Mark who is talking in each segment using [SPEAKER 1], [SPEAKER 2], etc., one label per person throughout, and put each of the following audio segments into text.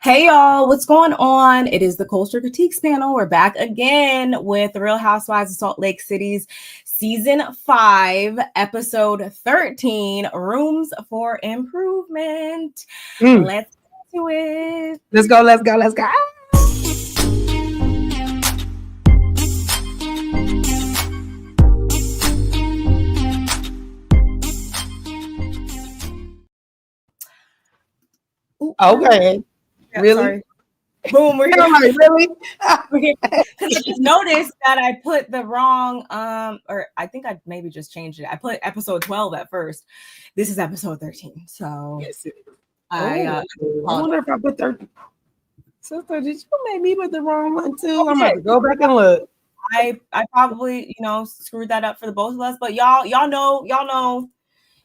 [SPEAKER 1] Hey y'all, what's going on? It is the Culture Critiques panel. We're back again with the Real Housewives of Salt Lake City's season 5, episode 13, Rooms for Improvement. Let's get to it.
[SPEAKER 2] Let's go. Okay.
[SPEAKER 1] Yeah,
[SPEAKER 2] really?
[SPEAKER 1] Sorry. Boom, we're here.
[SPEAKER 2] Like, really?
[SPEAKER 1] I just noticed that I put the wrong, or I think I maybe just changed it. I put episode 12 at first. This is episode 13. So
[SPEAKER 2] Yes, it is.
[SPEAKER 1] I
[SPEAKER 2] wonder if I put 13. Sister, did you make me put the wrong one too? I'm about to go back and look.
[SPEAKER 1] I probably, screwed that up for the both of us, but y'all know. We're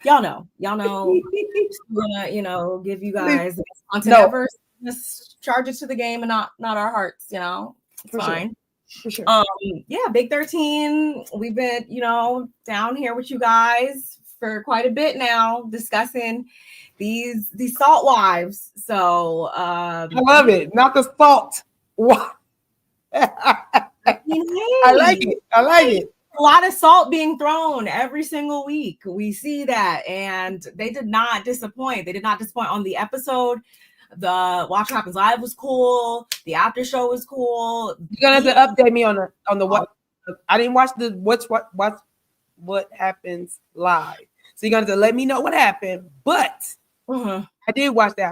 [SPEAKER 1] gonna, give you guys the best content ever. Just charge it to the game and not our hearts, It's
[SPEAKER 2] For
[SPEAKER 1] fine.
[SPEAKER 2] Sure. For sure.
[SPEAKER 1] Big 13. We've been, down here with you guys for quite a bit now, discussing these salt wives. So
[SPEAKER 2] I love it. Not the salt. What? I like it.
[SPEAKER 1] A lot of salt being thrown every single week. We see that, and they did not disappoint. They did not disappoint on the episode. The Watch What Happens Live was cool. The after show was cool.
[SPEAKER 2] You're gonna have to update me on the what. I didn't watch the what happens live. So you're gonna have to let me know what happened. But I did watch the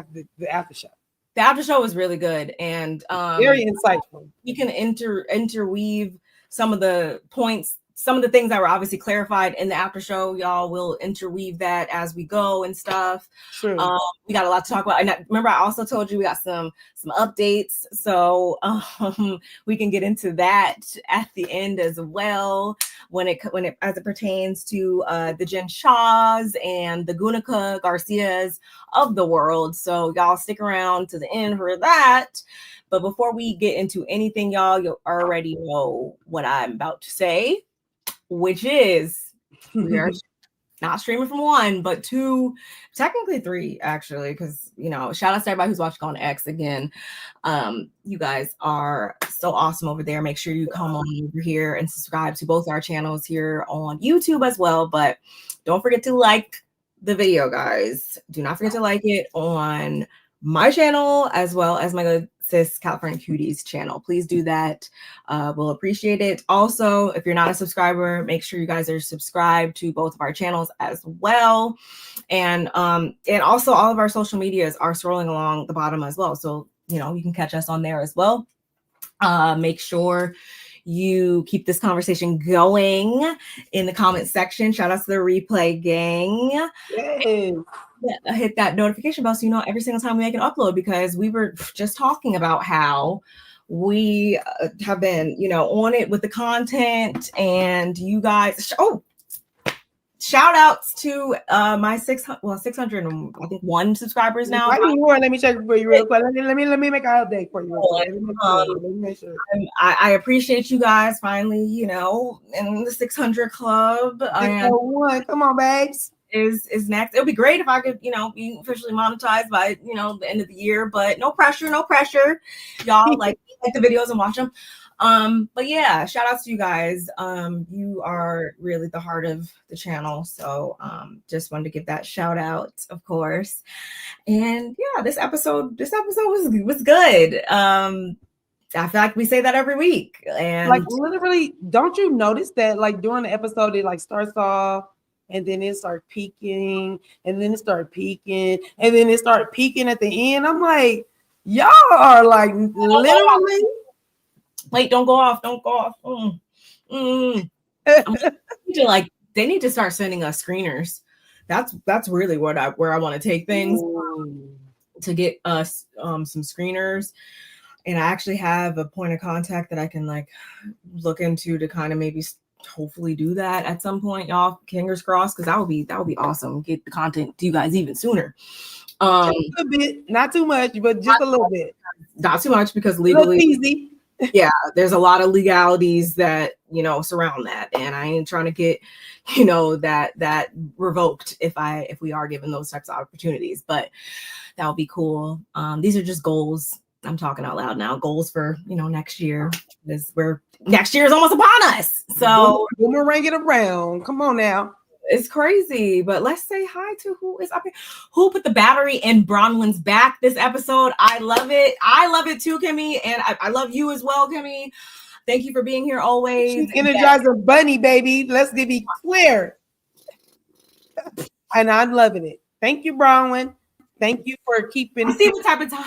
[SPEAKER 2] after show.
[SPEAKER 1] The after show was really good and
[SPEAKER 2] very insightful.
[SPEAKER 1] You can interweave some of the points. Some of the things that were obviously clarified in the after show, y'all will interweave that as we go and stuff.
[SPEAKER 2] True.
[SPEAKER 1] We got a lot to talk about. And remember, I also told you we got some updates. So we can get into that at the end as well when it as it pertains to the Jen Shaws and the Gunica Garcias of the world. So y'all stick around to the end for that. But before we get into anything, y'all, you already know what I'm about to say, which is we are not streaming from 1, but 2, technically 3, actually, because, shout out to everybody who's watching on X again. You guys are so awesome over there. Make sure you come on over here and subscribe to both our channels here on YouTube as well. But don't forget to like the video, guys. Do not forget to like it on my channel as well as my good sis California Cuties channel. Please do that. We'll appreciate it. Also, if you're not a subscriber, make sure you guys are subscribed to both of our channels as well. And also all of our social medias are scrolling along the bottom as well. So, you can catch us on there as well. Make sure you keep this conversation going in the comment section. Shout out to the replay gang.
[SPEAKER 2] Yes.
[SPEAKER 1] Hit that notification bell so you know every single time we make an upload, because we were just talking about how we have been, on it with the content, and you guys. Shout outs to my 601 subscribers now.
[SPEAKER 2] Let me check for you real quick. Let me make an update for you. Let me make sure.
[SPEAKER 1] I appreciate you guys finally, in the 600 club.
[SPEAKER 2] 601. Come on, babes.
[SPEAKER 1] Is next. It would be great if I could, be officially monetized by, the end of the year, but no pressure. Y'all like the videos and watch them. But yeah, shout outs to you guys. You are really the heart of the channel. So just wanted to give that shout out, of course. And yeah, this episode was good. I feel like we say that every week. And
[SPEAKER 2] like literally, don't you notice that like during the episode it starts off and then it starts peaking and then it starts peaking and then it starts peaking at the end? I'm like, y'all are like literally.
[SPEAKER 1] Wait, don't go off. They need to start sending us screeners. That's really where I want to take things. To get us some screeners. And I actually have a point of contact that I can look into to kind of maybe hopefully do that at some point, y'all. Fingers crossed, because that would be awesome. Get the content to you guys even sooner.
[SPEAKER 2] Just a bit, not too much, but just a little bit.
[SPEAKER 1] Not too much, because legally
[SPEAKER 2] easy.
[SPEAKER 1] Yeah, there's a lot of legalities that, you know, surround that, and I ain't trying to get, you know, that revoked if we are given those types of opportunities, but that would be cool. These are just goals. I'm talking out loud now. Goals for, you know, next year. Next year is almost upon us. So
[SPEAKER 2] boomerang it around. Come on now.
[SPEAKER 1] It's crazy, but let's say hi to who is up here. Who put the battery in Bronwyn's back this episode? I love it. I love it too, Kimmy, and I love you as well, Kimmy. Thank you for being here always.
[SPEAKER 2] She's Energizer Bunny, baby. Let's be clear. And I'm loving it. Thank you, Bronwyn. Thank you for keeping.
[SPEAKER 1] I see what type of time.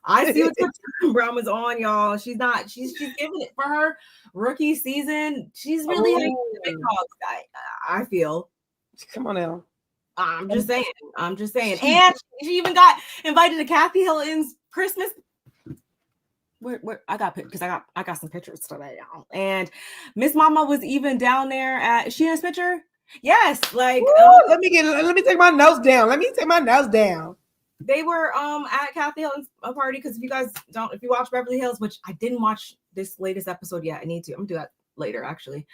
[SPEAKER 1] I see what type of time Bronwyn's on, y'all. She's giving it for her rookie season. She's really hitting the big dogs. I feel.
[SPEAKER 2] Come on now.
[SPEAKER 1] I'm just saying. And she even got invited to Kathy Hilton's Christmas. Where I got because I got some pictures today, y'all. And Miss Mama was even down there at. Is she in this picture? Yes. Like
[SPEAKER 2] let me take my notes down.
[SPEAKER 1] They were at Kathy Hilton's party, because if you watch Beverly Hills, which I didn't watch this latest episode yet, I need to. I'm gonna do that later, actually.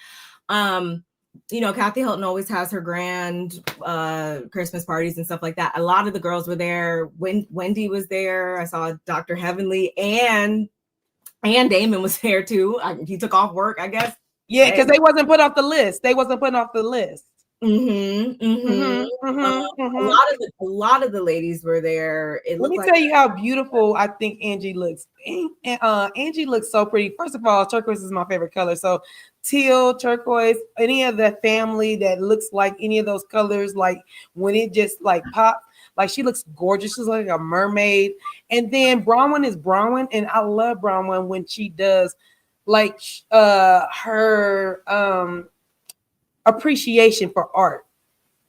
[SPEAKER 1] You know, Kathy Hilton always has her grand Christmas parties and stuff like that. A lot of the girls were there. Wendy was there. I saw Dr. Heavenly and Damon was there too. He took off work, I guess.
[SPEAKER 2] Yeah, because they wasn't put off the list.
[SPEAKER 1] A lot of the ladies were there.
[SPEAKER 2] Let me tell you how beautiful I think Angie looks. Angie looks so pretty. First of all, turquoise is my favorite color. So teal, turquoise, any of the family that looks like any of those colors, like when it just like pops, like she looks gorgeous. She's like a mermaid. And then Bronwyn is Bronwyn, and I love Bronwyn when she does like her appreciation for art,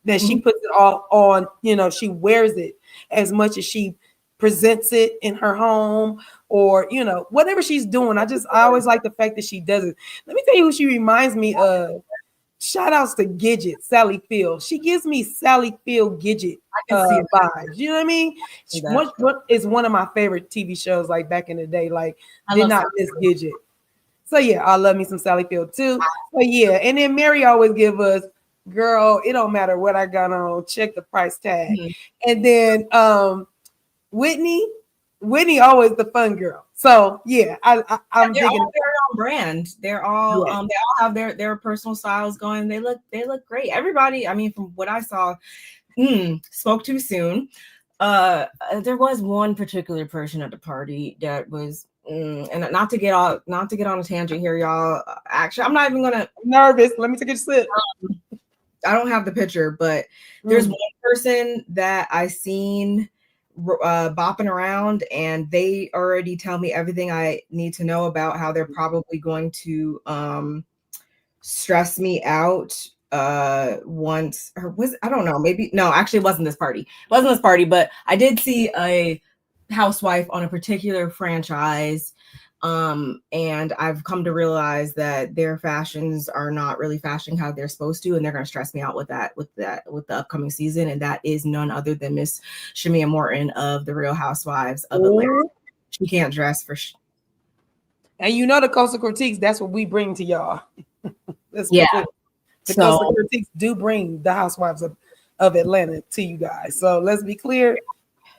[SPEAKER 2] that she puts it all on, you know, she wears it as much as she presents it in her home, or, you know, whatever she's doing. I always like the fact that she does it. Let me tell you who she reminds me of. Shout outs to Gidget, Sally Field. She gives me Sally Field Gidget vibes. You know what I mean? What is one of my favorite TV shows, like back in the day, like did not miss Gidget. So yeah, I love me some Sally Field too. So yeah, and then Mary always give us, girl, it don't matter what I got on, check the price tag. And then Whitney always the fun girl. So yeah, I'm
[SPEAKER 1] they're
[SPEAKER 2] digging
[SPEAKER 1] all their own brand. They're all they all have their personal styles going. They look great. Everybody, I mean, from what I saw, spoke too soon. There was one particular person at the party that was. And not to get on a tangent here, y'all. Actually, I'm not even gonna.
[SPEAKER 2] I'm nervous. Let me take a sip.
[SPEAKER 1] I don't have the picture, but there's one person that I seen bopping around, and they already tell me everything I need to know about how they're probably going to stress me out once. I don't know, maybe no, actually it wasn't this party, but I did see a housewife on a particular franchise, and I've come to realize that their fashions are not really fashioning how they're supposed to, and they're going to stress me out with the upcoming season, and that is none other than Miss Shamia Morton of the Real Housewives of Atlanta. She can't dress for
[SPEAKER 2] and you know the Coastal Critiques, that's what we bring to y'all.
[SPEAKER 1] Yeah,
[SPEAKER 2] the Coastal Critiques do bring the Housewives of Atlanta to you guys, so let's be clear.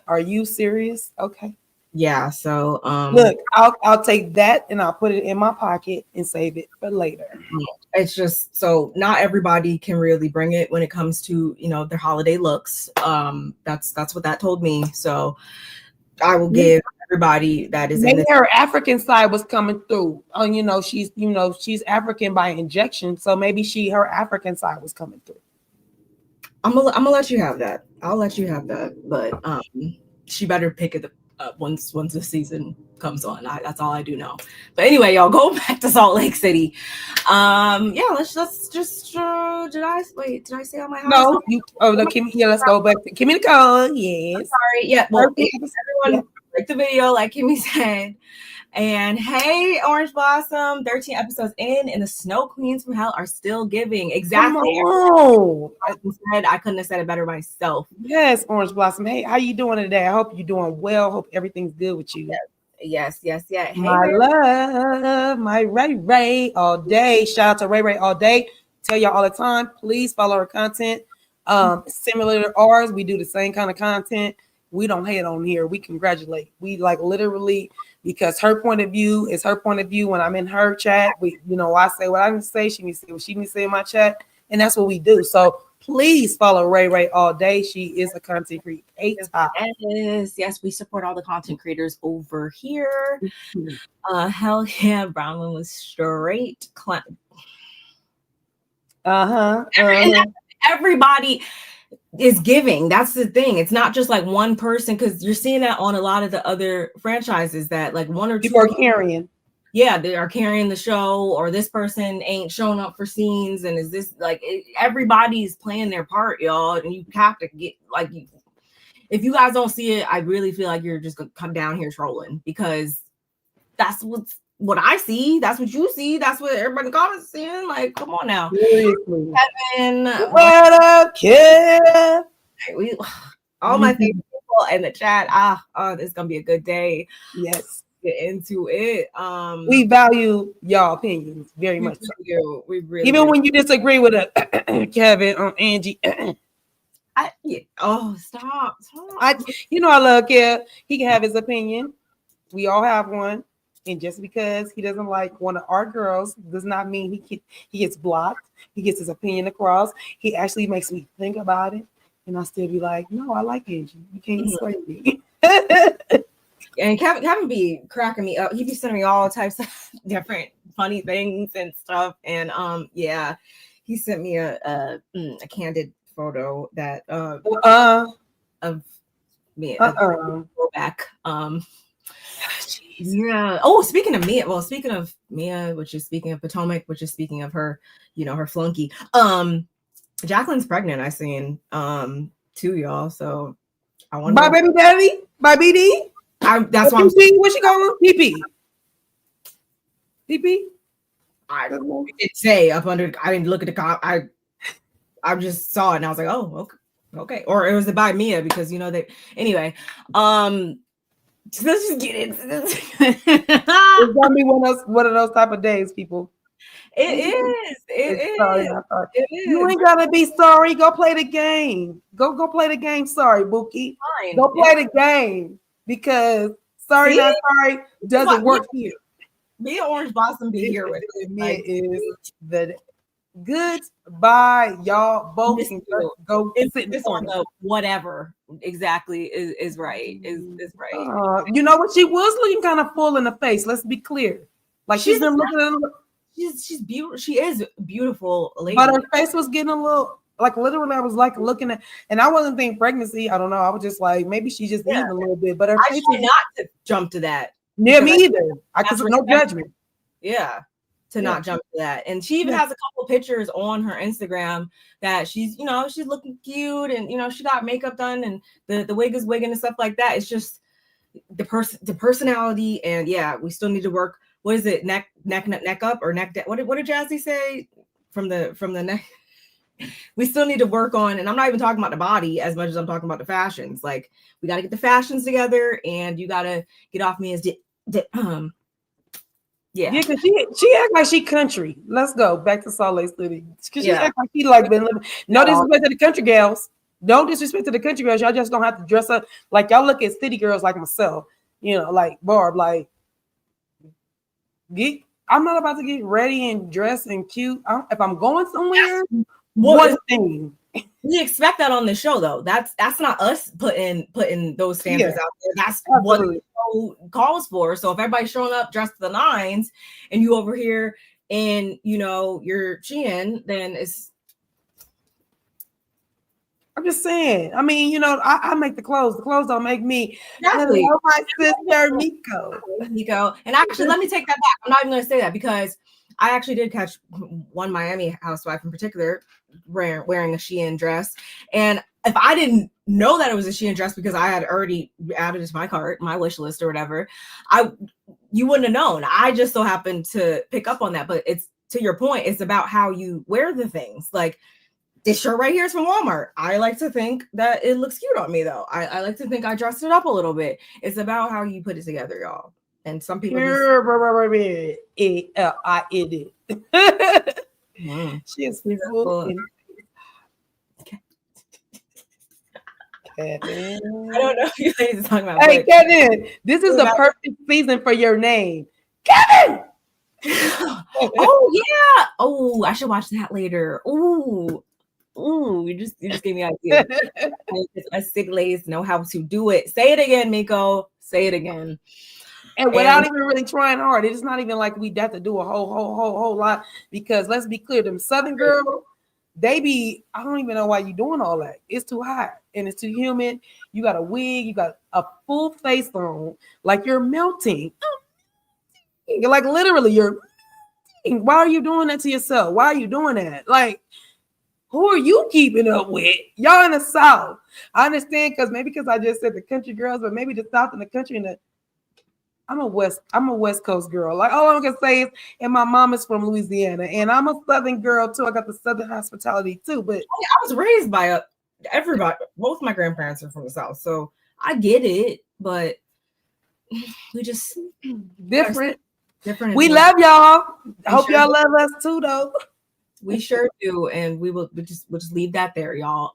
[SPEAKER 2] Are you serious? Okay.
[SPEAKER 1] Yeah. So
[SPEAKER 2] look, I'll take that and I'll put it in my pocket and save it for later.
[SPEAKER 1] It's just so not everybody can really bring it when it comes to, you know, their holiday looks. That's what that told me. So I will give everybody that is
[SPEAKER 2] maybe her African side was coming through. You know, she's African by injection, so maybe her African side was coming through.
[SPEAKER 1] I'm gonna let you have that. I'll let you have that, but she better pick it up once the season comes on. That's all I do know. But anyway, y'all, go back to Salt Lake City. Yeah, let's just. Did I say on my house?
[SPEAKER 2] No, Kimmy. Yeah, let's go back to Kimmy Nicole. Yes.
[SPEAKER 1] Sorry. Yeah. Well, everyone like the video, like Kimmy said. And hey, Orange Blossom, 13 episodes in, and the Snow Queens from Hell are still giving. Exactly. I couldn't have said it better myself.
[SPEAKER 2] Yes, Orange Blossom. Hey, how you doing today? I hope you're doing well. Hope everything's good with you.
[SPEAKER 1] Yes. Yes. Hey,
[SPEAKER 2] My love, my Ray all day. Shout out to Ray all day. Tell y'all all the time, please follow our content. Similar to ours, we do the same kind of content. We don't hate on here. We congratulate. We like literally, because her point of view is her point of view. When I'm in her chat, I say what I need to say. She needs to say what she needs to say in my chat, and that's what we do. So please follow Ray all day. She is a content creator.
[SPEAKER 1] Yes, we support all the content creators over here. Hell yeah, Bronwyn was straight. Everybody is giving. That's the thing. It's not just like one person, because you're seeing that on a lot of the other franchises that like one or two
[SPEAKER 2] people are carrying.
[SPEAKER 1] Yeah, they are carrying the show, or this person ain't showing up for scenes, and is this like everybody's playing their part, y'all, and you have to get like if you guys don't see it, I really feel like you're just gonna come down here trolling, because that's what I see. That's what you see. That's what everybody in the comments is seeing. Like, come on now.
[SPEAKER 2] Seriously.
[SPEAKER 1] Kevin,
[SPEAKER 2] what up, kid?
[SPEAKER 1] All my favorite people in the chat. It's gonna be a good day.
[SPEAKER 2] Yes.
[SPEAKER 1] Get into it.
[SPEAKER 2] We value y'all opinions very much.
[SPEAKER 1] We really
[SPEAKER 2] even when you disagree with Kevin on Angie.
[SPEAKER 1] Stop.
[SPEAKER 2] I love Kev. He can have his opinion. We all have one. And just because he doesn't like one of our girls does not mean he gets blocked. He gets his opinion across. He actually makes me think about it. And I'll still be like, no, I like Angie. You can't sway me.
[SPEAKER 1] And Kevin be cracking me up. He be sending me all types of different funny things and stuff. And he sent me a candid photo that of me throwback. Yeah. Oh, speaking of Mia, which is speaking of Potomac, which is speaking of her, her flunky. Jacqueline's pregnant, I seen too, y'all. So I wonder.
[SPEAKER 2] My baby daddy, my BD.
[SPEAKER 1] That's why I'm
[SPEAKER 2] saying. What's she calling? PP.
[SPEAKER 1] I didn't say up under. I didn't look at the cop. I just saw it and I was like, oh, okay. Or it was by Mia, because they. Anyway, so let's just get into this.
[SPEAKER 2] It's gonna be one of those type of days, people.
[SPEAKER 1] It is.
[SPEAKER 2] Sorry. You ain't gotta be sorry. Go play the game. Go play the game. Sorry, Bookie. Fine. Go play the game, because sorry, not sorry doesn't work here.
[SPEAKER 1] Mia Orange Blossom be here with it.
[SPEAKER 2] Mia is the goodbye, y'all. Both can go sit this on
[SPEAKER 1] the whatever exactly is right. Is right.
[SPEAKER 2] You know what? She was looking kind of full in the face. Let's be clear. Like she's been looking.
[SPEAKER 1] She's beautiful. She is beautiful, lady.
[SPEAKER 2] But her face was getting a little, like, literally, I was like looking at, and I wasn't thinking pregnancy. I don't know. I was just like, maybe she just needed a little bit. But her face
[SPEAKER 1] was not to jump to that.
[SPEAKER 2] Yeah, me either. Because no judgment.
[SPEAKER 1] Yeah, to not jump to that. And she even has a couple pictures on her Instagram that she's looking cute, and she got makeup done, and the wig is wigging and stuff like that. It's just the personality, and we still need to work. What is it? Neck up or neck down? What did Jazzy say from the neck? We still need to work on, and I'm not even talking about the body as much as I'm talking about the fashions. Like, we got to get the fashions together, and you got to get off me as because
[SPEAKER 2] she act like she country. Let's go back to Salt Lake City, because she act like she like been living. No disrespect to the country gals. No disrespect to the country girls. Y'all just don't have to dress up like y'all look at city girls like myself. Like Barb, like. I'm not about to get ready and dressed and cute. If I'm going somewhere, one thing.
[SPEAKER 1] We expect that on the show, though. That's not us putting those standards out there. That's what the show calls for. So if everybody's showing up dressed to the nines, and you over here in your chin, then it's.
[SPEAKER 2] I'm just saying. I mean, I make the clothes. The clothes don't make me.
[SPEAKER 1] Exactly.
[SPEAKER 2] Hello, my sister Nico.
[SPEAKER 1] And actually, let me take that back. I'm not even going to say that, because I actually did catch one Miami housewife in particular wearing a Shein dress. And if I didn't know that it was a Shein dress, because I had already added it to my cart, my wish list or whatever, you wouldn't have known. I just so happened to pick up on that. But it's, to your point, it's about how you wear the things. Like, this shirt right here is from Walmart. I like to think that it looks cute on me, though. I like to think I dressed it up a little bit. It's about how you put it together, y'all. And some people
[SPEAKER 2] P-U-R-E-I-N-E. She is full. Kevin.
[SPEAKER 1] I don't know if you ladies are talking about.
[SPEAKER 2] Hey, Kevin, this is the perfect season for your name, Kevin.
[SPEAKER 1] Oh yeah. Oh, I should watch that later. Ooh, you just gave me an idea. Us sick ladies know how to do it. Say it again, Miko. Say it again.
[SPEAKER 2] And without even really trying hard. It's not even like we have to do a whole lot, because let's be clear, them Southern girls, I don't even know why you're doing all that. It's too hot and it's too humid. You got a wig, you got a full face on, like you're melting. You're like literally you're melting. Why are you doing that to yourself? Why are you doing that? Like, who are you keeping up with? Y'all in the South. I understand because I just said the country girls, but maybe the South and the country and I'm a West Coast girl. Like, all I'm gonna say is, and my mom is from Louisiana, and I'm a Southern girl too. I got the Southern hospitality too. But
[SPEAKER 1] I was raised by everybody. Both my grandparents are from the South, so I get it. But we just
[SPEAKER 2] different.
[SPEAKER 1] We
[SPEAKER 2] love y'all. I hope y'all love us too, though.
[SPEAKER 1] We sure do, and we'll just leave that there, y'all.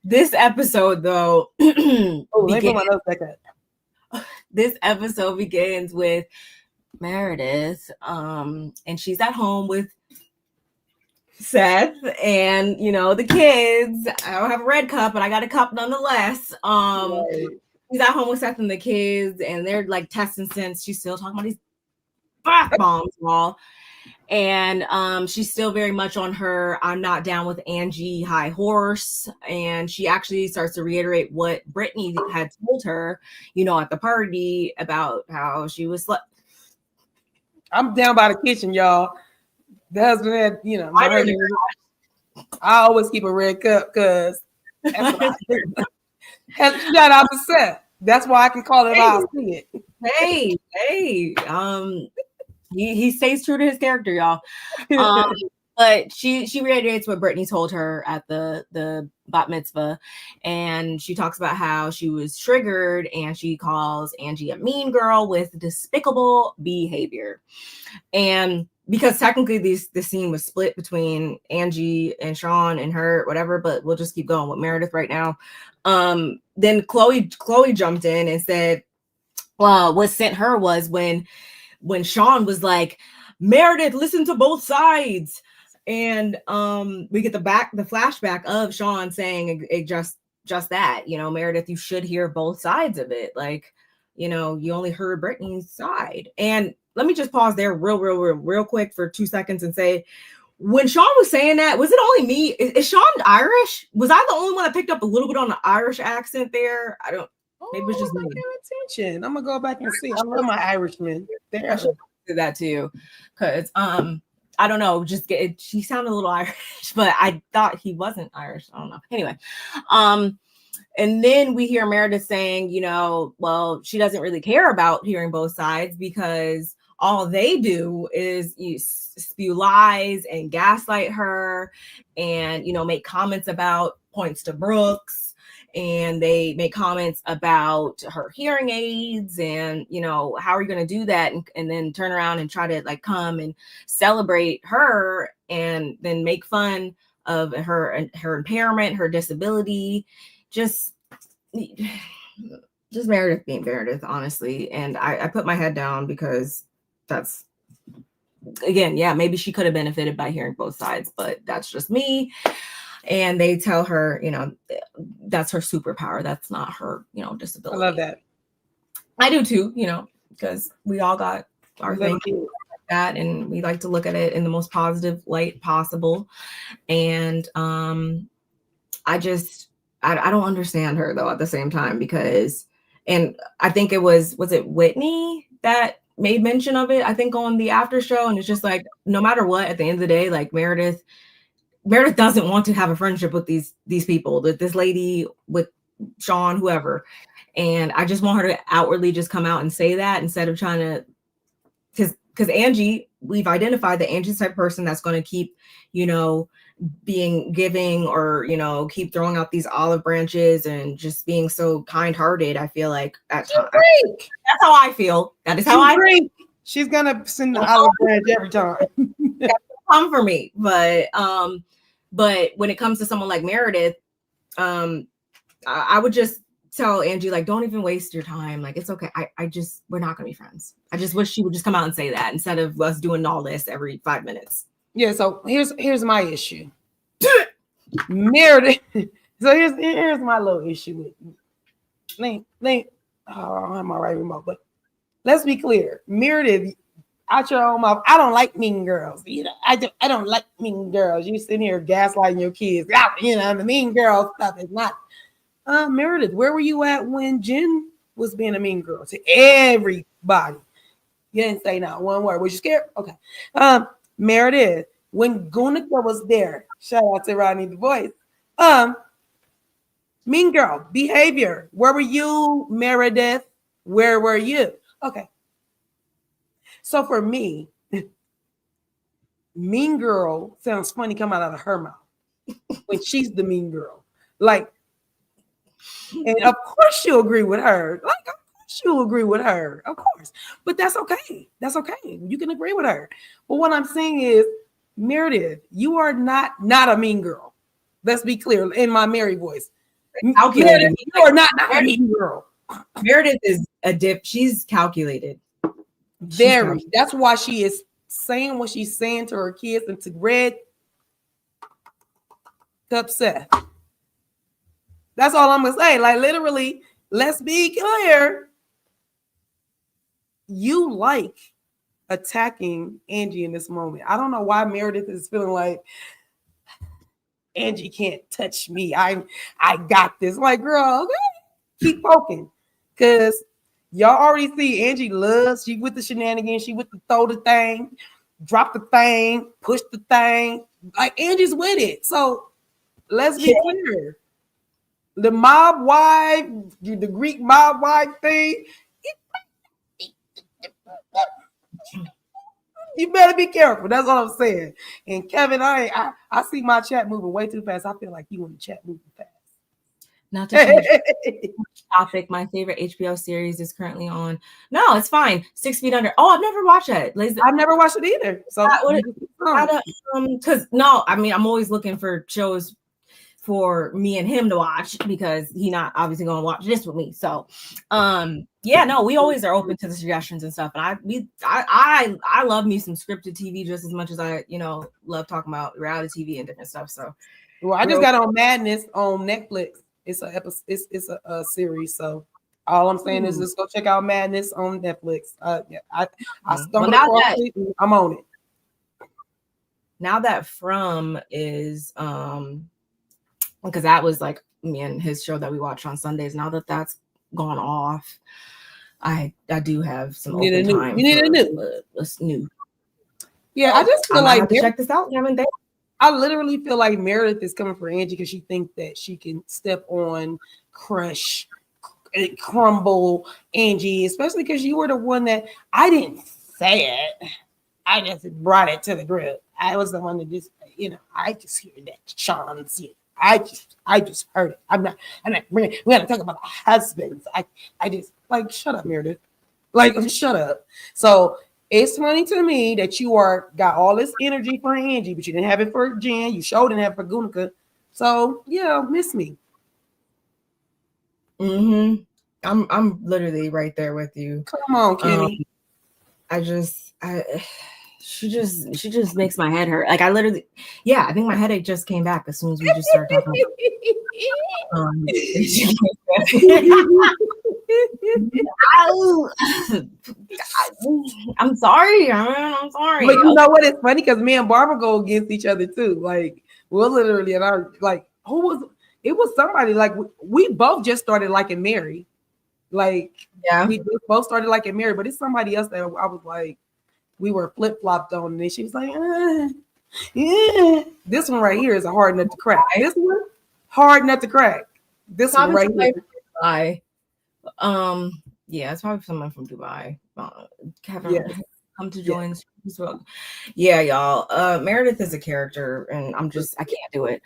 [SPEAKER 1] This episode though.
[SPEAKER 2] Let me put my notes back up.
[SPEAKER 1] This episode begins with Meredith, and she's at home with Seth and the kids. I don't have a red cup, but I got a cup nonetheless. Right. She's at home with Seth and the kids, and they're like testing since she's still talking about these bath bombs and all. And she's still very much on her I'm not down with Angie high horse, and she actually starts to reiterate what Whitney had told her at the party about how she was
[SPEAKER 2] I'm down by the kitchen, y'all. The husband had I always keep a red cup because shout out to Seth. That's why I can call it out. See it.
[SPEAKER 1] Hey, He stays true to his character, y'all. But she reiterates what Brittany told her at the bat mitzvah, and she talks about how she was triggered, and she calls Angie a mean girl with despicable behavior. And because technically this scene was split between Angie and Sean and her, whatever, but we'll just keep going with Meredith right now. Then Chloe jumped in and said, well, what sent her was when Sean was like, Meredith, listen to both sides. And we get the flashback of Sean saying just that, Meredith, you should hear both sides of it. Like, you only heard Brittany's side. And let me just pause there real quick for 2 seconds and say, when Sean was saying that, was it only me? Is Sean Irish? Was I the only one that picked up a little bit on the Irish accent there? I don't. Maybe it was just me.
[SPEAKER 2] Attention. I'm gonna go back and see. I love my Irishman.
[SPEAKER 1] I should do that too, because I don't know. She sounded a little Irish, but I thought he wasn't Irish. I don't know. Anyway, and then we hear Meredith saying, well, she doesn't really care about hearing both sides because all they do is spew lies and gaslight her, and make comments about points to Brooks. And they make comments about her hearing aids and, how are you going to do that? And then turn around and try to come and celebrate her and then make fun of her impairment, her disability, just Meredith being Meredith, honestly. And I put my head down because that's, again, yeah, maybe she could have benefited by hearing both sides, but that's just me. And they tell her, that's her superpower. That's not her, disability.
[SPEAKER 2] I love that.
[SPEAKER 1] I do too, because we all got our thing like that, and we like to look at it in the most positive light possible. And I don't understand her though at the same time because, and I think was it Whitney that made mention of it? I think on the after show, and it's just like no matter what, at the end of the day, like Meredith doesn't want to have a friendship with these people, with this lady, with Sean, whoever. And I just want her to outwardly just come out and say that instead of trying to, because Angie, we've identified that Angie's the type of person that's going to keep, being giving or, you know, keep throwing out these olive branches and just being so kind-hearted. I feel like at times. That's how I feel. That is how I feel.
[SPEAKER 2] She's gonna send the olive branch every time.
[SPEAKER 1] Come for me. But when it comes to someone like Meredith, I would just tell Angie, like, don't even waste your time. Like, it's okay. We're not gonna be friends. I just wish she would just come out and say that instead of us doing all this every 5 minutes.
[SPEAKER 2] Yeah, so here's my issue. Meredith. So here's my little issue with Link. Oh, I don't have my right remote, but let's be clear. Meredith, out your own mouth, I don't like mean girls. You know, I don't like mean girls. You sitting here gaslighting your kids. You know, the mean girl stuff is not. Meredith, where were you at when Jen was being a mean girl to everybody? You didn't say not one word. Was you scared? Okay. Meredith, when Gunica was there, shout out to Rodney the Voice. Mean girl behavior. Where were you, Meredith? Where were you? Okay. So for me, mean girl sounds funny coming out of her mouth when she's the mean girl. Like, and of course you'll agree with her. Like, of course you'll agree with her. Of course. But that's okay. That's okay. You can agree with her. But what I'm saying is, Meredith, you are not a mean girl. Let's be clear in my Mary voice. Meredith, you are not a mean girl.
[SPEAKER 1] Meredith is a dip. She's calculated.
[SPEAKER 2] Very. That's why she is saying what she's saying to her kids and to Red Cup Seth. That's all I'm gonna say. Like, literally, let's be clear. You like attacking Angie in this moment. I don't know why Meredith is feeling like Angie can't touch me. I got this. Like, girl, okay, keep poking. Because y'all already see Angie loves, she with the shenanigans, she with the throw the thing, drop the thing, push the thing. Like, Angie's with it. So let's be clear. The mob wife, the Greek mob wife thing, you better be careful. That's all I'm saying. And Kevin, I see my chat moving way too fast. I feel like you in the chat moving fast.
[SPEAKER 1] Not to change the topic, my favorite HBO series is currently on. No, it's fine. 6 Feet Under. Oh, I've never watched it.
[SPEAKER 2] I've never watched it either. So,
[SPEAKER 1] because no, I mean, I'm always looking for shows for me and him to watch because he's not obviously going to watch this with me. So, yeah, no, we always are open to the suggestions and stuff. And I love me some scripted TV just as much as I, you know, love talking about reality TV and different stuff. So,
[SPEAKER 2] well, I just got on Madness on Netflix. It's a episode. It's a series. So, all I'm saying is just go check out Madness on Netflix. Yeah, I stumbled across it. I'm on it.
[SPEAKER 1] Now that From is because that was like me and his show that we watch on Sundays. Now that that's gone off, I do have some open time.
[SPEAKER 2] You need a new. Yeah, I just feel like
[SPEAKER 1] check this out.
[SPEAKER 2] I literally feel like Meredith is coming for Angie because she thinks that she can step on, crush, crumble Angie, especially because you were the one that I didn't say it. I just brought it to the group. I was the one that just, you know, I just hear that Sean's here. I just heard it. I'm not we're gonna talk about husbands. I just like shut up, Meredith. Like, shut up. So it's funny to me that you got all this energy for Angie, but you didn't have it for Jen. You sure didn't have it for Gunica. So yeah, miss me.
[SPEAKER 1] I'm literally right there with you.
[SPEAKER 2] Come on, Kimmy.
[SPEAKER 1] She just makes my head hurt. Like, I literally, I think my headache just came back as soon as we just started talking I'm sorry. I'm sorry.
[SPEAKER 2] But you know what? It's funny because me and Barbara go against each other too. Like, we're literally in our, like, it was somebody, like, we both just started liking Mary. Like, we both started liking Mary, but it's somebody else that I was like, we were flip-flopped on, and then she was like, yeah. This one right here is a hard nut to crack. This one, hard nut to crack. This one right here.
[SPEAKER 1] Dubai. Yeah, it's probably someone from Dubai. Kevin.
[SPEAKER 2] Yes.
[SPEAKER 1] come to join this world. Yeah, y'all. Meredith is a character, and I can't do it.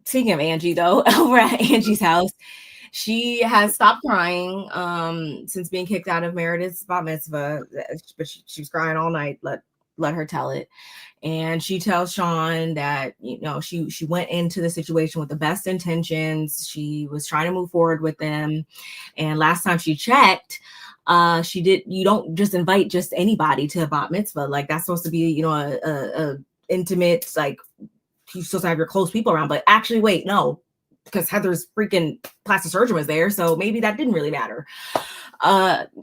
[SPEAKER 1] Speaking of Angie, though, over at Angie's house, she has stopped crying since being kicked out of Meredith's bat mitzvah, but she was crying all night. Let her tell it. And she tells Sean that, she went into the situation with the best intentions. She was trying to move forward with them. And last time she checked, you don't just invite just anybody to a bat mitzvah. Like, that's supposed to be, a intimate, like, you're supposed to have your close people around. But actually, wait, no, because Heather's freaking plastic surgeon was there. So maybe that didn't really matter.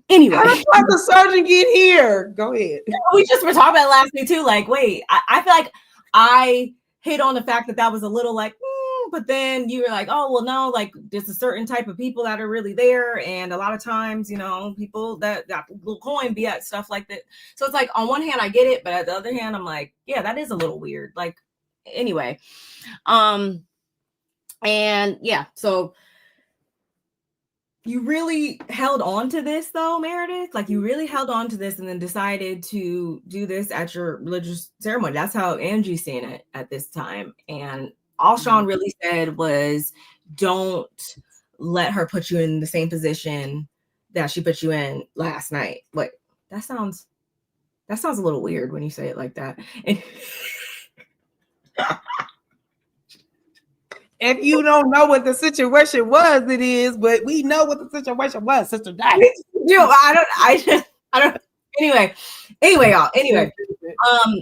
[SPEAKER 1] Anyway,
[SPEAKER 2] how did the surgeon get here? Go ahead.
[SPEAKER 1] We just were talking about it last week too. Like, wait, I feel like I hit on the fact that was a little like, but then you were like, oh well, no, like there's a certain type of people that are really there, and a lot of times, people that got little coin be at stuff like that. So it's like, on one hand, I get it, but at the other hand, I'm like, yeah, that is a little weird. Like, anyway, and yeah, so. You really held on to this though, Meredith? Like, you really held on to this and then decided to do this at your religious ceremony. That's how Angie's seeing it at this time. And all Sean really said was, don't let her put you in the same position that she put you in last night. Like, that sounds a little weird when you say it like that. And
[SPEAKER 2] if you don't know what the situation was, it is, but we know what the situation was, Sister Diane.
[SPEAKER 1] I don't. Anyway, y'all. Anyway,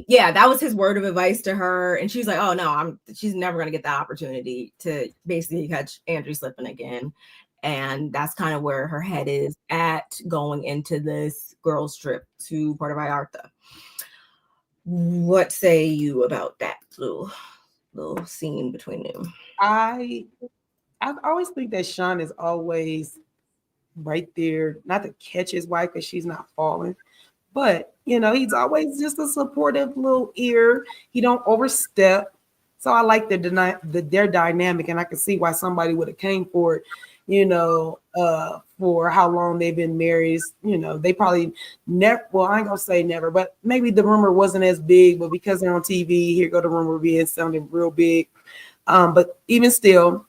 [SPEAKER 1] yeah, that was his word of advice to her, and she's like, "Oh no, she's never gonna get that opportunity to basically catch Andrew slipping again," and that's kind of where her head is at going into this girls' trip to Puerto Vallarta. What say you about that little scene between them?
[SPEAKER 2] I always think that Sean is always right there, not to catch his wife because she's not falling, but he's always just a supportive little ear. He don't overstep. So I like their dynamic, and I can see why somebody would have came for it. For how long they've been married. They probably never. Well, I ain't gonna say never, but maybe the rumor wasn't as big. But because they're on TV, here go the rumor being sounding real big. But even still,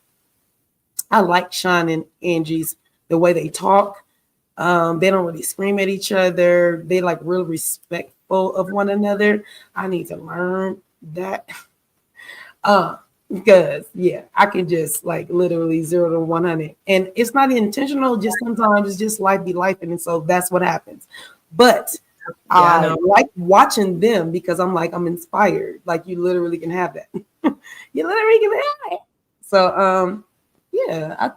[SPEAKER 2] I like Sean and Angie's the way they talk. They don't really scream at each other. They like real respectful of one another. I need to learn that. Because I can just like literally 0 to 100, and it's not intentional. Just sometimes it's just life be life, and so that's what happens. But I like watching them because I'm inspired. Like, you literally can have that. You literally can have it. So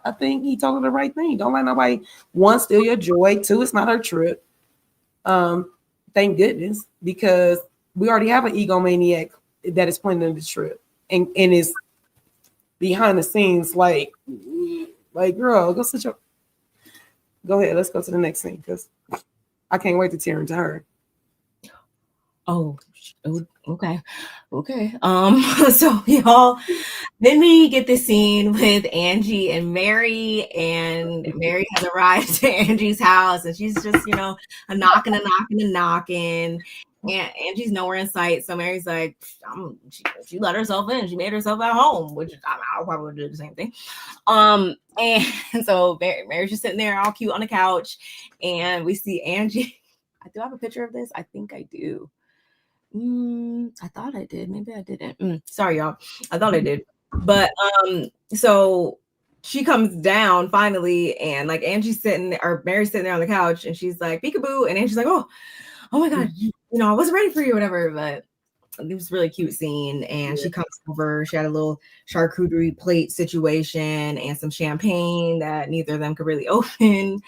[SPEAKER 2] I think he told her the right thing. Don't let nobody, one, steal your joy. Two, it's not her trip. Thank goodness, because we already have an egomaniac that is planning the trip and is behind the scenes like girl, go ahead, let's go to the next scene because I can't wait to tear into her.
[SPEAKER 1] Oh, okay. So y'all, then we get the scene with Angie and Mary, and Mary has arrived at Angie's house, and she's just, a knocking. And Angie's nowhere in sight. So Mary's like, she let herself in. She made herself at home, which I'll probably do the same thing. And so Mary's just sitting there all cute on the couch, and we see Angie. I do have a picture of this. I think I do. I thought I did. Maybe I didn't. Sorry, y'all. I thought I did. But so she comes down finally, and like Mary's sitting there on the couch, and she's like, peekaboo, and Angie's like, oh my God, I wasn't ready for you or whatever. But it was a really cute scene. And she comes over. She had a little charcuterie plate situation and some champagne that neither of them could really open.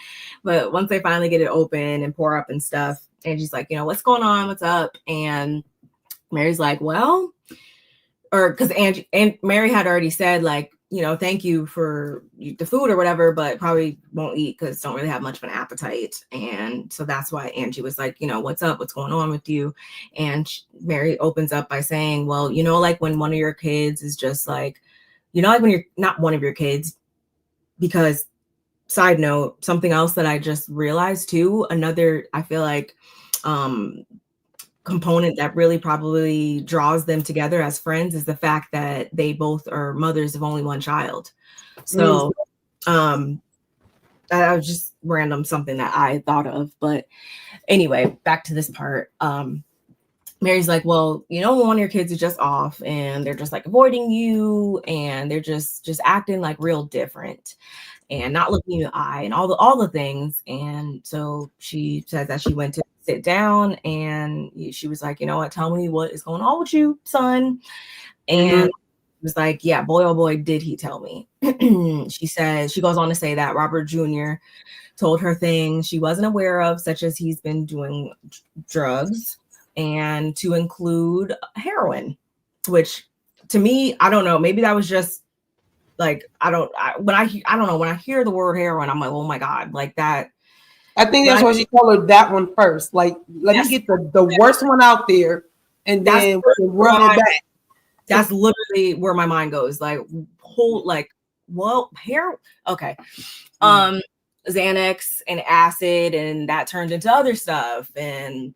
[SPEAKER 1] But once they finally get it open and pour up and stuff, Angie's like, what's going on? What's up? And Mary's like, well, because Mary had already said, like, thank you for the food or whatever, but probably won't eat because don't really have much of an appetite. And so that's why Angie was like, what's up? What's going on with you? And Mary opens up by saying, well, like when one of your kids is just like, like when you're not one of your kids, because side note, something else that I just realized too, another, I feel like, component that really probably draws them together as friends is the fact that they both are mothers of only one child. So that was just random something that I thought of. But anyway, back to this part. Mary's like, well, you know, one of your kids is just off and they're just like avoiding you and they're just acting like real different and not looking you in the eye and all the things. And so she says that she went to sit down and she was like, you know what, tell me what is going on with you, son. And was like, yeah, boy, oh boy, did he tell me. She says, she goes on to say that Robert Jr. told her things she wasn't aware of, such as he's been doing drugs, and to include heroin, which to me, I don't know, maybe that was just like, I don't know, when I hear the word heroin, I'm like, oh my God, like that.
[SPEAKER 2] I think that's why she colored that one first. Like, let me get the worst one out there and then run it back.
[SPEAKER 1] That's literally where my mind goes. Like, well, hair. Okay. Xanax and acid, and that turned into other stuff. And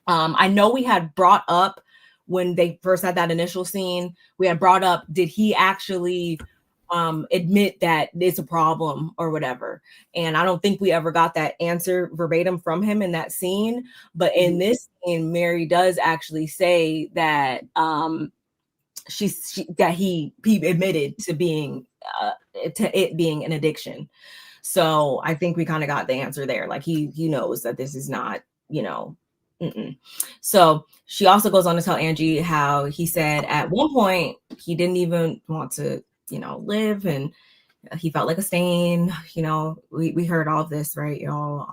[SPEAKER 1] I know we had brought up when they first had that initial scene, we had brought up, did he actually admit that it's a problem or whatever? And I don't think we ever got that answer verbatim from him in that scene. But in this scene, Mary does actually say that he admitted to being it being an addiction. So I think we kind of got the answer there. Like he knows that this is not, you know. So she also goes on to tell Angie how he said at one point he didn't even want to, you know, live, and he felt like a stain. You know, we heard all of this, right, y'all?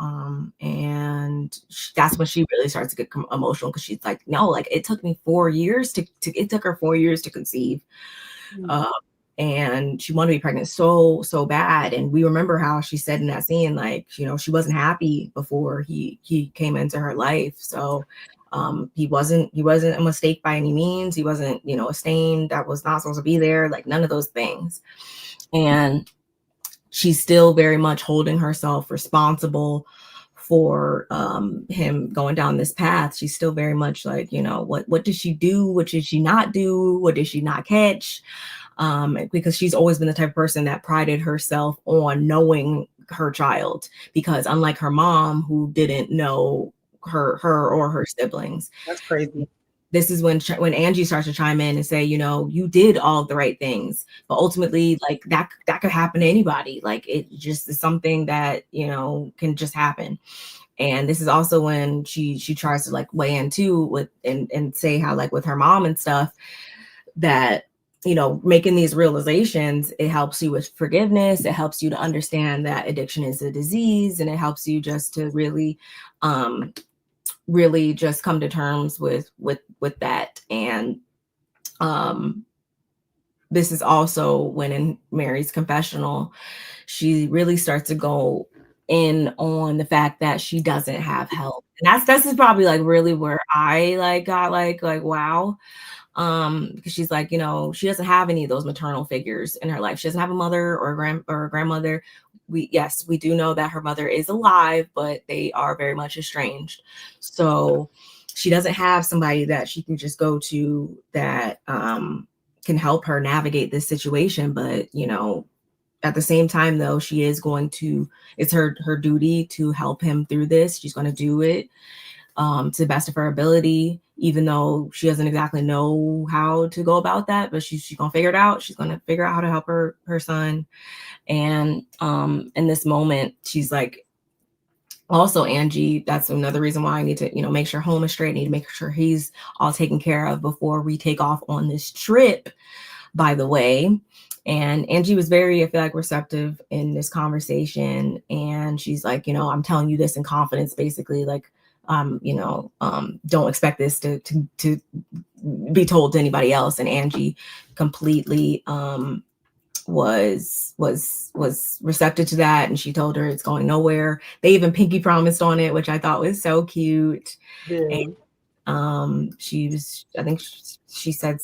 [SPEAKER 1] And that's when she really starts to get emotional, because she's like, no, like it took me 4 years it took her 4 years to conceive. And she wanted to be pregnant so bad. And we remember how she said in that scene, like, you know, she wasn't happy before he came into her life. So he wasn't a mistake by any means. He wasn't, you know, a stain that was not supposed to be there, like none of those things. And she's still very much holding herself responsible for him going down this path. She's still very much like, you know, what did she do? What did she not do? What did she not catch? Because she's always been the type of person that prided herself on knowing her child, because unlike her mom, who didn't know her or her siblings.
[SPEAKER 2] That's crazy.
[SPEAKER 1] This is when Angie starts to chime in and say, you know, you did all the right things, but ultimately, like that could happen to anybody. Like it just is something that, you know, can just happen. And this is also when she tries to like weigh in too with and say how, like, with her mom and stuff, that, you know, making these realizations, it helps you with forgiveness. It helps you to understand that addiction is a disease, and it helps you just to really just come to terms with that. And this is also when in Mary's confessional, she really starts to go in on the fact that she doesn't have help. And this is probably like really where I like got like wow. Because she's like, you know, she doesn't have any of those maternal figures in her life. She doesn't have a mother or a grandmother. We do know that her mother is alive, but they are very much estranged. So she doesn't have somebody that she can just go to that can help her navigate this situation. But, you know, at the same time, though, she is going to, it's her duty to help him through this. She's going to do it to the best of her ability, even though she doesn't exactly know how to go about that, but she's going to figure it out. She's going to figure out how to help her son. And in this moment, she's like, also, Angie, that's another reason why I need to, you know, make sure home is straight. I need to make sure he's all taken care of before we take off on this trip, by the way. And Angie was very, I feel like, receptive in this conversation. And she's like, you know, I'm telling you this in confidence, basically, like, you know, don't expect this to be told to anybody else. And Angie completely was receptive to that, and she told her it's going nowhere. They even pinky promised on it, which I thought was so cute. Yeah. And she said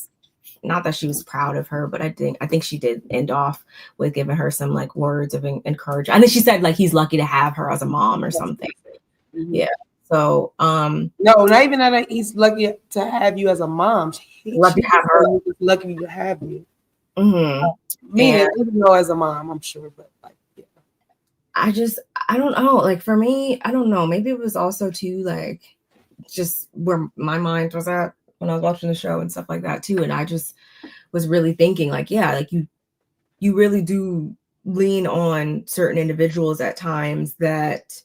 [SPEAKER 1] not that she was proud of her, but I think she did end off with giving her some like words of encouragement. I think she said like he's lucky to have her as a mom or something.
[SPEAKER 2] Mm-hmm.
[SPEAKER 1] Yeah. So
[SPEAKER 2] no, not even that he's lucky to have you as a mom.
[SPEAKER 1] Lucky to have her.
[SPEAKER 2] Lucky to have you.
[SPEAKER 1] Mm-hmm.
[SPEAKER 2] Even though as a mom, I'm sure, but like, yeah.
[SPEAKER 1] I don't know. Like for me, I don't know. Maybe it was also too like just where my mind was at when I was watching the show and stuff like that too. And I just was really thinking like, yeah, like you really do lean on certain individuals at times that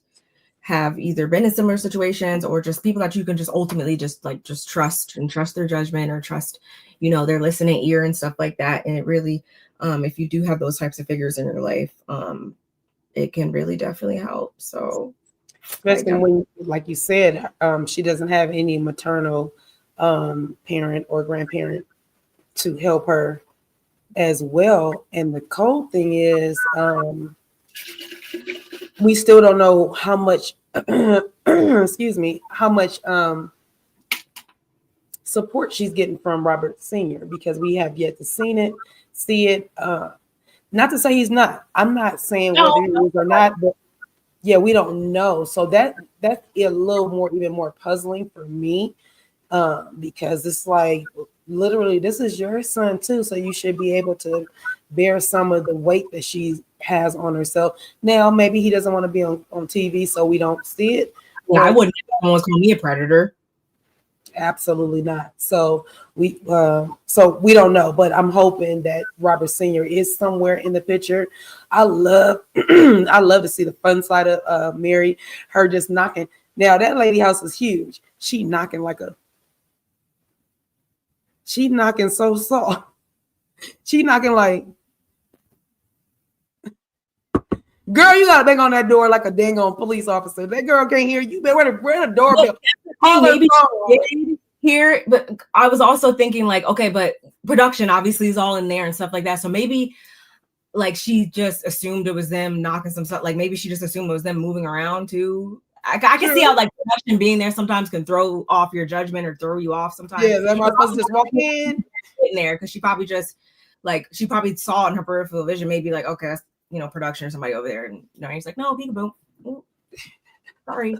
[SPEAKER 1] have either been in similar situations or just people that you can just ultimately just trust their judgment or trust, their listening ear and stuff like that. And it really, if you do have those types of figures in your life, it can really definitely help. So
[SPEAKER 2] especially when, like you said, she doesn't have any maternal parent or grandparent to help her as well. And the cold thing is, we still don't know how much excuse me, how much support she's getting from Robert Sr., because we have yet to see it. Not to say he's not. I'm not saying whether he is or not, but yeah, we don't know. So that's a little more, even more puzzling for me, because it's like literally this is your son too, so you should be able to bear some of the weight that she has on herself. Now, maybe he doesn't want to be on TV, so we don't see it.
[SPEAKER 1] Yeah, I wouldn't want to call me a predator.
[SPEAKER 2] Absolutely not. So we don't know, but I'm hoping that Robert Sr. is somewhere in the picture. I love to see the fun side of Mary, her just knocking. Now that lady house is huge. She knocking so soft. She knocking like, girl, you gotta bang on that door like a dang on police officer. That girl can't hear you. Where the doorbell?
[SPEAKER 1] Maybe here, but I was also thinking like, okay, but production obviously is all in there and stuff like that. So maybe like she just assumed it was them knocking some stuff. Like maybe she just assumed it was them moving around too. I can see how like production being there sometimes can throw off your judgment or throw you off sometimes.
[SPEAKER 2] Yeah, that might just walk in
[SPEAKER 1] there because she probably saw in her peripheral vision, maybe like, okay, that's production or somebody over there, and he's like, no, peekaboo. Sorry.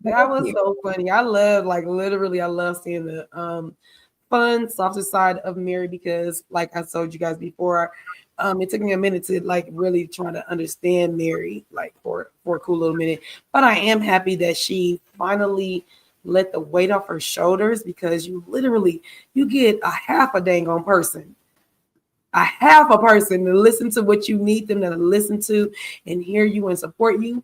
[SPEAKER 2] That was so funny. I love seeing the fun, softer side of Mary, because like I told you guys before, it took me a minute to like really try to understand Mary, like for a cool little minute. But I am happy that she finally let the weight off her shoulders, because you get a half a dang on person. A half a person to listen to what you need them to listen to and hear you and support you.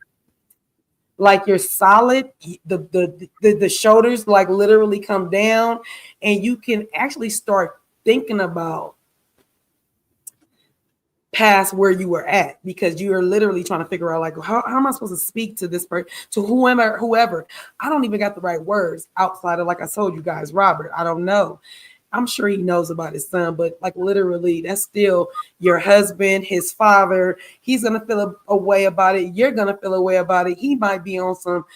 [SPEAKER 2] Like you're solid, the shoulders like literally come down, and you can actually start thinking about past where you were at, because you are literally trying to figure out like, how am I supposed to speak to this person, to whoever. I don't even got the right words outside of, like I told you guys, Robert. I don't know. I'm sure he knows about his son, but like literally, that's still your husband, his father. He's gonna feel a way about it. You're gonna feel a way about it. He might be on some,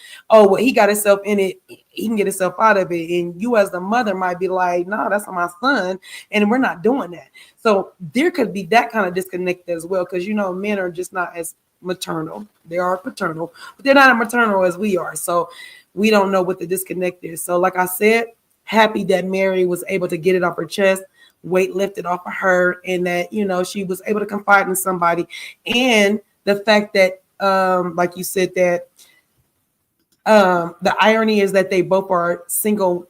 [SPEAKER 2] he got himself in it. He can get himself out of it. And you as the mother might be like, no, that's my son, and we're not doing that. So there could be that kind of disconnect as well, because men are just not as maternal. They are paternal, but they're not as maternal as we are. So we don't know what the disconnect is. So like I said, happy that Mary was able to get it off her chest, weight lifted off of her, and that she was able to confide in somebody. And the fact that like you said, that the irony is that they both are single.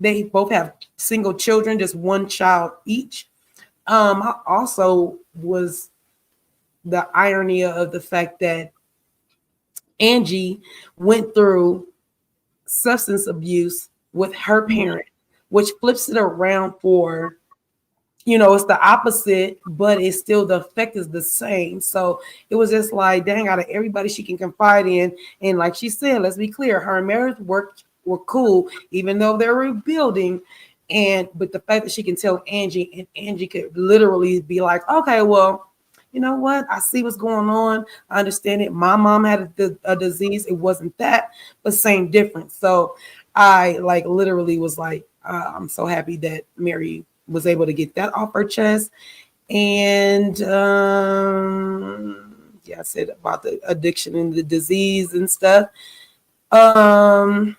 [SPEAKER 2] They both have single children, just one child each. Also was the irony of the fact that Angie went through substance abuse with her parent, which flips it around for, it's the opposite, but it's still, the effect is the same. So it was just like, dang, out of everybody she can confide in. And like she said, let's be clear, her and Meredith were cool, even though they're rebuilding. But the fact that she can tell Angie, and Angie could literally be like, okay, well, you know what? I see what's going on. I understand it. My mom had a disease. It wasn't that, but same difference. So I like literally was like, I'm so happy that Mary was able to get that off her chest. And yeah, I said about the addiction and the disease and stuff.
[SPEAKER 1] It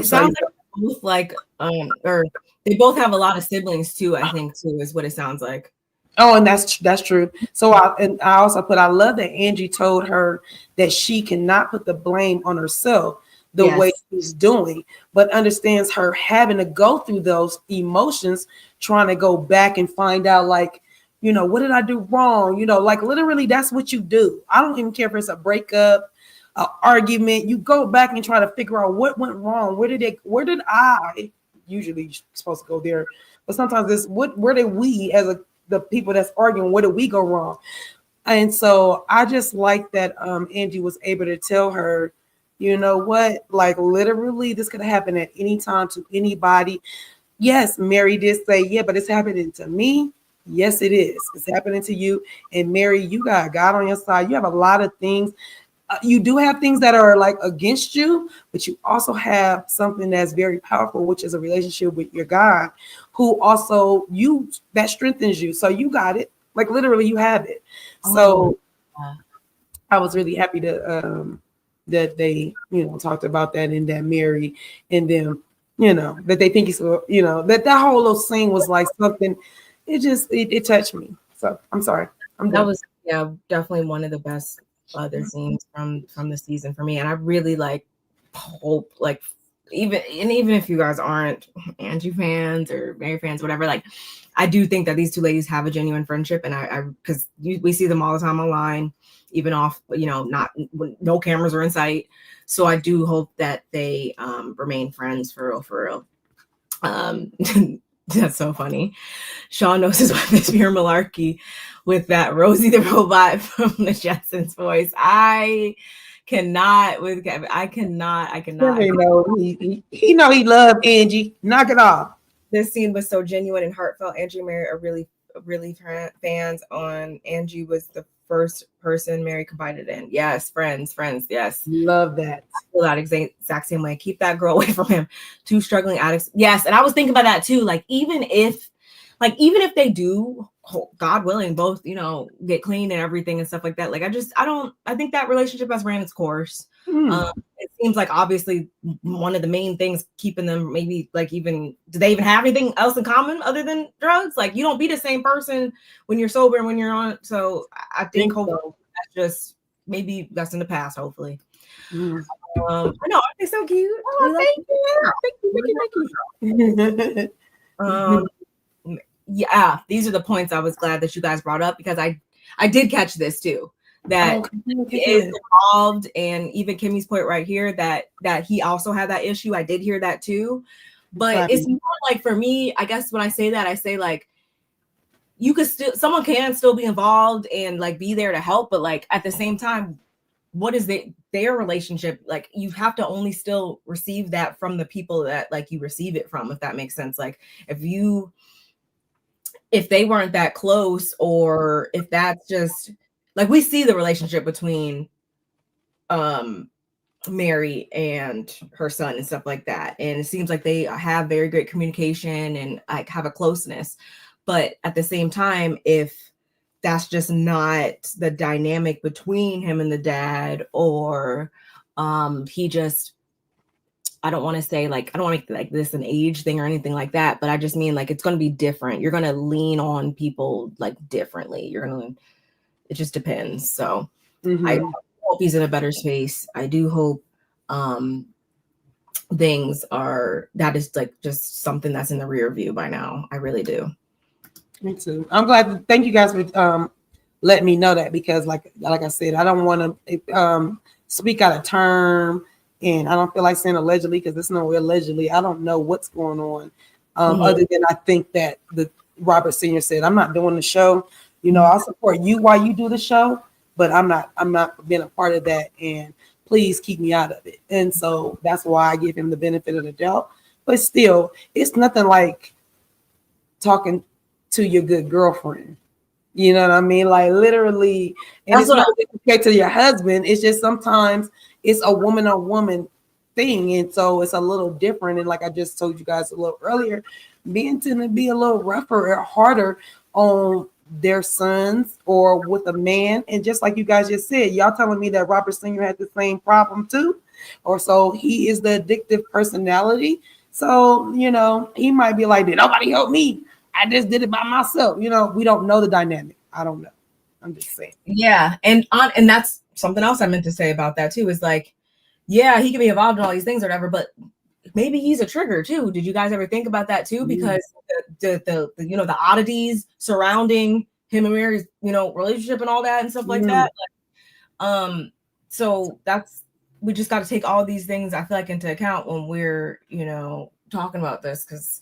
[SPEAKER 1] sounds like both like or they both have a lot of siblings too, I think too, is what it sounds like.
[SPEAKER 2] Oh, and that's true. So I also put, I love that Angie told her that she cannot put the blame on herself the way she's doing, but understands her having to go through those emotions, trying to go back and find out, like, you know, what did I do wrong? You know, like literally that's what you do. I don't even care if it's a breakup, an argument. You go back and try to figure out what went wrong. Where did I usually you're supposed to go there, but sometimes it's where did we as the people that's arguing, where did we go wrong? And so I just like that Angie was able to tell her, you know what, like literally this could happen at any time to anybody. Yes, Mary did say, yeah, but it's happening to me. Yes, it is. It's happening to you. And Mary, you got God on your side. You have a lot of things. You do have things that are like against you, but you also have something that's very powerful, which is a relationship with your God, who also that strengthens you. So you got it. Like literally you have it. So I was really happy to that they, you know, talked about that, and that Mary and them, you know, that they think it's, you know, that whole little scene was like something. It touched me. So I'm sorry.
[SPEAKER 1] That was definitely one of the best other scenes from the season for me, and I really like hope, like even if you guys aren't Angie fans or Mary fans, whatever, like I do think that these two ladies have a genuine friendship, and I because we see them all the time online, even off, you know, not when no cameras are in sight. So I do hope that they remain friends for real. That's so funny. Sean knows his wife is pure malarkey with that Rosie the Robot from the Jetsons voice. I cannot with Kevin. I cannot.
[SPEAKER 2] He know he loved Angie. Knock it off.
[SPEAKER 1] This scene was so genuine and heartfelt. Angie and Mary are really fans on. Angie was the first person Mary confided in. Yes, friends. Yes,
[SPEAKER 2] love that.
[SPEAKER 1] I feel that exact same way. Keep that girl away from him. Two struggling addicts. Yes, and I was thinking about that too. Like even if they do, God willing, both, you know, get clean and everything and stuff like that. Like I think that relationship has ran its course. It seems like obviously one of the main things keeping them, maybe like even, do they even have anything else in common other than drugs? Like you don't be the same person when you're sober and when you're on. So I think hopefully that's just, maybe that's in the past, hopefully. I know, aren't they so cute? Oh, thank you. Yeah, these are the points I was glad that you guys brought up, because I did catch this too, that he is involved, and even Kimmy's point right here that he also had that issue. I did hear that too, but it's more like, for me, I guess when I say that, I say like someone can still be involved and like be there to help, but like at the same time, what is their relationship? Like you have to only still receive that from the people that like you receive it from, if that makes sense. Like if they weren't that close, or if that's just like, we see the relationship between Mary and her son and stuff like that, and it seems like they have very great communication and like have a closeness, but at the same time, if that's just not the dynamic between him and the dad, or he just, I don't want to say like, I don't want to make like this an age thing or anything like that, but I just mean like it's going to be different. You're going to lean on people like differently. It just depends. So I hope he's in a better space. I do hope that is like just something that's in the rear view by now. I really do.
[SPEAKER 2] Me too. I'm glad. Thank you guys for letting me know that, because like I said, I don't want to speak out of term, and I don't feel like saying allegedly, because it's no allegedly. I don't know what's going on, other than I think that the Robert Sr. said, I'm not doing the show. You know, I'll support you while you do the show, but I'm not being a part of that, and please keep me out of it. And so that's why I give him the benefit of the doubt. But still, it's nothing like talking to your good girlfriend. You know what I mean? Like literally, and it's not disrespect to your husband. It's just sometimes it's a woman on woman thing. And so it's a little different. And like I just told you guys a little earlier, men tend to be a little rougher or harder on their sons or with a man. And just like you guys just said, y'all telling me that Robert Sr. had the same problem too, or so he is the addictive personality. So, you know, he might be like, did nobody help me? I just did it by myself. You know, we don't know the dynamic. I don't know. I'm just saying.
[SPEAKER 1] Yeah. And that's something else I meant to say about that too, is like, yeah, he can be involved in all these things or whatever, but maybe he's a trigger too. Did you guys ever think about that too? Because the you know, the oddities surrounding him and Mary's, you know, relationship and all that and stuff like that. Like, so we just got to take all these things, I feel like, into account when we're, you know, talking about this, because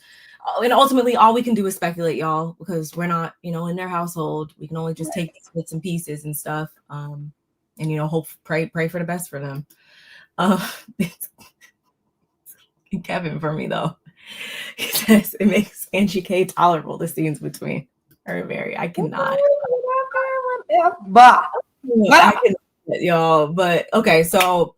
[SPEAKER 1] and ultimately all we can do is speculate, y'all, because we're not, you know, in their household. We can only just take these bits and pieces and stuff, and, you know, pray for the best for them. Kevin, for me though, he says it makes Angie K tolerable, the scenes between her and Mary. I cannot. Y'all, but okay, so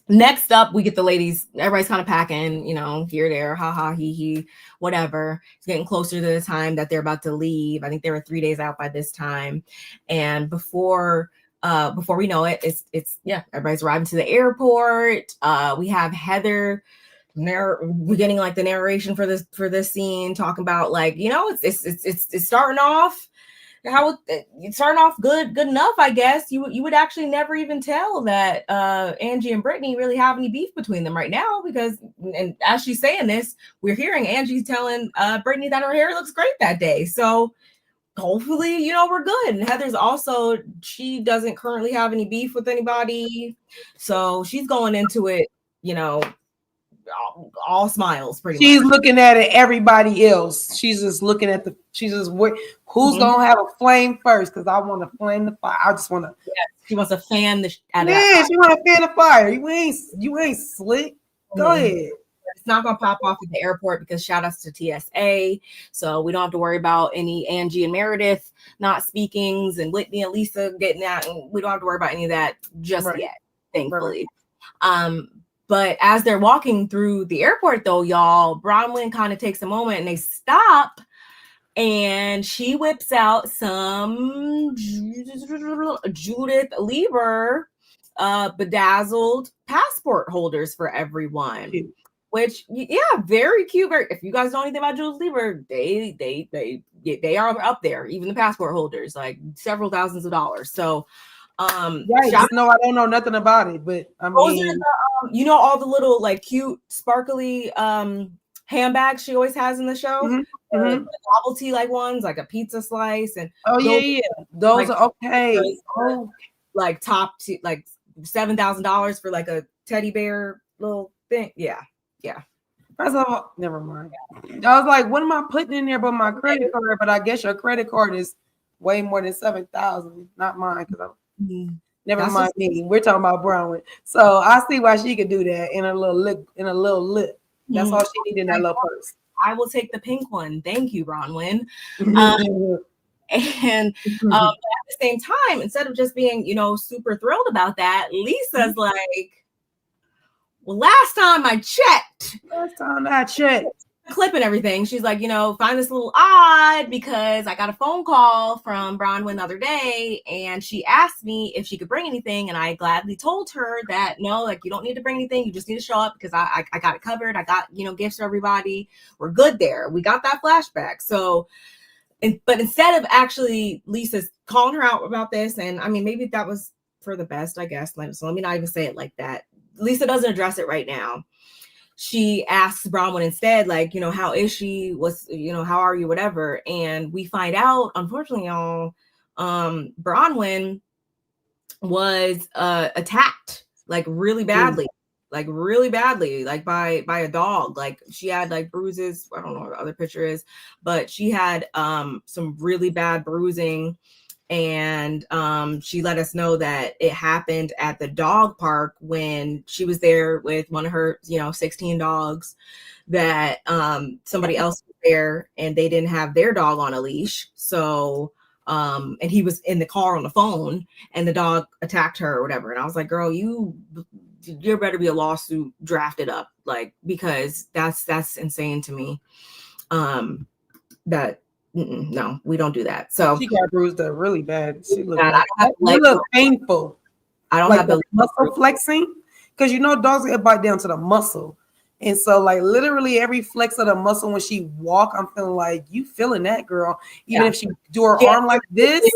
[SPEAKER 1] next up, we get the ladies. Everybody's kind of packing, you know, here, there, ha, he, whatever. It's getting closer to the time that they're about to leave. I think they were 3 days out by this time. And before we know it, it's everybody's arriving to the airport. We have Heather we're getting like the narration for this scene, talking about, like, you know, it's starting off. How it's starting off good enough, I guess. You would actually never even tell that Angie and Brittany really have any beef between them right now, because, and as she's saying this, we're hearing Angie telling Brittany that her hair looks great that day. So hopefully, you know, we're good. And Heather's also, she doesn't currently have any beef with anybody, so she's going into it, you know, all smiles pretty
[SPEAKER 2] she's
[SPEAKER 1] much.
[SPEAKER 2] Looking at it, everybody else. She's just looking at who's gonna have a flame first, because I want to flame the fire. I just want to.
[SPEAKER 1] Yeah, she wants to fan the.
[SPEAKER 2] She want to fan the fire. You ain't slick. Go ahead.
[SPEAKER 1] It's not gonna pop off at the airport, because shout outs to TSA, so we don't have to worry about any Angie and Meredith not speakings and Whitney and Lisa getting out, and we don't have to worry about any of that just yet, thankfully. But as they're walking through the airport, though, y'all, Bronwyn kind of takes a moment and they stop, and she whips out some Judith Lieber bedazzled passport holders for everyone. Cute. Which, very cute. If you guys know anything about Judith Lieber, they are up there. Even the passport holders, like several thousands of dollars. So.
[SPEAKER 2] No, I don't know nothing about it, but I mean,
[SPEAKER 1] you know, all the little like cute sparkly handbags she always has in the show, the novelty like ones, like a pizza slice, and
[SPEAKER 2] those like, are okay.
[SPEAKER 1] Like top like $7,000 for like a teddy bear little thing. Yeah.
[SPEAKER 2] First of all, never mind. I was like, what am I putting in there but my credit card? But I guess your credit card is way more than 7,000, not mine, because never
[SPEAKER 1] That's
[SPEAKER 2] mind me. We're talking about Bronwyn. So I see why she could do that in a little lip. That's all she needed in that little purse.
[SPEAKER 1] I will take the pink one. Thank you, Bronwyn. And at the same time, instead of just being, you know, super thrilled about that, Lisa's like, well, last time I checked, clip and everything, she's like, you know, find this a little odd, because I got a phone call from Bronwyn the other day, and she asked me if she could bring anything, and I gladly told her that no, like, you don't need to bring anything, you just need to show up, because I got it covered. I got, you know, gifts for everybody. We're good there. We got that flashback. So, but instead of actually Lisa's calling her out about this, and I mean, maybe that was for the best, I guess. So let me not even say it like that. Lisa doesn't address it right now. She asks Bronwyn instead, like, you know, how is she? You know, how are you? Whatever. And we find out, unfortunately, y'all, Bronwyn was attacked like really badly, like by a dog. Like, she had like bruises. I don't know what the other picture is, but she had some really bad bruising. And she let us know that it happened at the dog park when she was there with one of her, you know, 16 dogs, that somebody else was there and they didn't have their dog on a leash. So, and he was in the car on the phone, and the dog attacked her or whatever. And I was like, girl, you there better be a lawsuit drafted up, like, because that's insane to me. That no, we don't do that. So
[SPEAKER 2] she got bruised up really bad. She looked painful.
[SPEAKER 1] I don't
[SPEAKER 2] like
[SPEAKER 1] have the
[SPEAKER 2] muscle flexing, because you know dogs get bite down to the muscle, and so like literally every flex of the muscle when she walk, I'm feeling like you feeling that girl, even if she do her arm like this,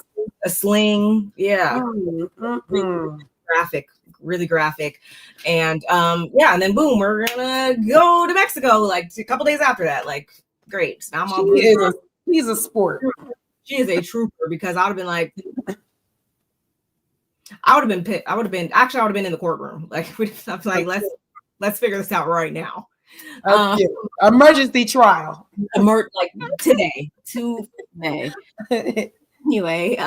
[SPEAKER 1] a sling, really graphic, and and then boom, we're gonna go to Mexico like a couple days after that. Like, great, now I'm all
[SPEAKER 2] he's a sport.
[SPEAKER 1] She is a trooper, because I would have been like, I would have been pissed. I would have been in the courtroom. Like, I'm like, let's figure this out right now.
[SPEAKER 2] Emergency trial.
[SPEAKER 1] Like today. Anyway,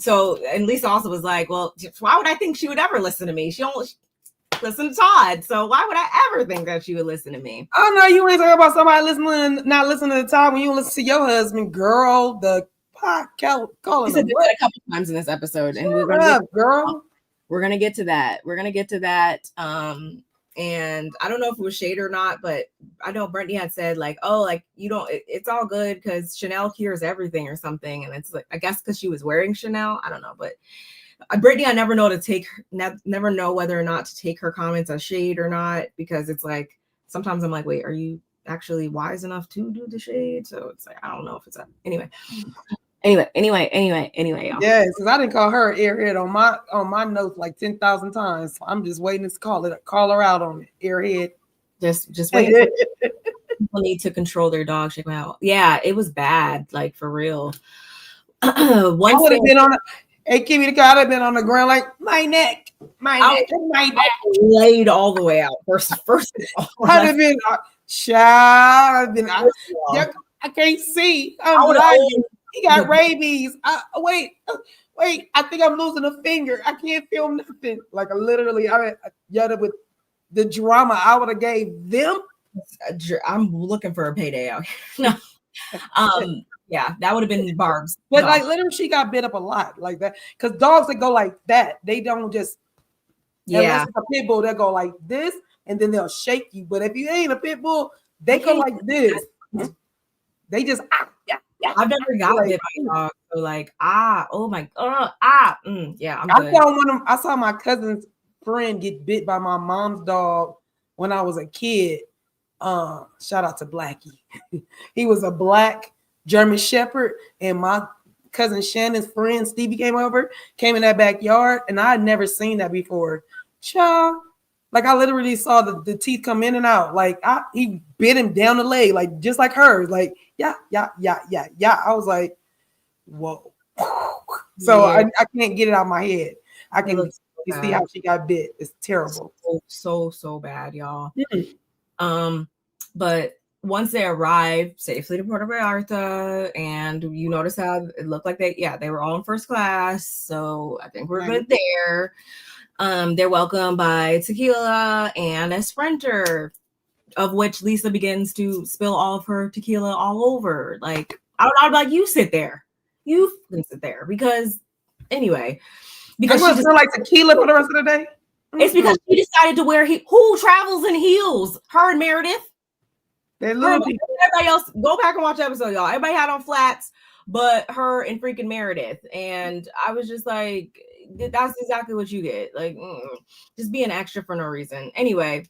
[SPEAKER 1] so, and Lisa also was like, well, why would I think she would ever listen to me? She only listen to Todd, so why would I ever think that she would listen to me?
[SPEAKER 2] Oh no, you ain't talking about somebody not listening to Todd when you listen to your husband, girl. The calling
[SPEAKER 1] said that a couple times in this episode, and we're gonna get to that. And I don't know if it was shade or not, but I know Brittany had said like, oh, like you don't, it's all good because Chanel cures everything or something. And it's like, I guess because she was wearing Chanel, I don't know, but Brittany, I never know whether or not to take her comments as shade or not, because it's like, sometimes I'm like, wait, are you actually wise enough to do the shade? So it's like, I don't know if it's anyway, y'all.
[SPEAKER 2] Yes, because I didn't call her airhead on my notes like 10,000 times. So I'm just waiting to call her out on it. Airhead.
[SPEAKER 1] Just wait. People need to control their dog. Check them out. Yeah, it was bad, like for real.
[SPEAKER 2] I would have been on. Hey, Kimmy, the guy would have been on the ground like my neck.
[SPEAKER 1] Laid all the way out. First of all,
[SPEAKER 2] I'd have been child. I can't see. He got rabies. Wait. I think I'm losing a finger. I can't feel nothing. Like literally, I yelled with the drama I would have gave them.
[SPEAKER 1] I'm looking for a payday out here. Yeah, that would have been Barb's.
[SPEAKER 2] But like literally, she got bit up a lot like that. Because dogs that go like that, they don't just unless it's a pit bull, they'll go like this and then they'll shake you. But if you ain't a pit bull, they go like this. They just
[SPEAKER 1] I've never got bit by a dog. So like, oh my god, yeah, I'm good.
[SPEAKER 2] I saw my cousin's friend get bit by my mom's dog when I was a kid. Shout out to Blackie. He was a black German Shepherd, and my cousin Shannon's friend Stevie came in that backyard, and I had never seen that before. Child, like I literally saw the teeth come in and out. Like he bit him down the leg, like just like hers. Like yeah. I was like, whoa. So I can't get it out of my head. I can see how she got bit. It's terrible.
[SPEAKER 1] So bad, y'all. But once they arrived safely to Puerto Vallarta, and you notice how it looked like they were all in first class. So I think we're good there. They're welcomed by tequila and a Sprinter, of which Lisa begins to spill all of her tequila all over. Like, I'm like, you sit there. You can sit there. Because, anyway.
[SPEAKER 2] Because she just like tequila for the rest of the day?
[SPEAKER 1] It's because she decided to wear who travels in heels? Her and Meredith. Everybody else, go back and watch the episode, y'all. Everybody had on flats, but her and freaking Meredith. And I was just like, that's exactly what you get. Like, just being extra for no reason. Anyway,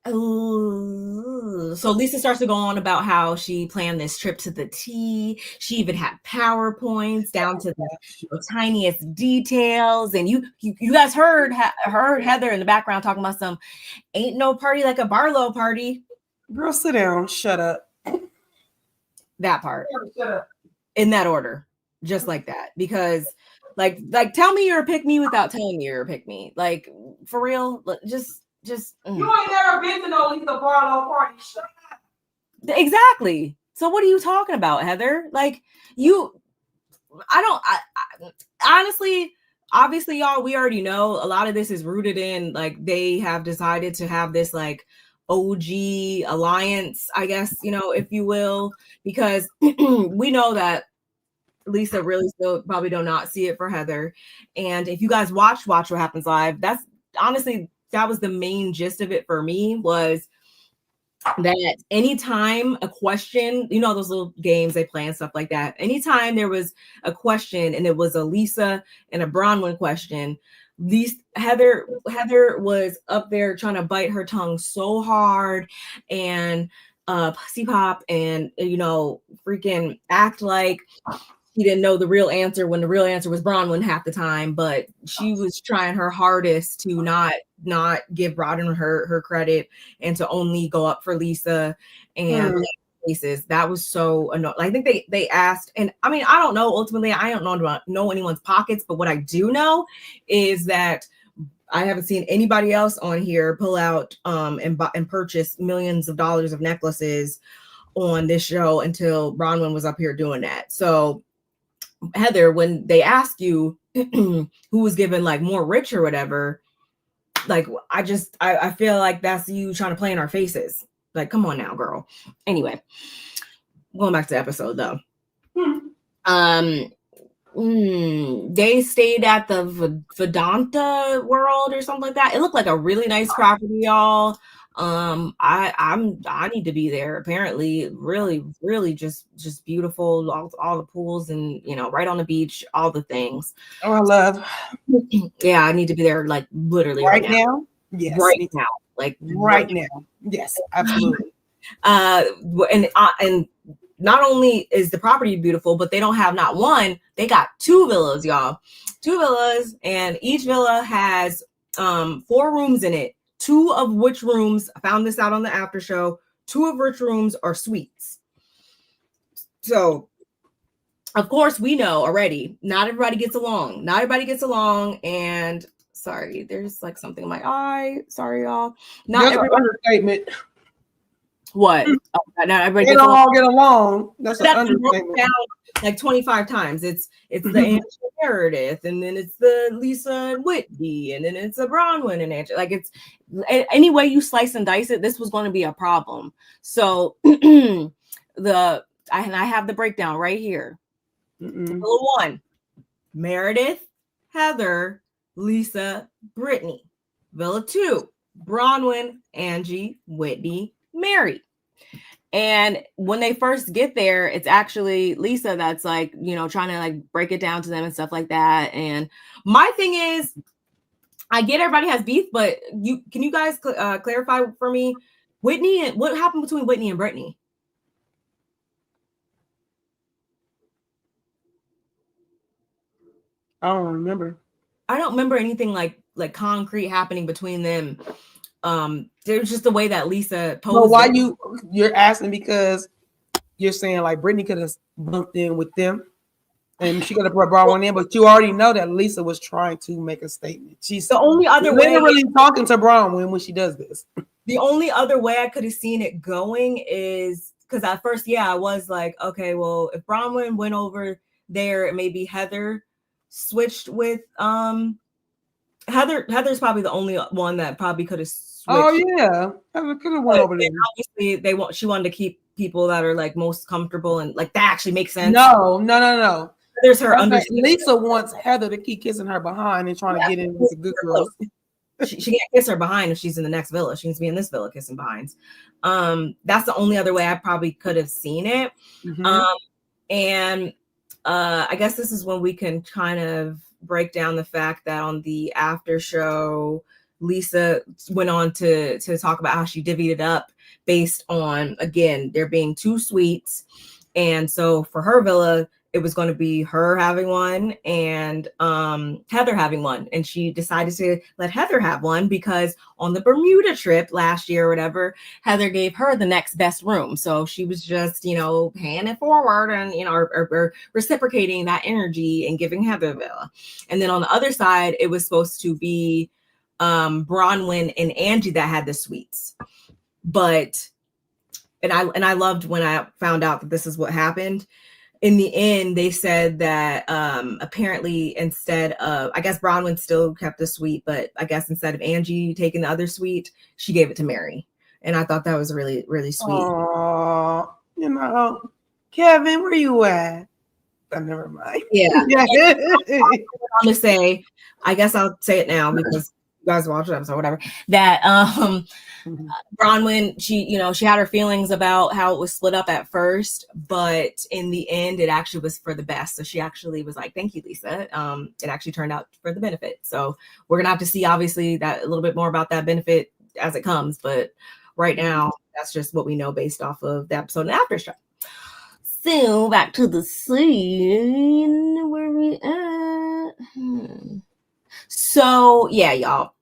[SPEAKER 1] so Lisa starts to go on about how she planned this trip to the T. She even had PowerPoints down to the tiniest details. And you guys heard Heather in the background talking about some ain't no party like a Barlow party.
[SPEAKER 2] Girl, sit down. Shut up.
[SPEAKER 1] That part. Shut up. In that order. Just like that. Because like tell me you're a pick me without telling me you're a pick me. Like for real, just
[SPEAKER 2] you ain't never been to no Lisa Barlow party. Shut up.
[SPEAKER 1] Exactly. So what are you talking about, Heather? Like honestly, obviously, y'all, we already know a lot of this is rooted in like they have decided to have this like OG alliance, I guess, if you will, because we know that Lisa really still probably do not see it for Heather. And if you guys watch What Happens Live, that's honestly, that was the main gist of it for me, was that anytime a question, you know, those little games they play and stuff like that, anytime there was a question and it was a Lisa and a Bronwyn question, Heather was up there trying to bite her tongue so hard and pussy pop and, you know, freaking act like he didn't know the real answer when the real answer was Bronwyn half the time, but she was trying her hardest to not give Bronwyn her credit and to only go up for Lisa and cases. That was so annoying. I think they asked, and I mean, I don't know, ultimately, I don't know anyone's pockets, but what I do know is that I haven't seen anybody else on here pull out and purchase millions of dollars of necklaces on this show until Bronwyn was up here doing that. So Heather, when they ask you who was given like more rich or whatever, like I feel like that's you trying to play in our faces. Like, come on now, girl. Anyway, going back to the episode though. They stayed at the Vedanta World or something like that. It looked like a really nice property, y'all. I need to be there. Apparently, really just beautiful. All the pools and, you know, right on the beach, all the things.
[SPEAKER 2] Oh, I love.
[SPEAKER 1] Yeah, I need to be there like literally
[SPEAKER 2] right now. Yes,
[SPEAKER 1] right now, like
[SPEAKER 2] right now. Yes, absolutely.
[SPEAKER 1] And not only is the property beautiful, but they don't have not one, they got 2 villas, y'all. 2 villas, and each villa has 4 rooms in it. 2 of which rooms, I found this out on the after show, 2 of which rooms are suites. So, of course, we know already, not everybody gets along. And sorry, there's like something in my eye. Sorry, y'all. Not everybody.
[SPEAKER 2] Understatement.
[SPEAKER 1] What? Not everybody
[SPEAKER 2] they don't all get along. That's an understatement.
[SPEAKER 1] Like 25 times. It's the Angie Meredith, and then it's the Lisa and Whitney, and then it's a Bronwyn and Angie. Like, it's any way you slice and dice it, this was going to be a problem. So I have the breakdown right here. Villa 1, Meredith, Heather, Lisa, Brittany. Villa 2, Bronwyn, Angie, Whitney, Mary. And when they first get there, it's actually Lisa that's like, you know, trying to like break it down to them and stuff like that. And my thing is, I get everybody has beef, but can you guys clarify for me, Whitney, and what happened between Whitney and Brittany?
[SPEAKER 2] I don't remember.
[SPEAKER 1] I don't remember anything like concrete happening between them. There's just the way that Lisa posed.
[SPEAKER 2] Well, why you're asking, because you're saying like Brittany could have bumped in with them and she could have brought one in, but you already know that Lisa was trying to make a statement. She's
[SPEAKER 1] the only other way
[SPEAKER 2] literally talking to Bronwyn when she does this.
[SPEAKER 1] The only other way I could have seen it going is because at first, I was like, okay, well, if Bronwyn went over there, maybe Heather switched with Heather's probably the only one that probably could have switched.
[SPEAKER 2] Oh yeah, Heather could have went over there.
[SPEAKER 1] Obviously, she wanted to keep people that are like most comfortable and like that actually makes sense.
[SPEAKER 2] No.
[SPEAKER 1] There's her understanding.
[SPEAKER 2] Lisa wants Heather to keep kissing her behind and trying to get in with the good girls.
[SPEAKER 1] She can't kiss her behind if she's in the next villa. She needs to be in this villa kissing behinds. That's the only other way I probably could have seen it. And I guess this is when we can kind of break down the fact that on the after show, Lisa went on to talk about how she divvied it up based on, again, there being 2 suites. And so for her villa, it was going to be her having one and Heather having one. And she decided to let Heather have one because on the Bermuda trip last year or whatever, Heather gave her the next best room. So she was just, you know, paying it forward and, you know, or reciprocating that energy and giving Heather villa. And then on the other side, it was supposed to be Bronwyn and Angie that had the suites. But, and I loved when I found out that this is what happened. In the end, they said that apparently instead of, I guess Bronwyn still kept the suite, but I guess instead of Angie taking the other suite, she gave it to Mary. And I thought that was really, really sweet.
[SPEAKER 2] Oh, you know, Kevin, where you at? Never mind.
[SPEAKER 1] Yeah.
[SPEAKER 2] Yeah.
[SPEAKER 1] I'm to say, I guess I'll say it now because you guys watch them or whatever. That Bronwyn, she had her feelings about how it was split up at first, but in the end, it actually was for the best. So she actually was like, "Thank you, Lisa." It actually turned out for the benefit. So we're gonna have to see, obviously, that a little bit more about that benefit as it comes. But right now, that's just what we know based off of the episode and after show. So back to the scene where we at. So yeah, y'all.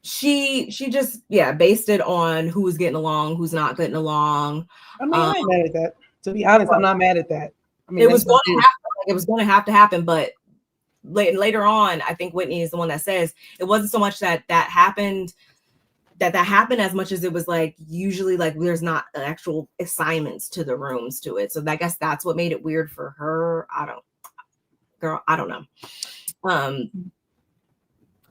[SPEAKER 1] She just based it on who's getting along, who's not getting along.
[SPEAKER 2] I mean, I ain't mad at that. To be honest, I'm not mad at that. I mean,
[SPEAKER 1] it was going to happen. It was going to have to happen, but later on, I think Whitney is the one that says it wasn't so much that happened. That happened as much as it was like usually like there's not actual assignments to the rooms to it. So I guess that's what made it weird for her. I don't know.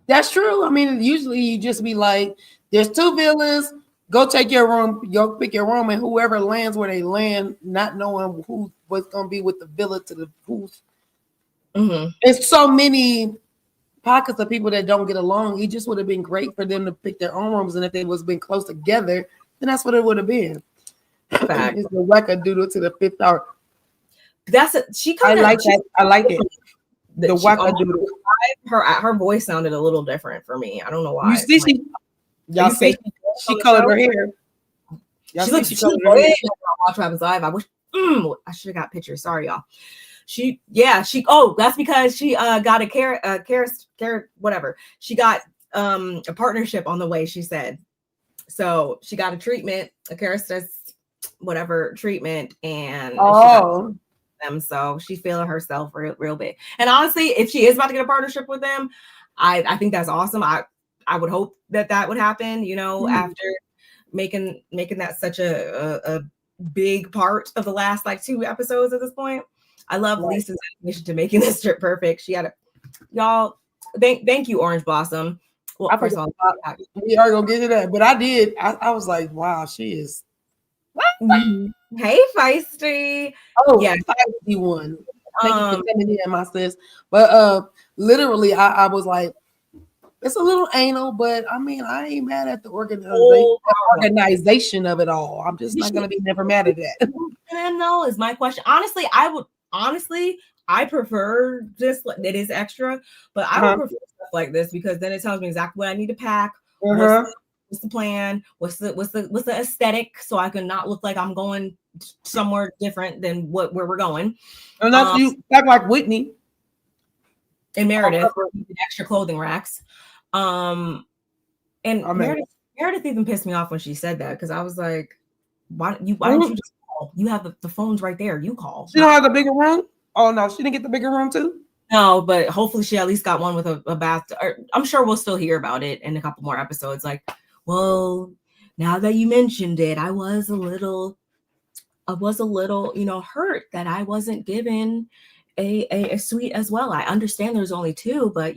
[SPEAKER 2] That's true. I mean, usually you just be like, there's 2 villains, go take your room, go pick your room, and whoever lands where they land, not knowing what's gonna be with the villa to the who's. It's so many pockets of people that don't get along. It just would have been great for them to pick their own rooms, and if they was been close together, then that's what it would have been. It's the wackadoodle to the 5th hour.
[SPEAKER 1] I like
[SPEAKER 2] that. I like it. The wackadoodle.
[SPEAKER 1] Her voice sounded a little different for me. I don't know why.
[SPEAKER 2] You see, y'all see she colored her hair.
[SPEAKER 1] She looks good. Watch what happens live. I wish I should have got pictures. Sorry, y'all. That's because she got a care whatever. She got a partnership on the way, she said. So she got a treatment, a Kastanevas whatever treatment, and them. So she's feeling herself real big. And honestly, if she is about to get a partnership with them, I think that's awesome. I would hope that would happen, after making that such a big part of the last like 2 episodes at this point. I love Lisa's admission to making this trip perfect. She had y'all. Thank you, Orange Blossom. Well, first of all,
[SPEAKER 2] we are gonna get to that, but I did. I was like, wow, she is.
[SPEAKER 1] Hey, feisty.
[SPEAKER 2] Oh, yeah, feisty one. Thank you for coming in, my sis. But literally, I was like, it's a little anal, but I mean, I ain't mad at the organization of it all. I'm just not gonna be never mad at that.
[SPEAKER 1] And no, is my question. Honestly, I prefer this. It is extra, but I would prefer stuff like this because then it tells me exactly what I need to pack. What's the plan? What's the aesthetic, so I can not look like I'm going somewhere different than where we're going.
[SPEAKER 2] And that's you act like Whitney
[SPEAKER 1] and Meredith, extra clothing racks. And Meredith even pissed me off when she said that because I was like, why don't you just call? You have the phones right there. You call.
[SPEAKER 2] She don't have the bigger room. Oh no, she didn't get the bigger room too.
[SPEAKER 1] No, but hopefully she at least got one with a bath. I'm sure we'll still hear about it in a couple more episodes. Like, well, now that you mentioned it, I was a little, hurt that I wasn't given a suite as well. I understand there's only 2, but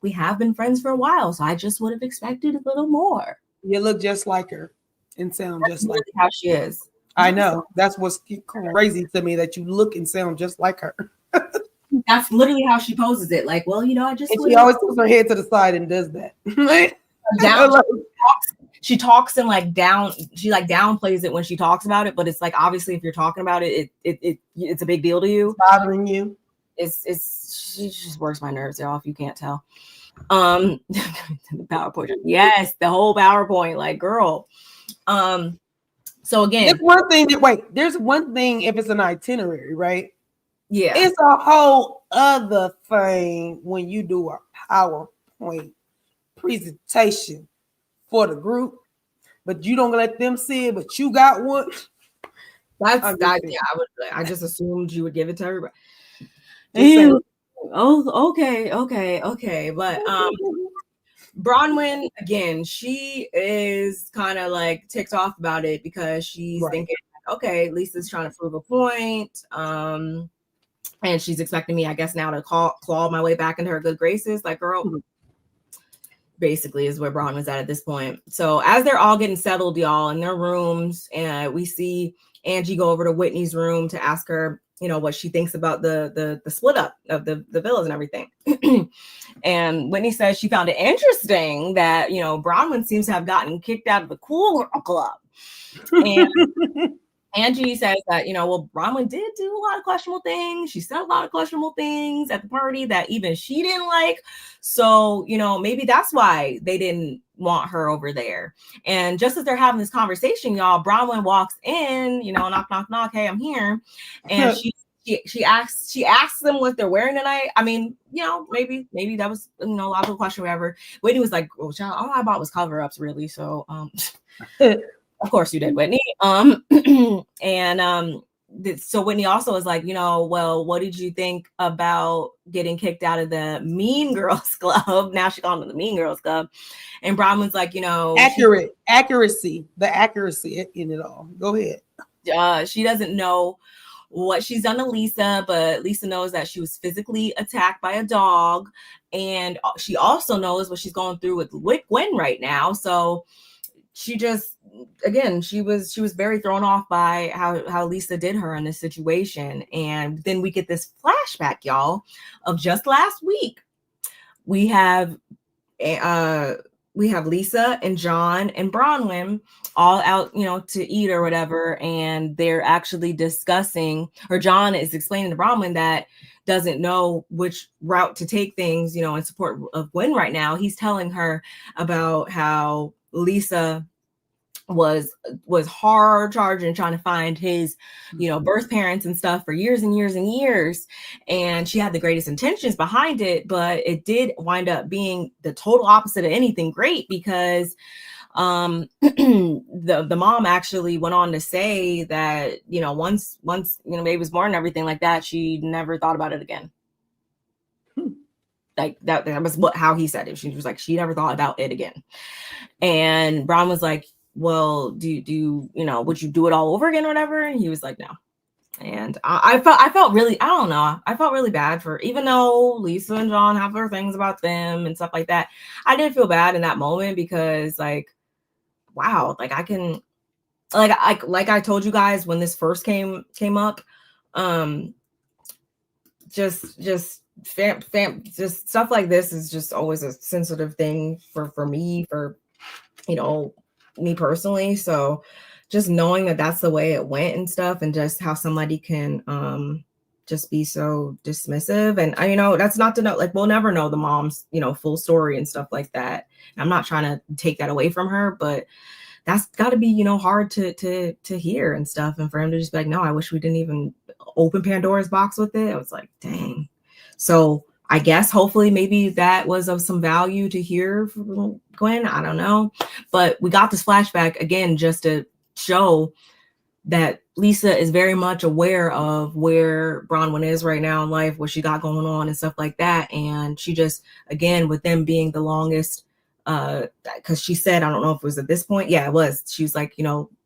[SPEAKER 1] we have been friends for a while, so I just would have expected a little more.
[SPEAKER 2] You look just like her and sound just like
[SPEAKER 1] how she is.
[SPEAKER 2] I know. That's what's crazy to me, that you look and sound just like her.
[SPEAKER 1] That's literally how she poses it. Like, well, I just.
[SPEAKER 2] And she always puts her head to the side and does that.
[SPEAKER 1] She talks and like down. She like downplays it when she talks about it, but it's like obviously if you're talking about it, it's a big deal to you.
[SPEAKER 2] It's bothering you.
[SPEAKER 1] She just works my nerves off. You can't tell. The PowerPoint. Yes, the whole PowerPoint. Like, girl. So again,
[SPEAKER 2] there's one thing there's one thing if it's an itinerary, right?
[SPEAKER 1] Yeah.
[SPEAKER 2] It's a whole other thing when you do a PowerPoint presentation for the group, but you don't let them see it, but you got one. I just assumed you would give it to everybody.
[SPEAKER 1] Okay. But Bronwyn, again, she is kind of like ticked off about it because she's thinking, okay, Lisa's trying to prove a point. And she's expecting me, I guess, now to claw my way back into her good graces. Like, girl, basically is where Bronwyn's at this point. So as they're all getting settled, y'all, in their rooms, and we see Angie go over to Whitney's room to ask her what she thinks about the split up of the villas and everything. And Whitney says she found it interesting that, Bronwyn seems to have gotten kicked out of the cool girl club. And Angie says that, Bronwyn did do a lot of questionable things. She said a lot of questionable things at the party that even she didn't like. So, maybe that's why they didn't want her over there. And just as they're having this conversation, y'all, Bronwyn walks in, knock, knock, knock. Hey, I'm here. And she asks them what they're wearing tonight. I mean, maybe that was, a logical question, whatever. Whitney was like, oh, child, all I bought was cover-ups, really. So, of course you did, Whitney. So Whitney also was like, well, what did you think about getting kicked out of the Mean Girls Club? Now she called it the Mean Girls Club. And Bronwyn's like,
[SPEAKER 2] accuracy in it all. Go ahead.
[SPEAKER 1] She doesn't know what she's done to Lisa, but Lisa knows that she was physically attacked by a dog. And she also knows what she's going through with Gwen right now. So she just, again, she was very thrown off by how Lisa did her in this situation. And then we get this flashback, y'all, of just last week. We have Lisa and John and Bronwyn all out, to eat or whatever. And they're actually discussing, or John is explaining to Bronwyn that doesn't know which route to take things, in support of Gwen right now. He's telling her about how Lisa was hard charging, trying to find his, birth parents and stuff for years and years and years. And she had the greatest intentions behind it, but it did wind up being the total opposite of anything great, because the mom actually went on to say that, once baby was born and everything like that, she never thought about it again. Like that was how he said it. She was like, she never thought about it again. And Brown was like, well, do you would you do it all over again or whatever? And he was like, no. And I felt really, I don't know. I felt really bad for, even though Lisa and John have their things about them and stuff like that, I did feel bad in that moment, because like, wow, like I can, like I told you guys when this first came up, just stuff like this is just always a sensitive thing for me, for me personally. So just knowing that that's the way it went and stuff, and just how somebody can just be so dismissive. And that's not to know, like, we'll never know the mom's full story and stuff like that. I'm not trying to take that away from her, but that's got to be hard to hear and stuff. And for him to just be like, no, I wish we didn't even open Pandora's box with it. I was like, dang. So I guess hopefully maybe that was of some value to hear from Gwen. I don't know. But we got this flashback again just to show that Lisa is very much aware of where Bronwyn is right now in life, what she got going on and stuff like that. And she just, again, with them being the longest, because she said, I don't know if it was at this point. Yeah, it was. She was like,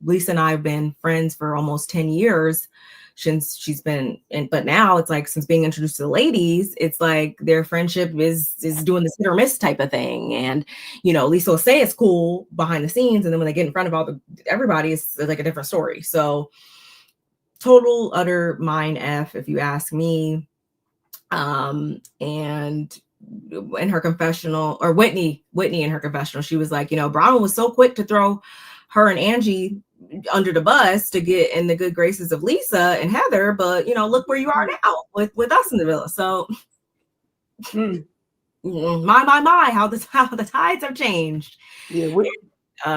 [SPEAKER 1] Lisa and I have been friends for almost 10 years since she's been in, but now it's like, since being introduced to the ladies, it's like their friendship is doing this hit or miss type of thing. And Lisa will say it's cool behind the scenes, and then when they get in front of everybody, it's like a different story. So total utter mind F, if you ask me. And in her confessional, or Whitney in her confessional, she was like, Bronwyn was so quick to throw her and Angie under the bus to get in the good graces of Lisa and Heather, but look where you are now with us in the villa. So my how the tides have changed.
[SPEAKER 2] Yeah,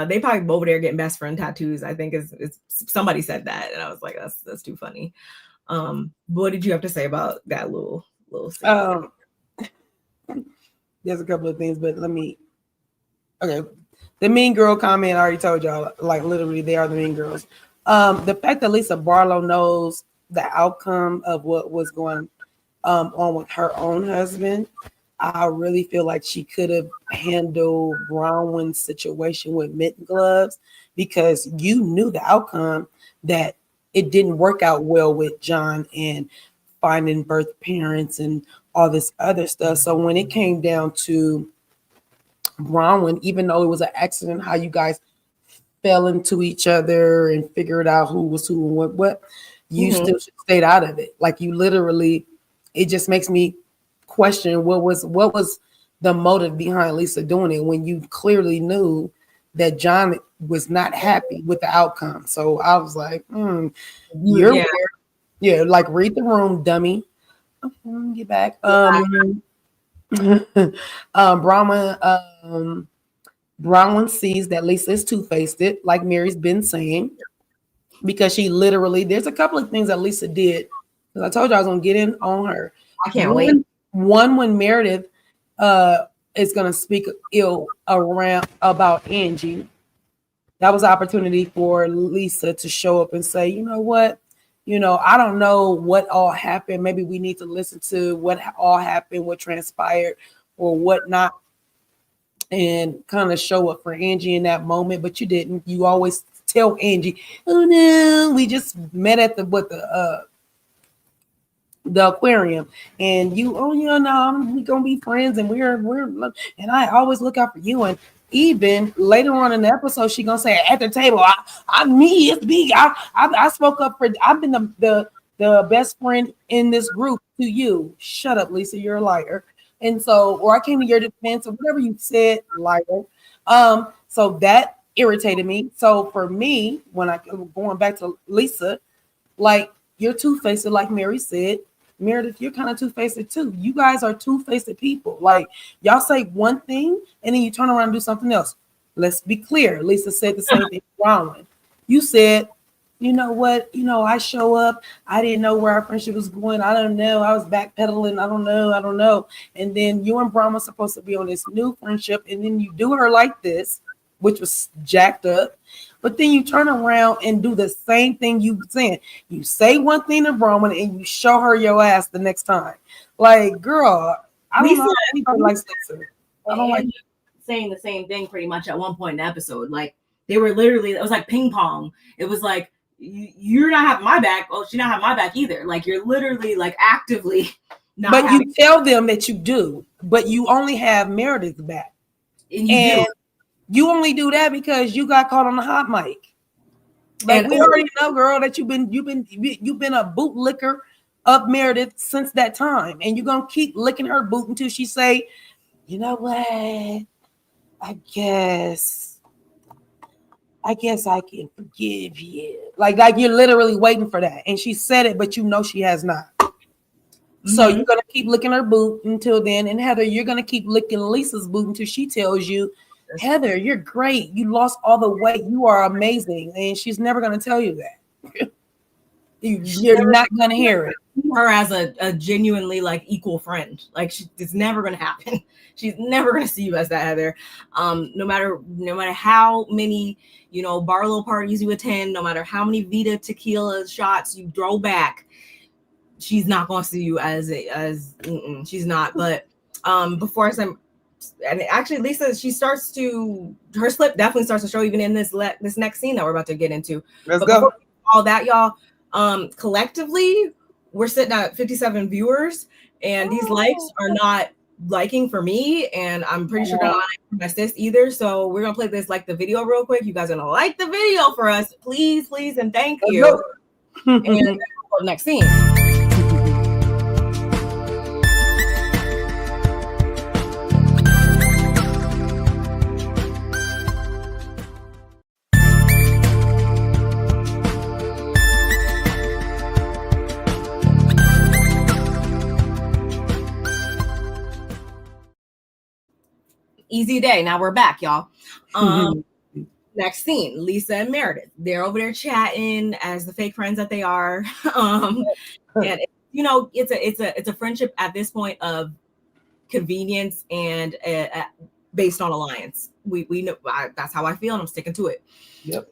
[SPEAKER 1] they probably over there getting best friend tattoos, I think is somebody said that, and I was like, that's too funny. What did you have to say about that little scene?
[SPEAKER 2] There's a couple of things, but okay. The mean girl comment, I already told y'all, like literally they are the mean girls. The fact that Lisa Barlow knows the outcome of what was going on with her own husband, I really feel like she could have handled Bronwyn's situation with mitten gloves, because you knew the outcome, that it didn't work out well with John and finding birth parents and all this other stuff. So when it came down to Bronwyn, even though it was an accident, how you guys fell into each other and figured out who was who and what, you still should stay out of it. Like you literally, it just makes me question what was the motive behind Lisa doing it when you clearly knew that John was not happy with the outcome. So I was like, you're weird. Yeah, like read the room, dummy. Get back. Bronwyn sees that Lisa is two-faced, like Mary's been saying, because she literally, there's a couple of things that Lisa did. I told you I was gonna get in on her.
[SPEAKER 1] I can't wait.
[SPEAKER 2] One, when Meredith is gonna speak ill around about Angie, that was an opportunity for Lisa to show up and say, you know what? I don't know what all happened. Maybe we need to listen to what all happened, what transpired, or what not, and kind of show up for Angie in that moment. But you didn't. You always tell Angie, oh no, we just met at the aquarium, and we're gonna be friends, and we're and I always look out for you. And even later on in the episode, she gonna say at the table, I'm me, it's me. I spoke up for. I've been the best friend in this group to you. Shut up, Lisa. You're a liar. And so, or I came to your defense, or whatever you said, liar. So that irritated me. So for me, when I going back to Lisa, like you're two-faced, like Mary said. Meredith, you're kind of two-faced too. You guys are two-faced people. Like y'all say one thing and then you turn around and do something else. Let's be clear. Lisa said the same thing to Bronwyn. You said, you know what? I show up. I didn't know where our friendship was going. I don't know. I was backpedaling. I don't know. And then you and Bronwyn are supposed to be on this new friendship, and then you do her like this, which was jacked up. But then you turn around and do the same thing you saying. You say one thing to Bronwyn and you show her your ass the next time. Like, girl, I don't know anybody likes Lisa. I don't like
[SPEAKER 1] saying the same thing pretty much at one point in the episode. Like they were literally, it was like ping pong. It was like you're not having my back. Oh, she's not having my back either. Like you're literally like actively not.
[SPEAKER 2] But you tell them that you do, but you only have Meredith's back. And you only do that because you got caught on the hot mic. Like we already know, girl, that you've been a bootlicker of Meredith since that time, and you're gonna keep licking her boot until she say, you know what? I guess I can forgive you. Like you're literally waiting for that, and she said it, but you know she has not. So you're gonna keep licking her boot until then, and Heather, you're gonna keep licking Lisa's boot until she tells you, Heather, you're great. You lost all the weight. You are amazing. And she's never going to tell you that. You're not going to hear it.
[SPEAKER 1] Her as a genuinely like equal friend. Like it's never going to happen. She's never going to see you as that, Heather. No matter how many, Barlow parties you attend, no matter how many Vita tequila shots you throw back, she's not going to see you as she's not. But before I say, and actually Lisa, her slip definitely starts to show even in this next scene that we're about to get into.
[SPEAKER 2] Let's go.
[SPEAKER 1] All that, y'all, collectively we're sitting at 57 viewers, and these likes are not liking for me, and I'm pretty sure they're not liking my sis either. So we're gonna play this like the video real quick. You guys are gonna like the video for us, please, and thank you. And next scene. Easy day. Now we're back, y'all. Next scene, Lisa and Meredith. They're over there chatting as the fake friends that they are. And it's a friendship at this point of convenience and based on alliance. We know that's how I feel, and I'm sticking to it.
[SPEAKER 2] Yep.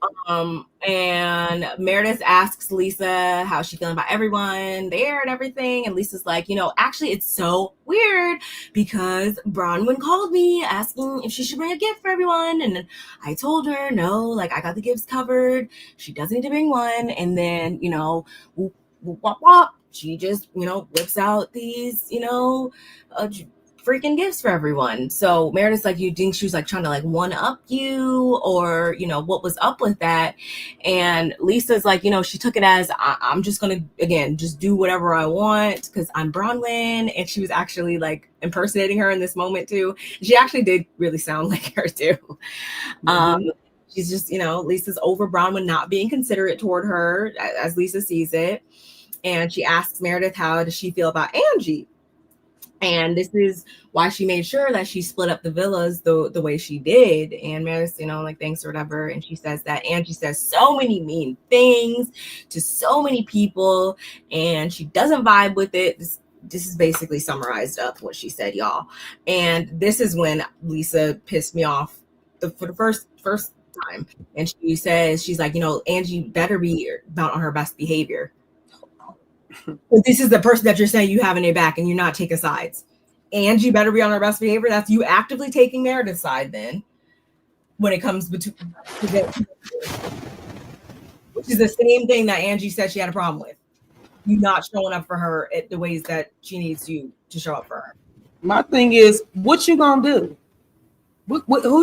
[SPEAKER 1] And Meredith asks Lisa how she's feeling about everyone there and everything. And Lisa's like, actually it's so weird because Bronwyn called me asking if she should bring a gift for everyone. And I told her, no, like I got the gifts covered. She doesn't need to bring one. And then, whoop, wop, wop. She just, whips out these, freaking gifts for everyone. So Meredith's like, you think she was like trying to like one up you, or what was up with that? And Lisa's like, she took it as I'm just gonna again just do whatever I want because I'm Bronwyn, and she was actually like impersonating her in this moment too. She actually did really sound like her too. She's just, Lisa's over Bronwyn not being considerate toward her as Lisa sees it. And she asks Meredith, how does she feel about Angie? And this is why she made sure that she split up the villas the way she did. And Meredith, like, thanks or whatever. And she says that Angie says so many mean things to so many people, and she doesn't vibe with it. This is basically summarized up what she said, y'all. And this is when Lisa pissed me off for the first time. And she says, she's like, Angie better be about on her best behavior. This is the person that you're saying you have in your back and you're not taking sides. Angie better be on her best behavior. That's you actively taking Meredith's side then when it comes to which is the same thing that Angie said she had a problem with. You not showing up for her at the ways that she needs you to show up for her.
[SPEAKER 2] My thing is, what you gonna do?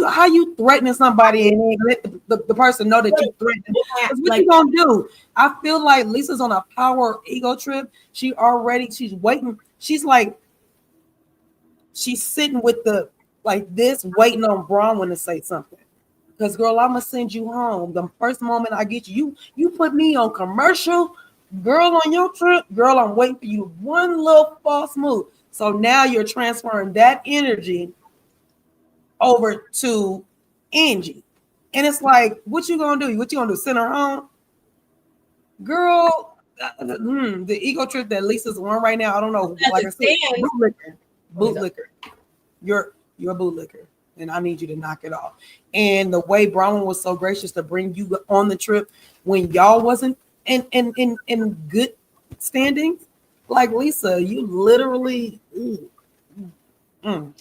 [SPEAKER 2] How you threatening somebody and let the person know that you threatened? What you gonna do? I feel like Lisa's on a power ego trip. She's waiting. She's sitting with waiting on Bronwyn to say something. Because girl, I'ma send you home. The first moment I get you put me on commercial. Girl, on your trip, girl, I'm waiting for you. One little false move. So now you're transferring that energy over to Angie. And it's like, what you gonna do? What you gonna do? Send her home? Girl, the ego trip that Lisa's on right now, I don't know. Like I said, bootlicker. You're a bootlicker. And I need you to knock it off. And the way Bronwyn was so gracious to bring you on the trip when y'all wasn't in good standings, like Lisa, you literally
[SPEAKER 1] And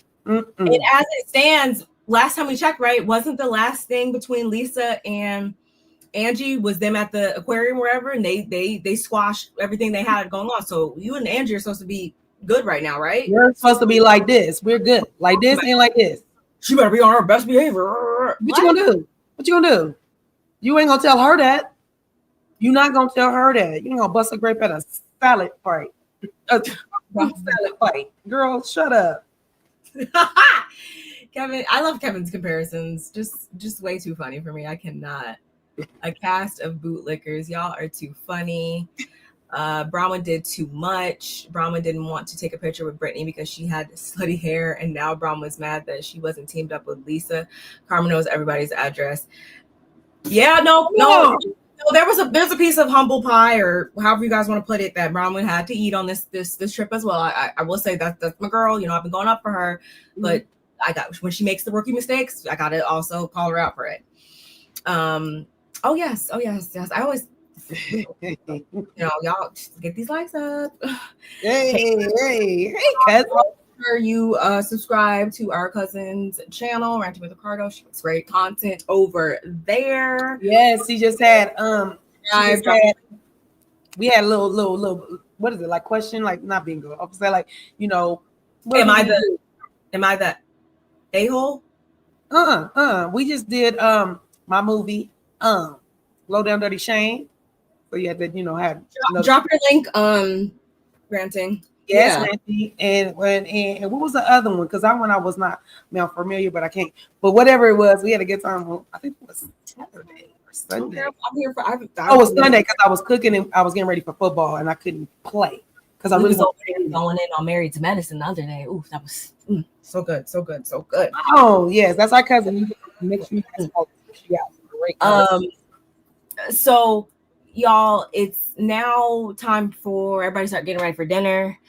[SPEAKER 1] as it stands, last time we checked, right, wasn't the last thing between Lisa and Angie was them at the aquarium wherever, and they squashed everything they had going on. So you and Angie are supposed to be good right now, right?
[SPEAKER 2] You're supposed to be like this. We're good. Like this and like this.
[SPEAKER 1] She better be on her best behavior.
[SPEAKER 2] What you gonna do? What you gonna do? You ain't gonna tell her that. You're not gonna tell her that. You ain't gonna bust a grape at a salad fight. A salad fight. Girl, shut up.
[SPEAKER 1] Kevin, I love Kevin's comparisons. Just way too funny for me. I cannot. A cast of bootlickers. Y'all are too funny. Bronwyn did too much. Bronwyn didn't want to take a picture with Whitney because she had slutty hair, and now Bronwyn's mad that she wasn't teamed up with Lisa. Carmen knows everybody's address. Yeah, no. There's a piece of humble pie, or however you guys want to put it, that Bronwyn had to eat on this trip as well. I will say that's my girl. I've been going up for her, but I got, when she makes the rookie mistakes, I gotta also call her out for it. Oh yes. I always, y'all get these likes up.
[SPEAKER 2] Hey, cousin.
[SPEAKER 1] Sure you subscribe to our cousin's channel, Ranting with Ricardo. She has great content over there.
[SPEAKER 2] Yes, she just had we had a little what is it, like question, like not bingo. I'll say like,
[SPEAKER 1] am I the a-hole?
[SPEAKER 2] We just did my movie Low Down Dirty Shame. So you had to have
[SPEAKER 1] drop your link Ranting.
[SPEAKER 2] Yes, yeah. And what was the other one? Because that one I was not familiar, but I can't. But whatever it was, we had a good time. I think it was Saturday or Sunday.
[SPEAKER 1] I'm here for.
[SPEAKER 2] It was Sunday because I was cooking and I was getting ready for football and I couldn't play because I was
[SPEAKER 1] going in on Married to Medicine the other day. Ooh, that was so good.
[SPEAKER 2] Oh yes, that's our cousin. Make sure you got great.
[SPEAKER 1] So y'all, it's now time for everybody to start getting ready for dinner.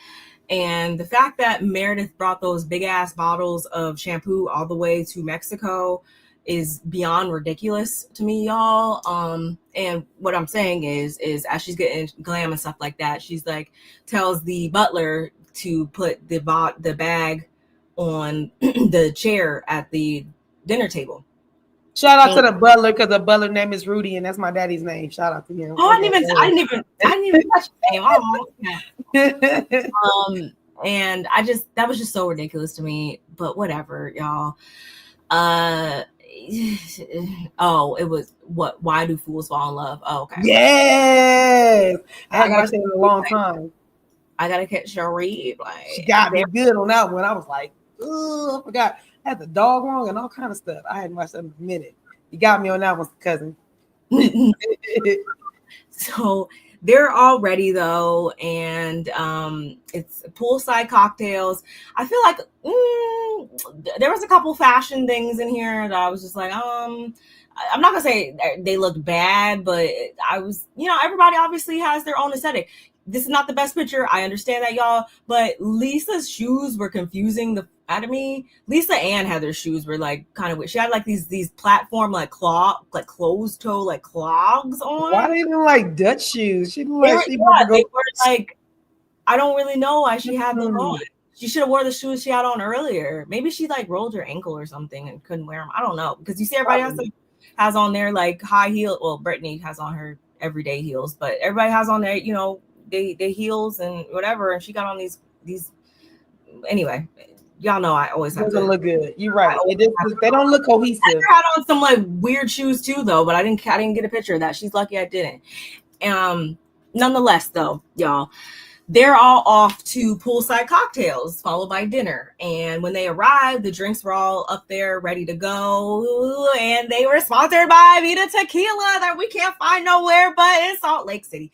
[SPEAKER 1] And the fact that Meredith brought those big ass bottles of shampoo all the way to Mexico is beyond ridiculous to me, y'all. And what I'm saying is as she's getting glam and stuff like that, she's like tells the butler to put the bag on the chair at the dinner table.
[SPEAKER 2] Shout out to the butler, because the butler name is Rudy, and that's my daddy's name. Shout out to him.
[SPEAKER 1] I didn't even touch his name. And that was just so ridiculous to me, but whatever, y'all. Oh, it was why do fools fall in love? Oh, okay.
[SPEAKER 2] Yes. I haven't watched it in a long time.
[SPEAKER 1] I gotta catch your read. Like,
[SPEAKER 2] she got me good on that one. I was like, oh, I forgot. I had the dog wrong and all kind of stuff. I hadn't watched that in a minute. You got me on that one, cousin.
[SPEAKER 1] So they're all ready though, and it's poolside cocktails. I feel like there was a couple fashion things in here that I was just like, I'm not gonna say they looked bad, but I was, everybody obviously has their own aesthetic. This is not the best picture. I understand that, y'all, but Lisa's shoes were confusing out of me. Lisa Ann had their shoes were like kind of weird. She had like these platform like closed toe like clogs on.
[SPEAKER 2] Why they didn't like Dutch shoes? She didn't
[SPEAKER 1] they
[SPEAKER 2] like
[SPEAKER 1] were like, I don't really know why she had them on. She should have wore the shoes she had on earlier. Maybe she like rolled her ankle or something and couldn't wear them. I don't know, because you see everybody else has on their like high heel. Well, Brittany has on her everyday heels, but everybody has on their they heels and whatever, and she got on these anyway. Y'all know I always have to
[SPEAKER 2] look good. You're right. They don't look cohesive.
[SPEAKER 1] I had on some like weird shoes too, though, but I didn't get a picture of that. She's lucky I didn't. Nonetheless, though, y'all, they're all off to poolside cocktails, followed by dinner. And when they arrived, the drinks were all up there, ready to go, and they were sponsored by Vida Tequila that we can't find nowhere but in Salt Lake City.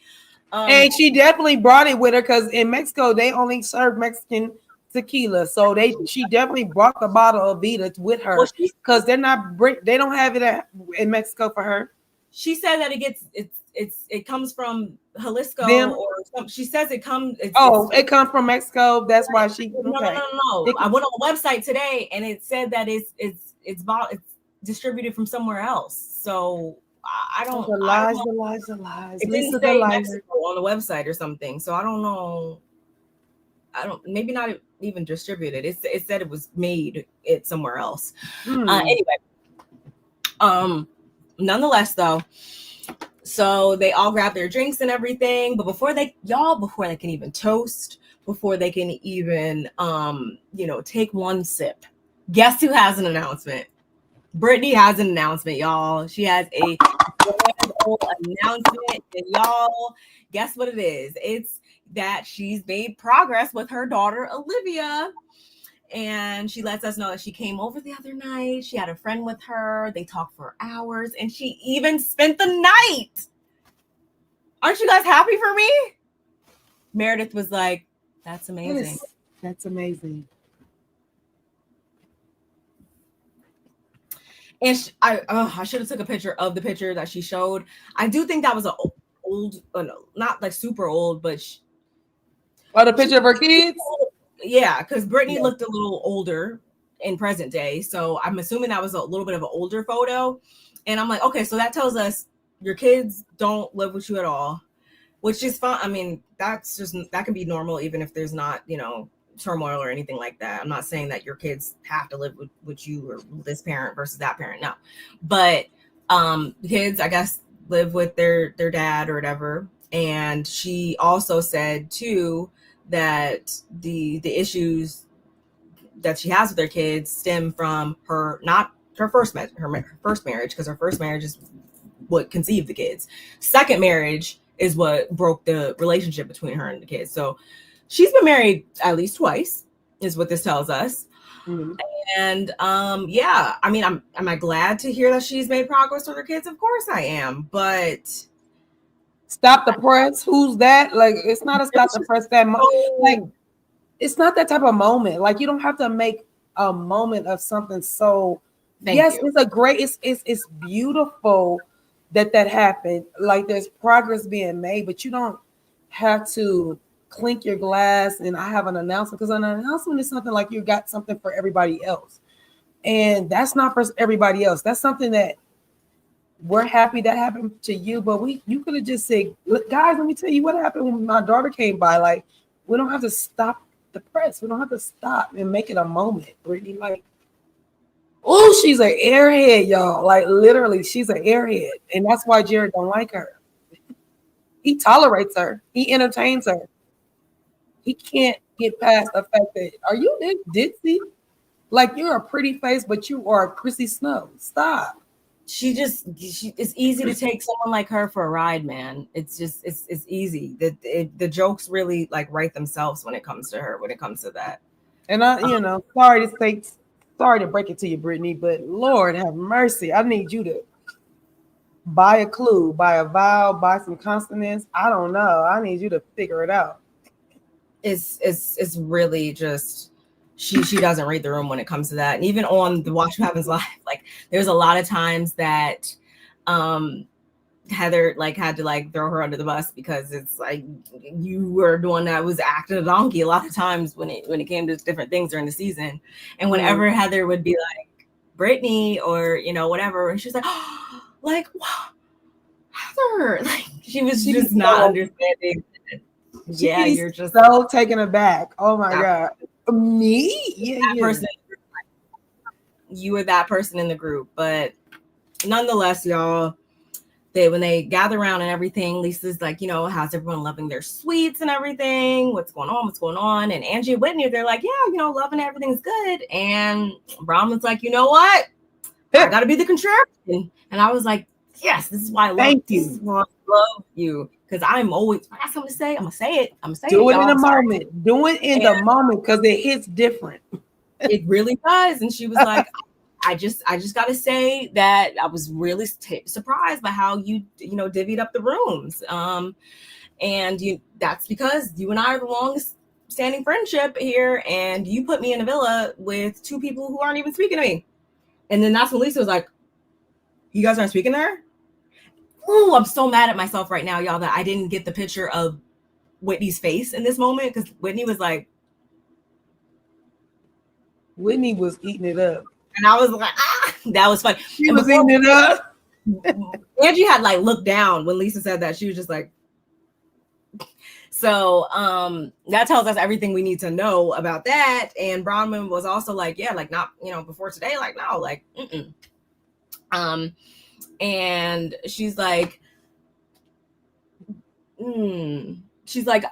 [SPEAKER 2] And she definitely brought it with her, because in Mexico they only serve Mexican tequila, so she definitely brought the bottle of Vida with her, because they don't have it in Mexico for her.
[SPEAKER 1] She said that it comes from Jalisco or something. She says it comes.
[SPEAKER 2] It comes from Mexico. That's why she.
[SPEAKER 1] No. I went on the website today and it said that it's distributed from somewhere else. So I don't.
[SPEAKER 2] The lies.
[SPEAKER 1] It didn't say Mexico on the website or something. So I don't know. Maybe not even distributed. It said it was made somewhere else. Anyway, nonetheless, though, so they all grab their drinks and everything, but before they can even toast, before they can even take one sip, guess who has an announcement? Brittany has an announcement, y'all. She has a grand old announcement, and y'all, guess what it is? It's that she's made progress with her daughter Olivia, and she lets us know that she came over the other night. She had a friend with her. They talked for hours, and she even spent the night. Aren't you guys happy for me? Meredith was like, "That's amazing.
[SPEAKER 2] That's amazing."
[SPEAKER 1] And I should have took a picture of the picture that she showed. I do think that was an old, not like super old, but
[SPEAKER 2] the picture of her kids?
[SPEAKER 1] Yeah, because Brittany looked a little older in present day. So I'm assuming that was a little bit of an older photo. And I'm like, okay, so that tells us your kids don't live with you at all, which is fine. I mean, that can be normal, even if there's not, turmoil or anything like that. I'm not saying that your kids have to live with you or this parent versus that parent. No. But the kids, I guess, live with their dad or whatever. And she also said too that the issues that she has with her kids stem from her first marriage, because her first marriage is what conceived the kids. Second marriage is what broke the relationship between her and the kids. So she's been married at least twice, is what this tells us. Mm-hmm. And I mean, am I glad to hear that she's made progress with her kids? Of course I am, but
[SPEAKER 2] stop the press. Who's that? Like, it's not a stop the press that like, it's not that type of moment. Like, you don't have to make a moment of something. So it's beautiful that happened. Like, there's progress being made, but you don't have to clink your glass and I have an announcement, because an announcement is something like you got something for everybody else, and that's not for everybody else. That's something that we're happy that happened to you, but you could have just said, look, guys, let me tell you what happened when my daughter came by. Like, we don't have to stop the press. We don't have to stop and make it a moment. Brittany, like, oh, she's an airhead, y'all. Like, literally, she's an airhead, and that's why Jared don't like her. He tolerates her. He entertains her. He can't get past the fact that are you this ditzy? Like you're a pretty face, but you are Chrissy Snow. Stop.
[SPEAKER 1] It's easy to take someone like her for a ride, man. It's just it's easy. The jokes really like write themselves when it comes to her, when it comes to that.
[SPEAKER 2] And I, sorry to break it to you, Brittany, but Lord have mercy. I need you to buy a clue, buy a vowel, buy some consonants. I don't know. I need you to figure it out.
[SPEAKER 1] It's really just she doesn't read the room when it comes to that. And even on the Watch What Happens Live, like there's a lot of times that Heather like had to like throw her under the bus because it's like you were the one that was acting a donkey a lot of times when it came to different things during the season. And whenever Heather would be like Brittany or whatever, she's like, oh, like wow, Heather, like she was just not understanding. Yeah, you're just
[SPEAKER 2] so taken aback. Oh my God. Me? Yeah.
[SPEAKER 1] Person, you were that person in the group. But nonetheless, y'all, when they gather around and everything, Lisa's like, how's everyone loving their sweets and everything? What's going on? And Angie and Whitney, they're like, yeah, loving everything's good. And Bronwyn's like, you know what? I gotta be the contrarian. And I was like, yes, this is why I love you. This is why I love you. Because I'm always, I got something to say. I'm gonna say it.
[SPEAKER 2] Do it in the moment. Do it in the moment because it hits different.
[SPEAKER 1] It really does. And she was like, I just gotta say that I was really surprised by how you divvied up the rooms. And that's because you and I are the longest standing friendship here, and you put me in a villa with two people who aren't even speaking to me. And then that's when Lisa was like, you guys aren't speaking to her? Oh, I'm so mad at myself right now, y'all, that I didn't get the picture of Whitney's face in this moment, because Whitney was like,
[SPEAKER 2] Whitney was eating it up.
[SPEAKER 1] And I was like, that was funny.
[SPEAKER 2] She was eating it up.
[SPEAKER 1] Angie had like looked down when Lisa said that. She was just like, so that tells us everything we need to know about that. And Bronwyn was also like, yeah, like not, before today, like, no, like, and she's like, she's like,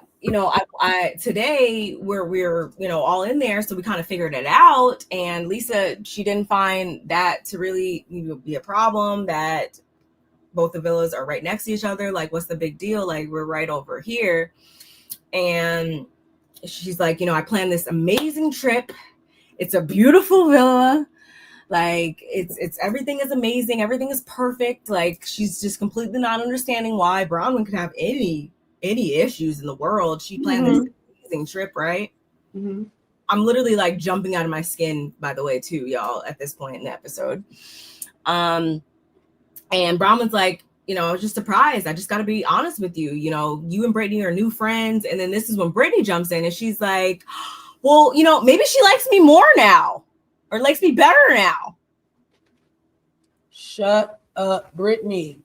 [SPEAKER 1] I today we're all in there, so we kind of figured it out. And Lisa, she didn't find that to really be a problem, that both the villas are right next to each other. Like, what's the big deal? Like, we're right over here. And she's like, I planned this amazing trip. It's a beautiful villa. Like it's everything is amazing. Everything is perfect. Like she's just completely not understanding why Bronwyn could have any issues in the world. She planned this amazing trip, right?
[SPEAKER 2] Mm-hmm.
[SPEAKER 1] I'm literally like jumping out of my skin, by the way, too, y'all, at this point in the episode. And Bronwyn's like, I was just surprised. I just got to be honest with you. You and Brittany are new friends. And then this is when Brittany jumps in and she's like, well, maybe she likes me more now. Or likes me better now.
[SPEAKER 2] Shut up, Brittany.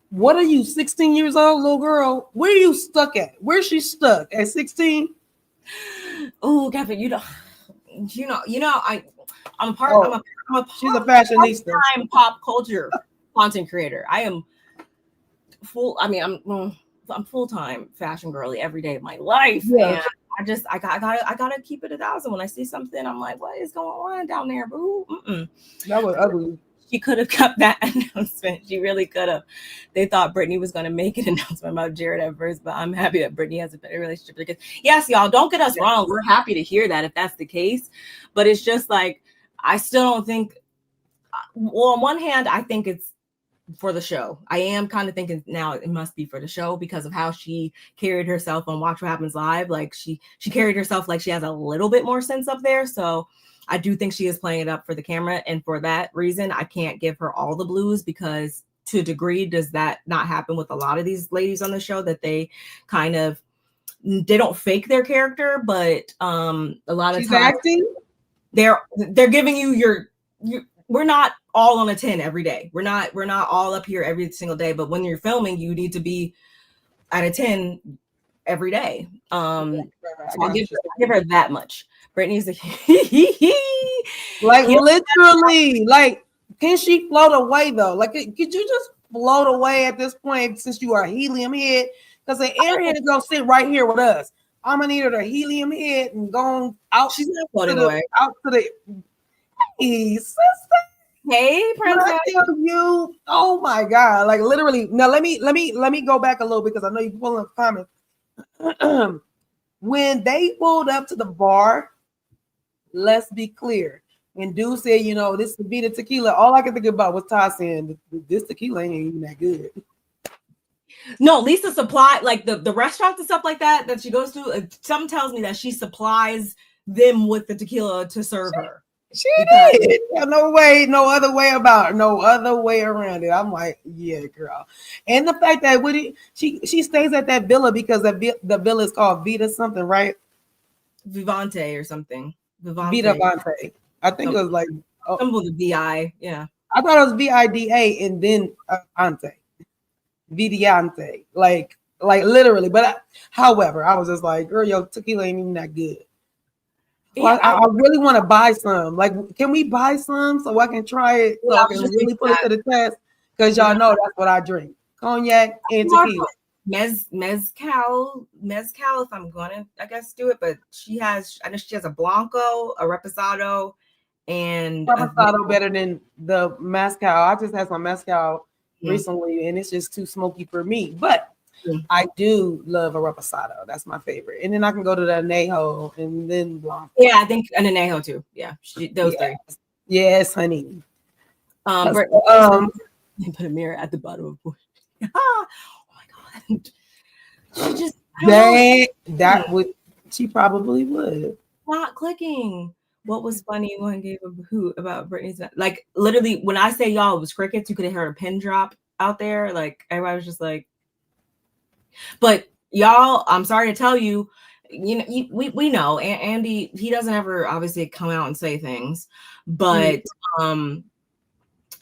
[SPEAKER 2] What are you, 16 years old, little girl? Where are you stuck at? Where's she stuck? At 16?
[SPEAKER 1] Oh, Gavin, I'm she's
[SPEAKER 2] a fashionista.
[SPEAKER 1] I'm pop culture content creator. I am I'm full-time fashion girly every day of my life. Yeah. And I gotta keep it 1,000. When I see something, I'm like, what is going on down there, boo?
[SPEAKER 2] That was ugly.
[SPEAKER 1] She could have kept that announcement. She really could have. They thought Brittany was going to make an announcement about Jared at first, but I'm happy that Brittany has a better relationship. Because yes, y'all, don't get us wrong. We're happy to hear that if that's the case. But it's just like, I still don't think, well, on one hand, I think it's for the show. I am kind of thinking now it must be for the show because of how she carried herself on Watch What Happens Live. Like she carried herself like she has a little bit more sense up there. So I do think she is playing it up for the camera. And for that reason, I can't give her all the blues, because to a degree, does that not happen with a lot of these ladies on the show, that they kind of, they don't fake their character, but a lot of
[SPEAKER 2] She's
[SPEAKER 1] times
[SPEAKER 2] acting.
[SPEAKER 1] They're giving you we're not all on a 10 every day. We're not all up here every single day, but when you're filming, you need to be at a 10 every day. So I'll give her that much. Brittany's
[SPEAKER 2] like literally, like, can she float away though? Like, could you just float away at this point since you are a helium head? Because the airhead is gonna sit right here with us. I'm gonna need her to helium head and go out.
[SPEAKER 1] She's not floating away.
[SPEAKER 2] Out to the. Hey, sister.
[SPEAKER 1] Hey, princess.
[SPEAKER 2] I tell you, oh my God, like literally. Now let me go back a little because I know you're pulling up comments. When they pulled up to the bar, let's be clear. When dude said, you know, this would be the tequila, all I could think about was Ty saying, this tequila ain't even that good.
[SPEAKER 1] No, Lisa supplied like the restaurants and stuff like that she goes to. Something tells me that she supplies them with the tequila to serve her.
[SPEAKER 2] She did. No way, no other way around it. I'm like, yeah, girl. And the fact that she stays at that villa because the villa is called Vita something, right?
[SPEAKER 1] Vivante or something.
[SPEAKER 2] Vita Vante. I think it was like
[SPEAKER 1] some with the VI. Yeah.
[SPEAKER 2] I thought it was VIDA and then Ante. Vidiante. Like literally. But however, I was just like, girl, your tequila ain't even that good. Well, yeah, I really want to buy some. Like, can we buy some so I can try it? So I can really put it to the test? Because y'all know that's what I drink. Cognac and tequila.
[SPEAKER 1] Mezcal, if I'm gonna, I guess, do it. But I know she has a Blanco, a Reposado, and
[SPEAKER 2] Reposado better than the mezcal. I just had some mezcal recently, and it's just too smoky for me. But I do love a Reposado. That's my favorite. And then I can go to the Anejo and then Blanco.
[SPEAKER 1] Yeah, I think an Anejo too. Yeah, those three.
[SPEAKER 2] Yes, honey.
[SPEAKER 1] Put a mirror at the bottom of the oh my God. She just
[SPEAKER 2] that would she probably would.
[SPEAKER 1] Not clicking. What was funny when gave a hoot about Britney's like literally when I say y'all it was crickets, you could have heard a pin drop out there. Like everybody was just like, but y'all, I'm sorry to tell you, you know, we know Andy, he doesn't ever obviously come out and say things, but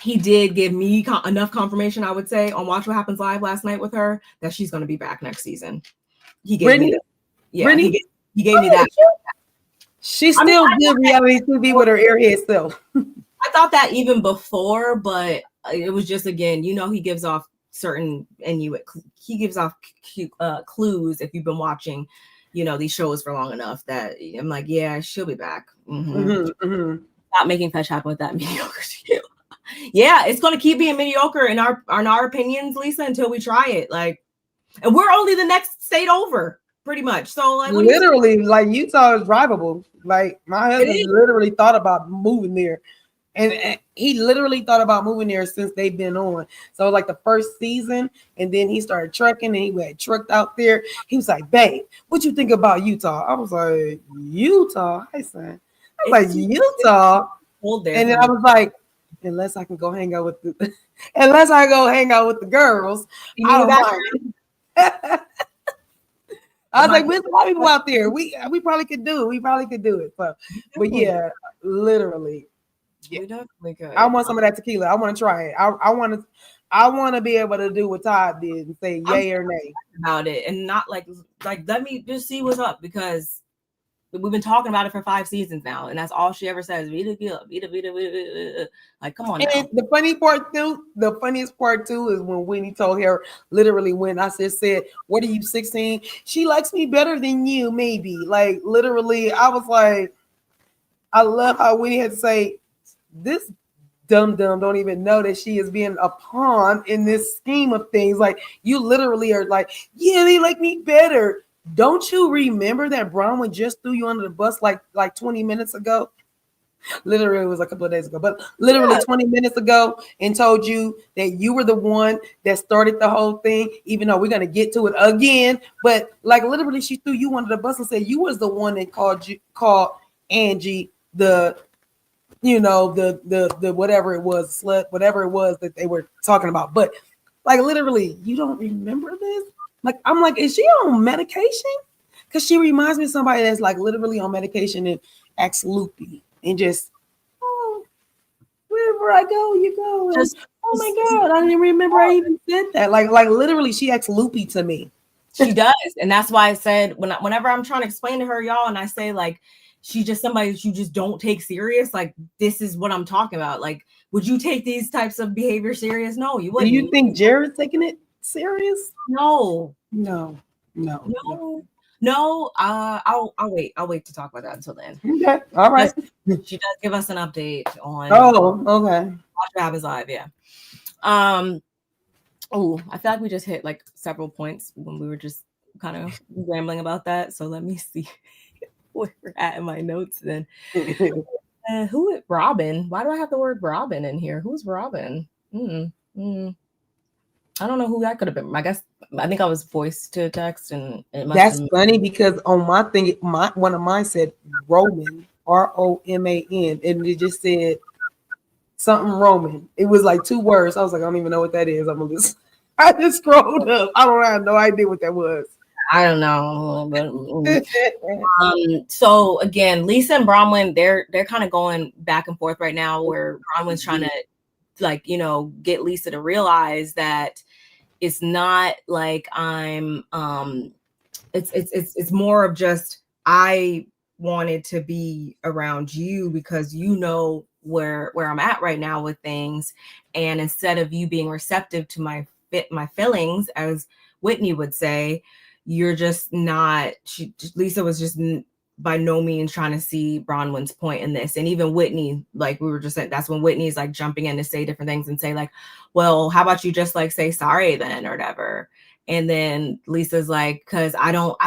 [SPEAKER 1] he did give me enough confirmation, I would say, on Watch What Happens Live last night with her that she's going to be back next season. He gave me that. Yeah, he gave me that.
[SPEAKER 2] She still did reality TV with her airhead self.
[SPEAKER 1] I thought that even before, but it was just, again, you know, he gives off certain he gives off clues if you've been watching, you know, these shows for long enough that I'm like, yeah, she'll be back. Stop making fetch happen with that mediocre tequila. Yeah, it's gonna keep being mediocre in our opinions, Lisa, until we try it. Like, and we're only the next state over, pretty much. So like
[SPEAKER 2] literally, like Utah is drivable. Like my husband literally thought about moving there. And he literally thought about moving there since they've been on. So like the first season, and then he started trucking and he went trucked out there. He was like, babe, what you think about Utah? I was like, Utah? Hi, son. I was like, Utah? And then I was like, unless I can go hang out with the girls, I don't mind. I was like, there's a lot of people out there. We probably could do it. But yeah, literally. Yeah. I want some of that tequila. I want to try it. I want to be able to do what Todd did and say yay or nay
[SPEAKER 1] about it, and not like let me just see what's up, because we've been talking about it for 5 seasons now, and that's all she ever says. Vita. Like, come on.
[SPEAKER 2] And the funniest part too is when Whitney told her, literally when I said, "What are you 16?" She likes me better than you, maybe. Like literally, I was like, I love how Whitney had to say, this dumb don't even know that she is being a pawn in this scheme of things. Like, you literally are like, yeah, they like me better. Don't you remember that Bronwyn just threw you under the bus like 20 minutes ago? Literally, it was a couple of days ago, but literally 20 minutes ago, and told you that you were the one that started the whole thing, even though we're going to get to it again. But like literally, she threw you under the bus and said you was the one that called Angie the whatever it was, slut, whatever it was that they were talking about. But like literally, you don't remember this? Like, I'm like, is she on medication? Because she reminds me of somebody that's like literally on medication and acts loopy and just, oh, wherever I go, you go. And, oh my God, I didn't remember I even said that. Like literally, she acts loopy to me.
[SPEAKER 1] She does. And that's why I said whenever I'm trying to explain to her, y'all, and I say like, she's just somebody that you just don't take serious. Like, this is what I'm talking about. Like, would you take these types of behavior serious? No, you wouldn't.
[SPEAKER 2] Do you think Jared's taking it serious?
[SPEAKER 1] No. No, I'll wait. I'll wait to talk about that until then.
[SPEAKER 2] Okay, all right.
[SPEAKER 1] She does give us an update on
[SPEAKER 2] Okay.
[SPEAKER 1] Watch What Happens Live. Yeah. Oh, I feel like we just hit like several points when we were just kind of rambling about that. So let me see where we're at in my notes then. Who is Robin? Why do I have the word Robin in here? Who's Robin? I don't know who that could have been. I think I was voiced to text, and it must
[SPEAKER 2] That's funny because on my thing, one of mine said Roman, Roman, and it just said something Roman. It was like 2 words. I was like, I don't even know what that is. I just scrolled up. I have no idea what that was.
[SPEAKER 1] I don't know. But, so again, Lisa and Bronwyn, they're kind of going back and forth right now, where Bronwyn's trying to get Lisa to realize that it's not like I'm it's more of just I wanted to be around you because you know where I'm at right now with things, and instead of you being receptive to my feelings, as Whitney would say, you're just not. Lisa was just by no means trying to see Bronwyn's point in this. And even Whitney, like we were just saying, that's when Whitney's like jumping in to say different things and say like, well, how about you just like say sorry then or whatever. And then Lisa's like, cause I don't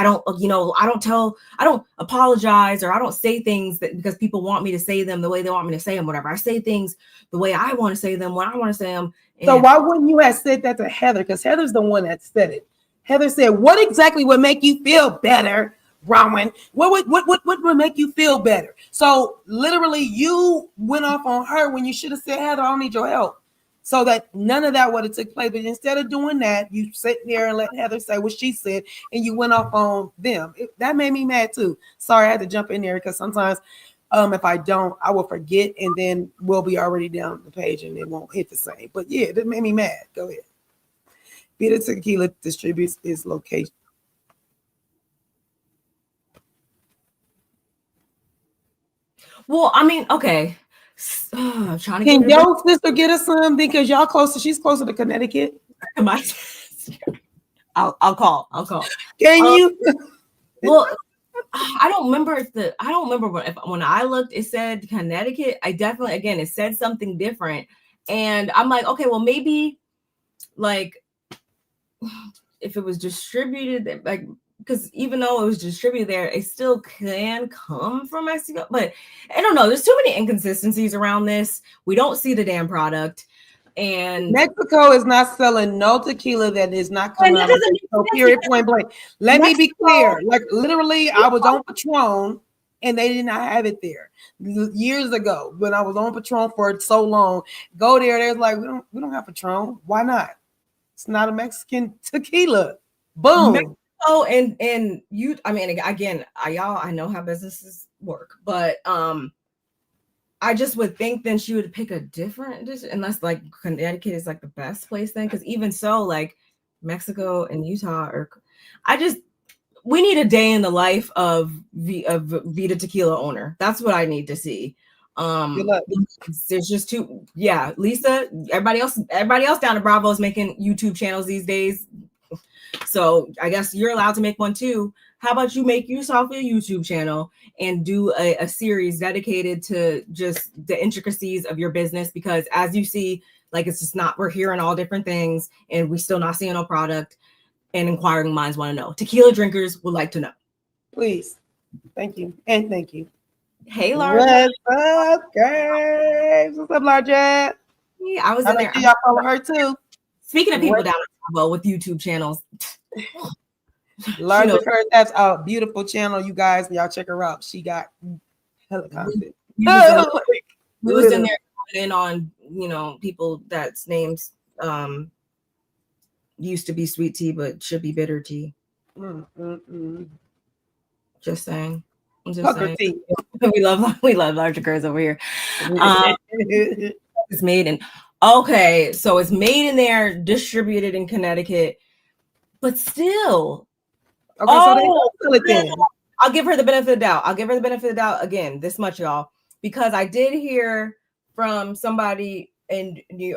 [SPEAKER 1] apologize or I don't say things that because people want me to say them the way they want me to say them, whatever. I say things the way I want to say them when I want to say them.
[SPEAKER 2] So why wouldn't you have said that to Heather? Because Heather's the one that said it. Heather said, what exactly would make you feel better, Bronwyn? What would make you feel better? So literally you went off on her when you should have said, Heather, I don't need your help. So that none of that would have took place. But instead of doing that, you sit there and let Heather say what she said, and you went off on them. That made me mad too. Sorry, I had to jump in there because sometimes if I don't, I will forget, and then we'll be already down the page and it won't hit the same. But yeah, that made me mad. Go ahead. Vita Tequila distributes its location.
[SPEAKER 1] Well, I mean, okay. I'm trying to
[SPEAKER 2] Can your sister get us some because y'all closer? She's closer to Connecticut.
[SPEAKER 1] I'll call.
[SPEAKER 2] Can you?
[SPEAKER 1] Well, I don't remember when I looked, it said Connecticut. I definitely, again, it said something different. And I'm like, okay, well, maybe like if it was distributed, like, because even though it was distributed there, it still can come from Mexico. But I don't know. There's too many inconsistencies around this. We don't see the damn product. And
[SPEAKER 2] Mexico is not selling no tequila that is not coming out of Mexico, period, point blank. Let me be clear. Like literally, I was on Patron and they did not have it there years ago when I was on Patron for so long. Go there, they're like, we don't have Patron. Why not? It's not a Mexican tequila. Boom.
[SPEAKER 1] Oh, and you, I mean, again, y'all, I know how businesses work, but I just would think then she would pick a different dish, unless like Connecticut is like the best place then, because even so, like Mexico and Utah we need a day in the life of Vita Tequila owner. That's what I need to see. There's just Lisa, everybody else down at Bravo is making YouTube channels these days. So I guess you're allowed to make one too. How about you make yourself a YouTube channel and do a series dedicated to just the intricacies of your business? Because as you see, like it's just not, we're hearing all different things and we still not seeing no product, and inquiring minds want to know. Tequila drinkers would like to know.
[SPEAKER 2] Please. Thank you. And thank you.
[SPEAKER 1] Hey, Larja.
[SPEAKER 2] What's up, guys? What's up, Larja?
[SPEAKER 1] Yeah, I was in there.
[SPEAKER 2] Y'all follow her too.
[SPEAKER 1] Speaking of people down at Bravo with YouTube channels.
[SPEAKER 2] Larja Curse has a beautiful channel, you guys. Y'all check her out. She got hella content.
[SPEAKER 1] We was in there in on, people that's names used to be sweet tea, but should be bitter tea. Just saying. I'm just saying.
[SPEAKER 2] Tea.
[SPEAKER 1] we love Larja Curse over here. It's made in. Okay, so it's made in there, distributed in Connecticut, but still.
[SPEAKER 2] Okay, so they then.
[SPEAKER 1] I'll give her the benefit of the doubt. Again, this much, y'all, because I did hear from somebody in New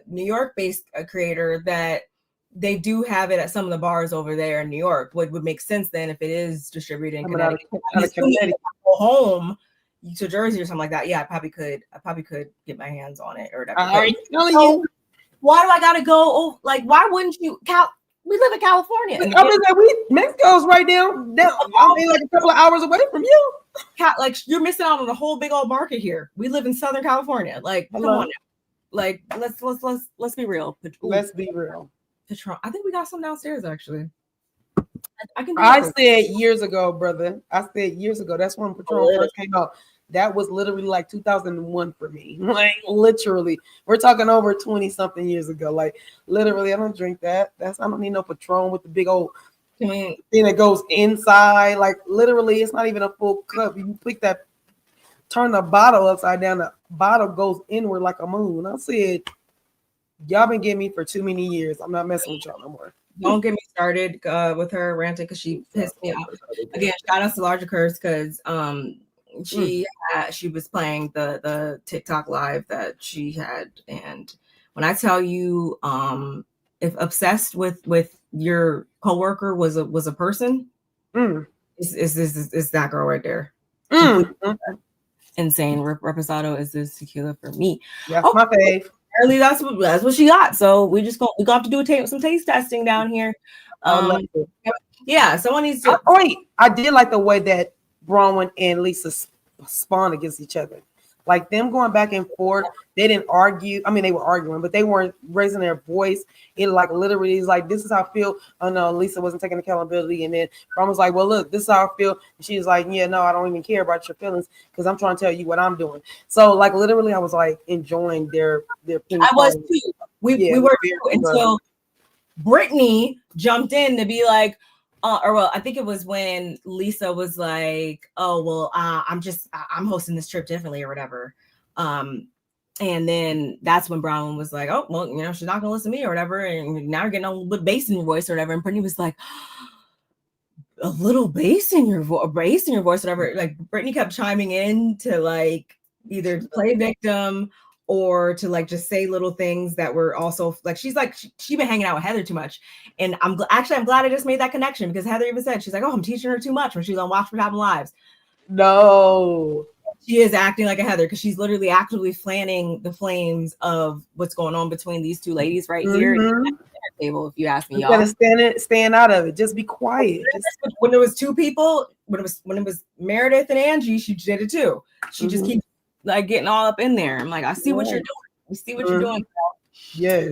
[SPEAKER 1] York-based creator that they do have it at some of the bars over there in New York. What would make sense then if it is distributed in Connecticut?
[SPEAKER 2] Out of Connecticut.
[SPEAKER 1] Go home to Jersey or something like that. Yeah, I probably could get my hands on it or whatever.
[SPEAKER 2] I'm telling you.
[SPEAKER 1] Why do I gotta go? Oh, like, why wouldn't you? We live in California.
[SPEAKER 2] I mean, like, Mexico's right down. I mean, like a couple of hours away from you.
[SPEAKER 1] Like, you're missing out on a whole big old market here. We live in Southern California. Like, come on now. Like, let's be real.
[SPEAKER 2] Let's be real.
[SPEAKER 1] Patron. I think we got some downstairs actually.
[SPEAKER 2] I said years ago, brother. That's when Patron first came out. That was literally like 2001 for me. Like, literally, we're talking over 20 something years ago. Like, literally, I don't drink that. I don't need no Patron with the big old thing that goes inside. Like, literally, it's not even a full cup. You pick that, turn the bottle upside down. The bottle goes inward like a moon. I said, y'all been getting me for too many years. I'm not messing with y'all no more.
[SPEAKER 1] Don't get me started with her ranting because she pissed me off. Again, shout out to Larger Curse because she was playing the TikTok live that she had, and when I tell you, if obsessed with your coworker was a person, is that girl right there? Insane. Reposado is this tequila for me.
[SPEAKER 2] That's my fave.
[SPEAKER 1] Apparently that's what she got. So we got to do some taste testing down here. Yeah, someone needs to.
[SPEAKER 2] I did like the way that Bronwyn and Lisa spawned against each other. Like them going back and forth. They didn't argue. I mean, they were arguing, but they weren't raising their voice. It like literally is like, this is how I feel. Oh no, Lisa wasn't taking accountability. And then Bronwyn was like, well, look, this is how I feel. And she was like, yeah, no, I don't even care about your feelings because I'm trying to tell you what I'm doing. So like literally I was like enjoying their
[SPEAKER 1] I was too. We were too until Brittany jumped in to be like, I think it was when Lisa was like, oh, well, I'm hosting this trip differently or whatever. And then that's when Bronwyn was like, oh, well, she's not gonna listen to me or whatever. And now you're getting a little bit bass in your voice or whatever. And Brittany was like, a little bass in your voice, whatever. Like Brittany kept chiming in to like either play victim or to like just say little things that were also like she's been hanging out with Heather too much, and I'm glad I just made that connection because Heather even said she's like, oh, I'm teaching her too much when she was on Watch What Happens Lives.
[SPEAKER 2] No,
[SPEAKER 1] she is acting like a Heather because she's literally actively fanning the flames of what's going on between these two ladies right here at the table. If you ask me,
[SPEAKER 2] you gotta stand out of it. Just be quiet.
[SPEAKER 1] When there was two people, when it was Meredith and Angie, she did it too. She just keeps like getting all up in there. I'm like, I see what you're doing. We see what you're doing.
[SPEAKER 2] Yes.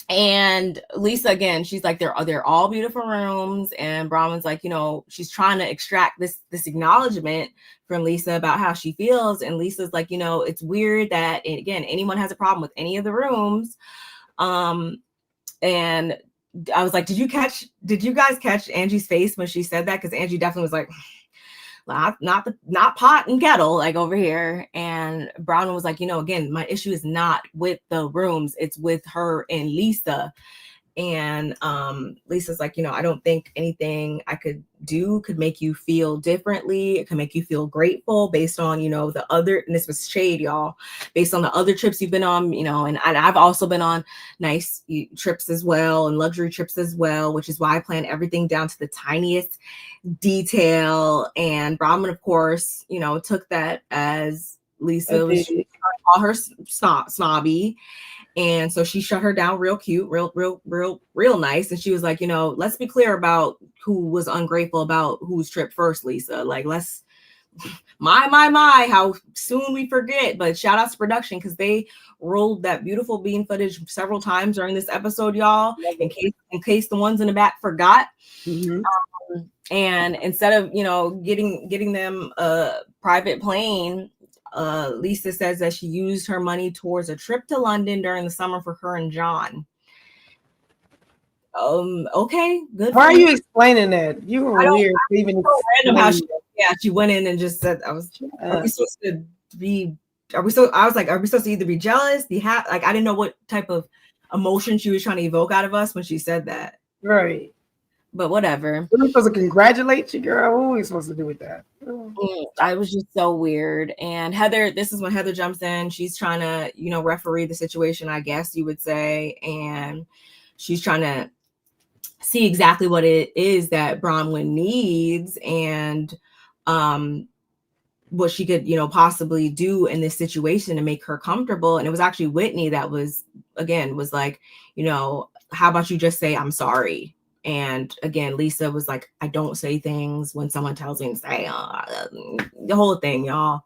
[SPEAKER 1] And Lisa, again, she's like, they're all beautiful rooms. And Bronwyn's like, she's trying to extract this acknowledgement from Lisa about how she feels. And Lisa's like, it's weird that, again, anyone has a problem with any of the rooms. And I was like, did you guys catch Angie's face when she said that? Because Angie definitely was like, not pot and kettle like over here. And Bronwyn was like, again, my issue is not with the rooms, it's with her and Lisa. And Lisa's like, I don't think anything I could do could make you feel differently. It can make you feel grateful based on, the other, and this was shade, y'all, based on the other trips you've been on, and I've also been on nice trips as well and luxury trips as well, which is why I plan everything down to the tiniest detail. And Bronwyn, of course, took that as Lisa was trying to call her snobby. And so she shut her down real cute, real nice. And she was like, let's be clear about who was ungrateful about whose trip first, Lisa. Like, let's my, how soon we forget. But shout out to production because they rolled that beautiful bean footage several times during this episode, y'all, in case the ones in the back forgot. And instead of, getting them a private plane, Lisa says that she used her money towards a trip to London during the summer for her and John. Okay, good.
[SPEAKER 2] Why are you explaining that? You were weird. Even
[SPEAKER 1] so random how she went in and just said, are we supposed to be? I was like, are we supposed to either be jealous, be happy? Like, I didn't know what type of emotion she was trying to evoke out of us when she said that.
[SPEAKER 2] Right.
[SPEAKER 1] But whatever.
[SPEAKER 2] We're supposed to congratulate you, girl. What are we supposed to do with that?
[SPEAKER 1] I was just so weird. And Heather, this is when Heather jumps in. She's trying to, referee the situation, I guess you would say. And she's trying to see exactly what it is that Bronwyn needs, and what she could, possibly do in this situation to make her comfortable. And it was actually Whitney that was like, how about you just say, I'm sorry? And again, Lisa was like, I don't say things when someone tells me to say, the whole thing, y'all.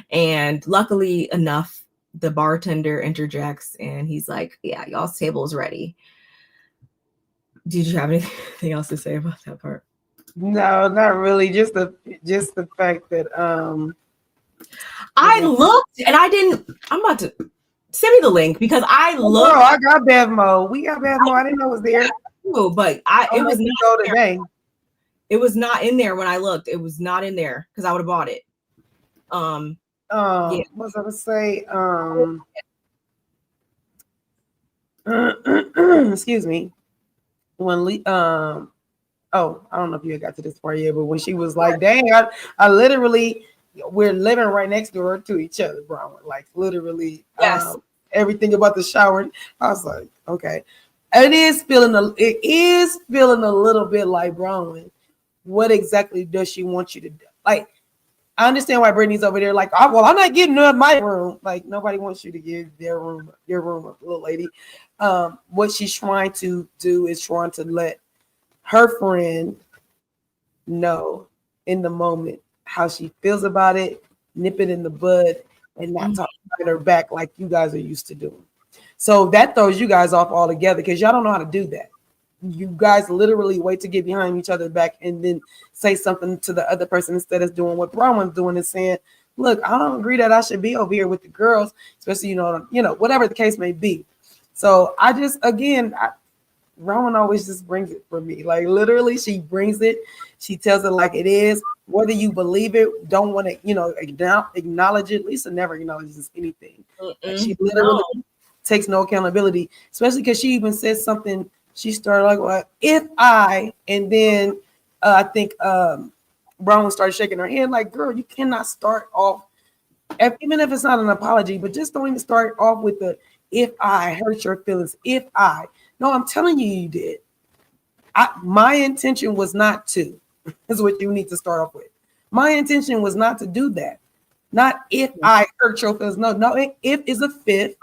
[SPEAKER 1] And luckily enough, the bartender interjects and he's like, yeah, y'all's table is ready. Did you have anything else to say about that part?
[SPEAKER 2] No, not really. Just the fact that
[SPEAKER 1] I looked and I'm about to send me the link because I looked.
[SPEAKER 2] Oh, I got Bevmo. We got Bevmo. I didn't know it was there.
[SPEAKER 1] No, but it was not
[SPEAKER 2] today.
[SPEAKER 1] It was not in there when I looked. It was not in there because I would have bought it. Yeah.
[SPEAKER 2] What was I gonna say? Excuse me. When I don't know if you got to this part yet, but when she was like, dang, I literally, we're living right next door to each other, bro. Like literally,
[SPEAKER 1] yes.
[SPEAKER 2] Everything about the shower. I was like, okay. It is feeling a little bit like Bronwyn. What exactly does she want you to do? Like, I understand why Brittany's over there. Like, I'm not getting my room. Like, nobody wants you to give your room up, little lady. What she's trying to do is trying to let her friend know in the moment how she feels about it, nip it in the bud, and not talk behind her back like you guys are used to doing. So that throws you guys off altogether because y'all don't know how to do that. You guys literally wait to get behind each other back and then say something to the other person instead of doing what Bronwyn's doing and saying, look, I don't agree that I should be over here with the girls, especially, whatever the case may be. So I just, again, Bronwyn always just brings it for me. Like literally she brings it. She tells it like it is. Whether you believe it, don't want to, acknowledge it. Lisa never acknowledges anything. She literally takes no accountability, especially because she even said something. She started like, well, and then I think Bronwyn started shaking her head like, girl, you cannot start off, even if it's not an apology, but just don't even start off with the, if I hurt your feelings, no, I'm telling you, you did. My intention was not to, is what you need to start off with. My intention was not to do that. Not if I hurt your feelings. No, if is a fifth,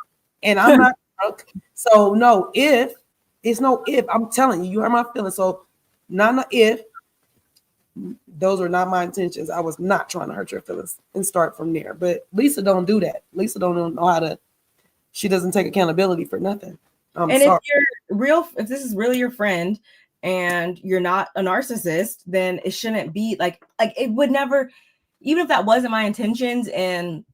[SPEAKER 2] and I'm not drunk. So no, it's no if. I'm telling you, you hurt my feelings. So not if. Those are not my intentions. I was not trying to hurt your feelings and start from there. But Lisa don't do that. Lisa don't know how to. She doesn't take accountability for nothing.
[SPEAKER 1] And
[SPEAKER 2] sorry.
[SPEAKER 1] if this is really your friend and you're not a narcissist, then it shouldn't be like it would never, even if that wasn't my intentions and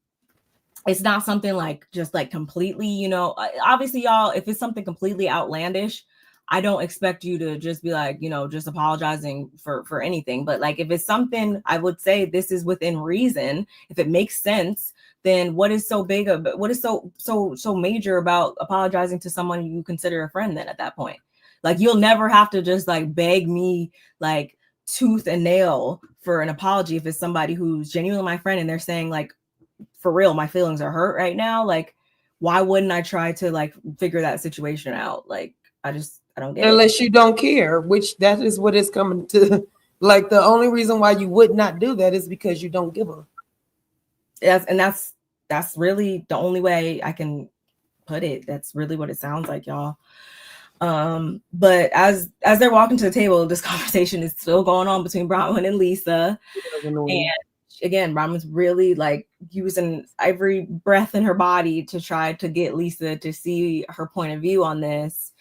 [SPEAKER 1] it's not something like just like completely, obviously y'all, if it's something completely outlandish, I don't expect you to just be like, just apologizing for anything. But like, if it's something, I would say this is within reason. If it makes sense, then what is so big of, what is so major about apologizing to someone you consider a friend then at that point? Like, you'll never have to just like beg me like tooth and nail for an apology if it's somebody who's genuinely my friend and they're saying like, for real, my feelings are hurt right now. Like, why wouldn't I try to like figure that situation out? Like, I don't get it.
[SPEAKER 2] Unless you don't care, which that is what it's coming to. Like, the only reason why you would not do that is because you don't give a.
[SPEAKER 1] Yes, and that's really the only way I can put it. That's really what it sounds like, y'all. But as they're walking to the table, this conversation is still going on between Bronwyn and Lisa. And again, Bronwyn's really like using every breath in her body to try to get Lisa to see her point of view on this.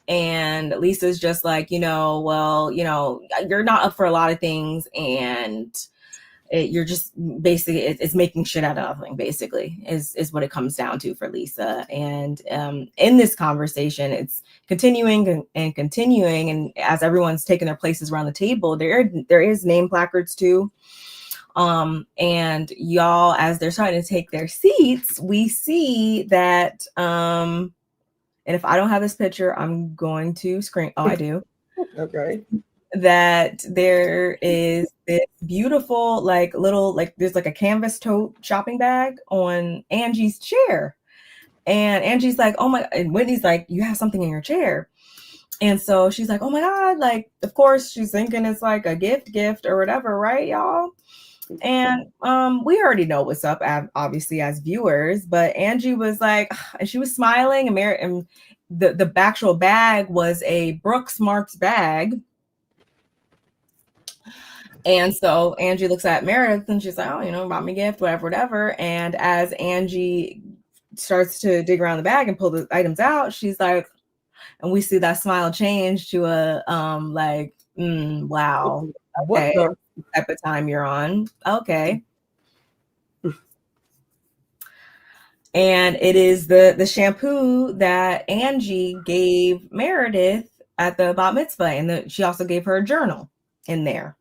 [SPEAKER 1] And Lisa's just like, well, you're not up for a lot of things, and you're just basically it's making shit out of nothing, basically is what it comes down to for Lisa. And in this conversation, it's continuing and continuing, and as everyone's taking their places around the table, there is name placards too. And y'all, as they're starting to take their seats, we see that and if I don't have this picture, I'm going to screen. Oh, I do.
[SPEAKER 2] Okay.
[SPEAKER 1] That there is this beautiful, like little, like there's like a canvas tote shopping bag on Angie's chair. And Angie's like, oh my, and Whitney's like, you have something in your chair. And so she's like, oh my God, like, of course she's thinking it's like a gift or whatever, right, y'all? And we already know what's up, obviously, as viewers, but Angie was like, and she was smiling, and the actual bag was a Brooks Marks bag. And so Angie looks at Meredith and she's like, oh, bought me a gift, whatever. And as Angie starts to dig around the bag and pull the items out, she's like, and we see that smile change to a like, wow, okay, what type of time you're on. Okay. And it is the shampoo that Angie gave Meredith at the bat mitzvah, and she also gave her a journal in there.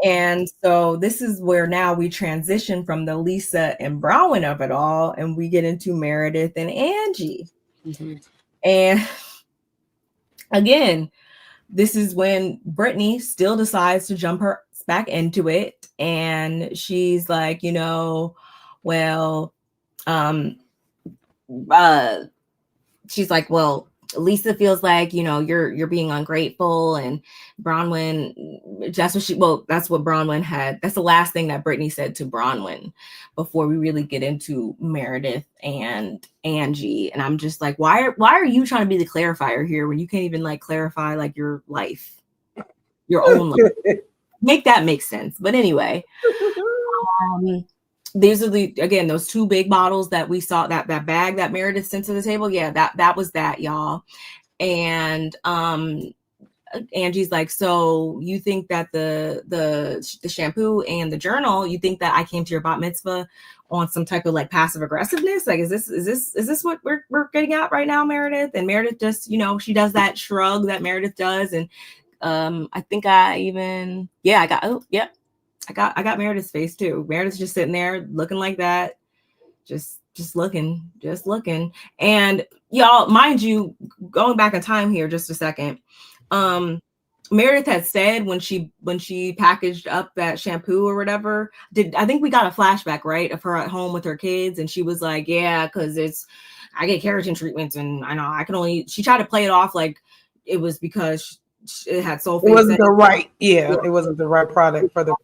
[SPEAKER 1] And so this is where now we transition from the Lisa and Bronwyn of it all, and we get into Meredith and Angie. Mm-hmm. And again, this is when Brittany still decides to jump her back into it, and she's like, well, she's like, well, Lisa feels like, you're being ungrateful, and Bronwyn, that's what Bronwyn had. That's the last thing that Brittany said to Bronwyn before we really get into Meredith and Angie. And I'm just like, why are you trying to be the clarifier here when you can't even like clarify like your life, your own life? Make that make sense. But anyway, these are those two big bottles that we saw, that bag that Meredith sent to the table. Yeah, that was that, y'all. And Angie's like, so you think that the shampoo and the journal, you think that I came to your bat mitzvah on some type of like passive aggressiveness? Like, is this what we're getting at right now, Meredith? And Meredith just, she does that shrug that Meredith does. And I think I got Meredith's face too. Meredith's just sitting there looking like that. Just looking. And y'all, mind you, going back in time here just a second. Meredith had said when she packaged up that shampoo or whatever, I think we got a flashback, right, of her at home with her kids, and she was like, yeah, because I get keratin treatments, and I know I can only, she tried to play it off like it was because it had sulfate.
[SPEAKER 2] It wasn't it wasn't the right product for the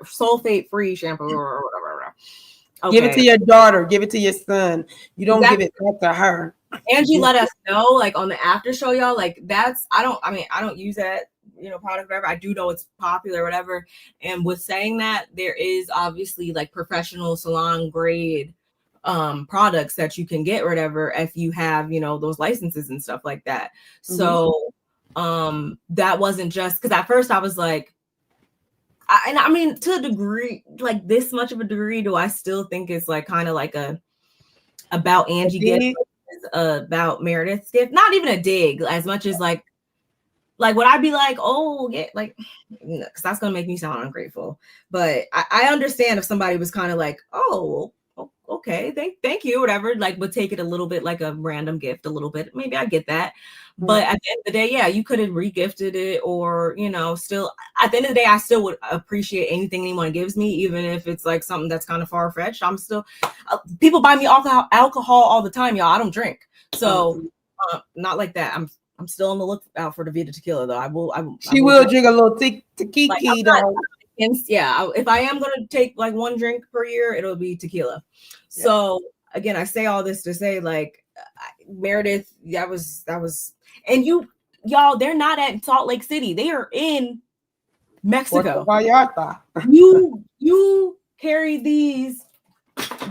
[SPEAKER 1] sulfate free shampoo or whatever.
[SPEAKER 2] Okay. Give it to your daughter, give it to your son. You don't give it back to her.
[SPEAKER 1] Angie let us know, like on the after show, y'all, like I don't use that, product, whatever. I do know it's popular, whatever. And with saying that, there is obviously like professional salon grade products that you can get, whatever, if you have, those licenses and stuff like that. Mm-hmm. So that wasn't just because at first I was like, to a degree, like this much of a degree, do I still think it's like kind of like about Angie gift, about Meredith's gift? Not even a dig, as much as like would I be like, oh yeah, like, because that's gonna make me sound ungrateful. But I understand if somebody was kind of like, oh, okay, thank you, whatever, like would take it a little bit like a random gift, a little bit. Maybe I get that. But at the end of the day, yeah, you could have regifted it, or, still at the end of the day, I still would appreciate anything anyone gives me, even if it's like something that's kind of far fetched. I'm still, people buy me alcohol all the time, y'all. I don't drink. So not like that. I'm still on the lookout for the Vita tequila though.
[SPEAKER 2] She will drink a little tequila.
[SPEAKER 1] Like, if I am going to take like one drink per year, it'll be tequila. Yeah. So again, I say all this to say like Meredith, that was, and y'all, they're not at Salt Lake City. They are in Mexico. You carry these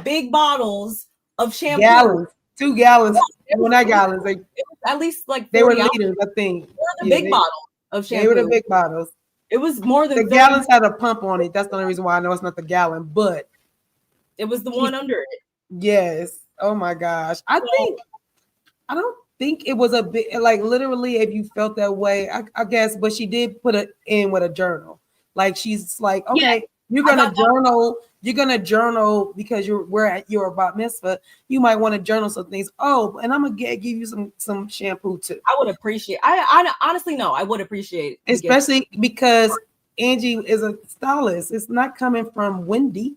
[SPEAKER 1] big bottles of shampoo.
[SPEAKER 2] Gallons, 2 gallons. Well, not gallons.
[SPEAKER 1] It was at least like
[SPEAKER 2] they were liters, I think.
[SPEAKER 1] They were the big bottles of shampoo.
[SPEAKER 2] They were the big bottles.
[SPEAKER 1] It was more than
[SPEAKER 2] the gallons had a pump on it. That's the only reason why I know it's not the gallon, but
[SPEAKER 1] it was the one under it.
[SPEAKER 2] Yes. Oh my gosh. I don't think it was a bit like literally if you felt that way, I guess, but she did put it in with a journal. Like she's like, okay, you're gonna journal because we're at your bat mitzvah. You might want to journal some things. Oh, and I'm gonna give you some shampoo too.
[SPEAKER 1] I would appreciate. I honestly no, I would appreciate,
[SPEAKER 2] especially because Angie is a stylist. It's not coming from Whitney.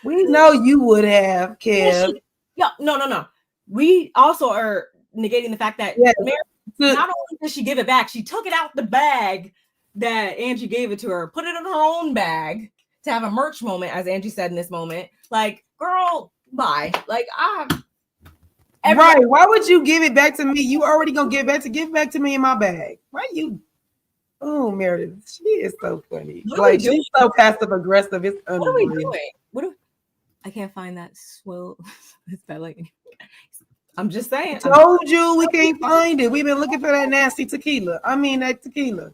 [SPEAKER 2] We know you would have, Kev.
[SPEAKER 1] Yeah, no. We also are negating the fact that not only did she give it back, she took it out the bag that Angie gave it to her, put it in her own bag to have a merch moment, as Angie said in this moment. Like, girl, bye. Like,
[SPEAKER 2] right. Why would you give it back to me? You already gonna give it back to me in my bag. Why you? Oh, Meredith, she is so funny. Like, she's so passive aggressive. It's unreal.
[SPEAKER 1] What are we doing? I can't find that swill. It's that like. I'm just saying.
[SPEAKER 2] I told you we can't find it. We've been looking for that nasty tequila. I mean, that tequila.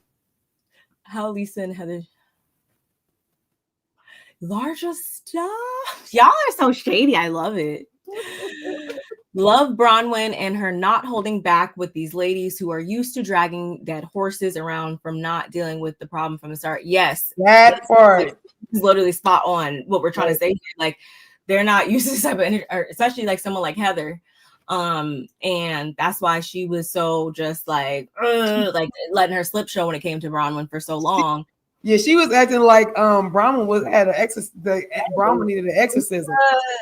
[SPEAKER 1] How Lisa and Heather. Larger stuff. Y'all are so shady. I love it. Love Bronwyn and her not holding back with these ladies who are used to dragging dead horses around from not dealing with the problem from the start. Yes.
[SPEAKER 2] That part
[SPEAKER 1] is literally spot on what we're trying to say. Like, they're not used to this type of energy, or especially like someone like Heather. And that's why she was so just like letting her slip show when it came to Bronwyn for so long.
[SPEAKER 2] Yeah, she was acting like Bronwyn had an Bronwyn needed an exorcism.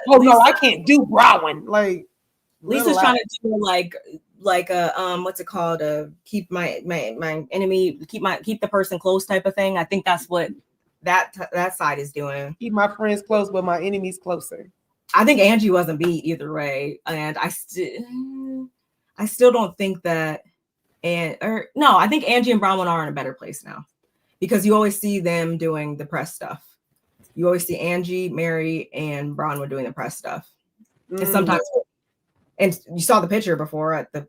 [SPEAKER 2] Oh no, I can't do Bronwyn. Like
[SPEAKER 1] Lisa's trying to do like a what's it called? Keep my enemy, keep the person close type of thing. I think that's what that side is doing.
[SPEAKER 2] Keep my friends close, but my enemies closer.
[SPEAKER 1] I think Angie wasn't beat either way, and I still don't think that. I think Angie and Bronwyn are in a better place now, because you always see them doing the press stuff. You always see Angie, Mary, and Bronwyn doing the press stuff, and sometimes. And you saw the picture before at the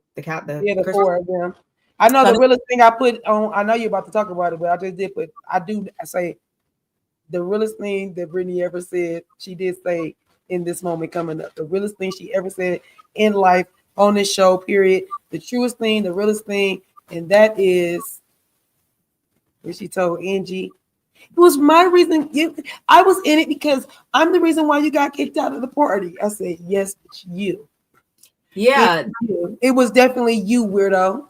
[SPEAKER 2] four of them. I know the realest thing I put on. I know you're about to talk about it, but I just did put. I say the realest thing that Brittany ever said. She did say. In this moment coming up, the realest thing she ever said in life on this show, period. The truest thing, the realest thing, and that is what she told Angie. It was my reason. I was in it because I'm the reason why you got kicked out of the party. I said, yes, it's you.
[SPEAKER 1] Yeah.
[SPEAKER 2] It was definitely you, weirdo.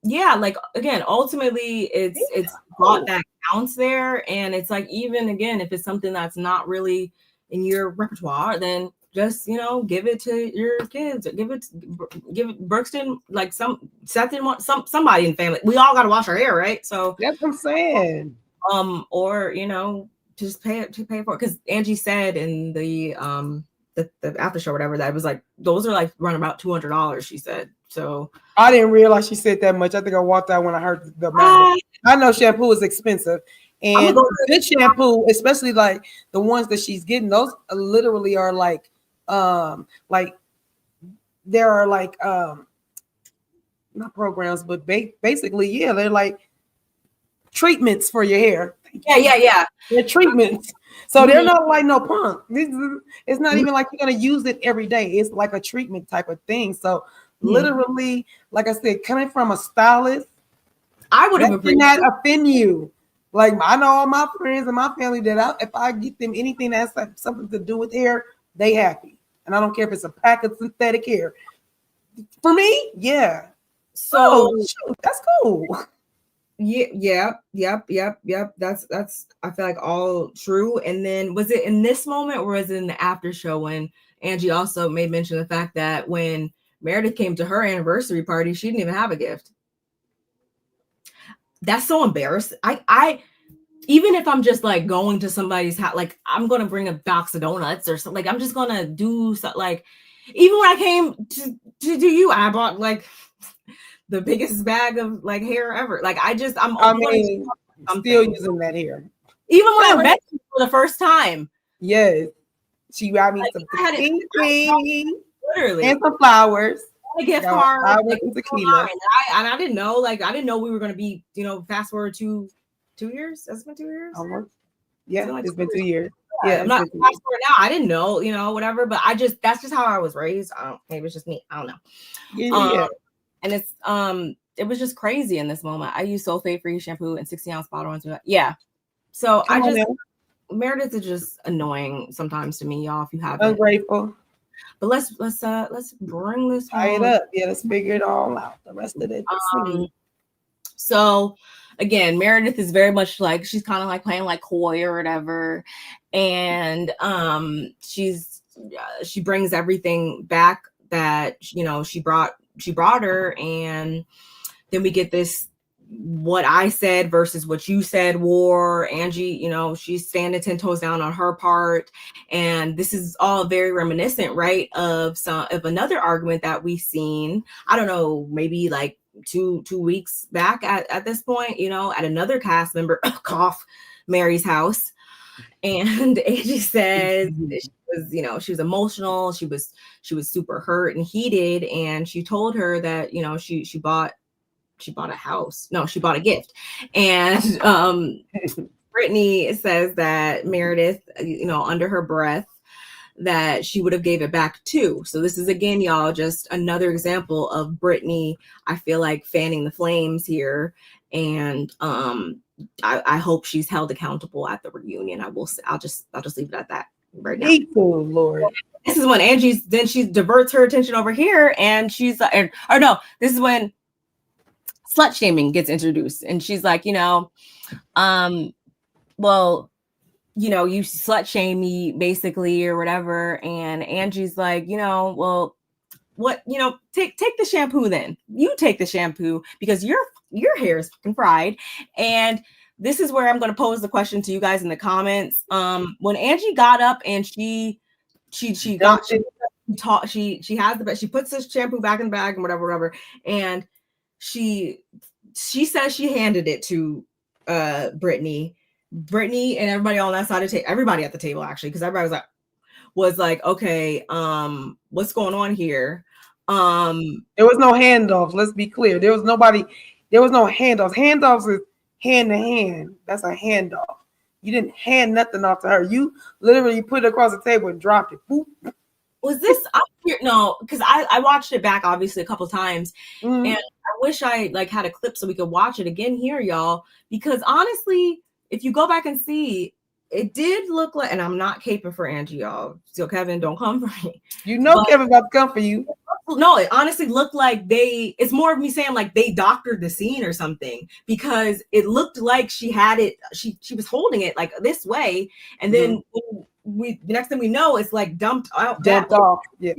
[SPEAKER 1] Yeah, like again, ultimately it's thought that counts there. And it's like, even again, if it's something that's not really in your repertoire, then just give it to your kids, or give it Brookston, like Seth didn't want somebody in the family. We all got to wash our hair, right? So
[SPEAKER 2] that's what I'm saying.
[SPEAKER 1] Or just pay it for it, because Angie said in the after show, whatever, that it was like those are like running about $200. She said. So
[SPEAKER 2] I didn't realize she said that much. I think I walked out when I heard the amount. I know shampoo is expensive. And good shampoo, especially like the ones that she's getting, those literally are like there are like not programs, but basically, yeah, they're like treatments for your hair.
[SPEAKER 1] Yeah.
[SPEAKER 2] They're treatments. So they're not like no pump. It's not even like you're gonna use it every day. It's like a treatment type of thing. So literally, like I said, coming from a stylist, I would have not offend you. Like, I know all my friends and my family that if I get them anything that's like something to do with hair, they happy. And I don't care if it's a pack of synthetic hair. For me, yeah. So shoot, that's cool.
[SPEAKER 1] Yeah. Yep. That's I feel like all true. And then was it in this moment or was it in the after show when Angie also made mention of the fact that when Meredith came to her anniversary party, she didn't even have a gift? That's so embarrassing. I even if I'm just like going to somebody's house, like I'm gonna bring a box of donuts or something. Like I'm just gonna do something. Like even when I came to do you, I bought like the biggest bag of like hair ever. Like I'm
[SPEAKER 2] still using that hair.
[SPEAKER 1] Even when I met you for the first time.
[SPEAKER 2] Yes. She got me some literally and some flowers.
[SPEAKER 1] A gift card, like, tequila. And I didn't know, we were going to be, fast forward to 2 years. Has it been 2 years?
[SPEAKER 2] Almost. Yeah, it's been 2 years.
[SPEAKER 1] Yeah, I'm not fast forward now. I didn't know, whatever, but that's just how I was raised. Maybe it's just me. I don't know.
[SPEAKER 2] Yeah.
[SPEAKER 1] And it's it was just crazy in this moment. I use sulfate free shampoo and 60-ounce bottle ones. Yeah. So Meredith is just annoying sometimes to me, y'all. If you haven't,
[SPEAKER 2] ungrateful.
[SPEAKER 1] But let's bring this
[SPEAKER 2] tie it up. Yeah, let's figure it all out. The rest of it.
[SPEAKER 1] So again, Meredith is very much like she's kind of like playing like coy or whatever, and she's she brings everything back that she brought her, and then we get this what I said versus what you said war. Angie, she's standing 10 toes down on her part, and this is all very reminiscent, right, of another argument that we've seen. I don't know, maybe like two weeks back at this point, at another cast member cough Mary's house. And Angie says she was emotional, she was super hurt and heated, and she told her that she bought a house. No, she bought a gift. And Whitney says that Meredith, under her breath, that she would have gave it back too. So this is, again, y'all, just another example of Brittany, I feel like, fanning the flames here. And I hope she's held accountable at the reunion. I'll just leave it at that right now.
[SPEAKER 2] Oh, Lord.
[SPEAKER 1] This is when she diverts her attention over here, and she's this is when slut shaming gets introduced, and she's like, you slut shame me basically or whatever. And Angie's like, well, what, take the shampoo then. You take the shampoo because your hair is fucking fried. And this is where I'm going to pose the question to you guys in the comments. When Angie got up and she has the best, she puts the shampoo back in the bag and whatever, and she says she handed it to Brittany and everybody on that side of the table, everybody at the table actually, because everybody was like, okay, what's going on here?
[SPEAKER 2] There was no handoffs. Let's be clear. There was no handoffs. Handoffs is hand to hand. That's a handoff. You didn't hand nothing off to her. You literally put it across the table and dropped it. Boop.
[SPEAKER 1] Was this up here? No, because I watched it back obviously a couple times, and I wish I had a clip so we could watch it again here, y'all. Because honestly, if you go back and see, it did look like, and I'm not caping for Angie, y'all. So Kevin, don't come for me.
[SPEAKER 2] Kevin about to come for you.
[SPEAKER 1] No, it honestly looked like it's more of me saying like they doctored the scene or something, because it looked like she had it, she was holding it like this way, and then the next thing we know, it's like dumped off.
[SPEAKER 2] Yeah.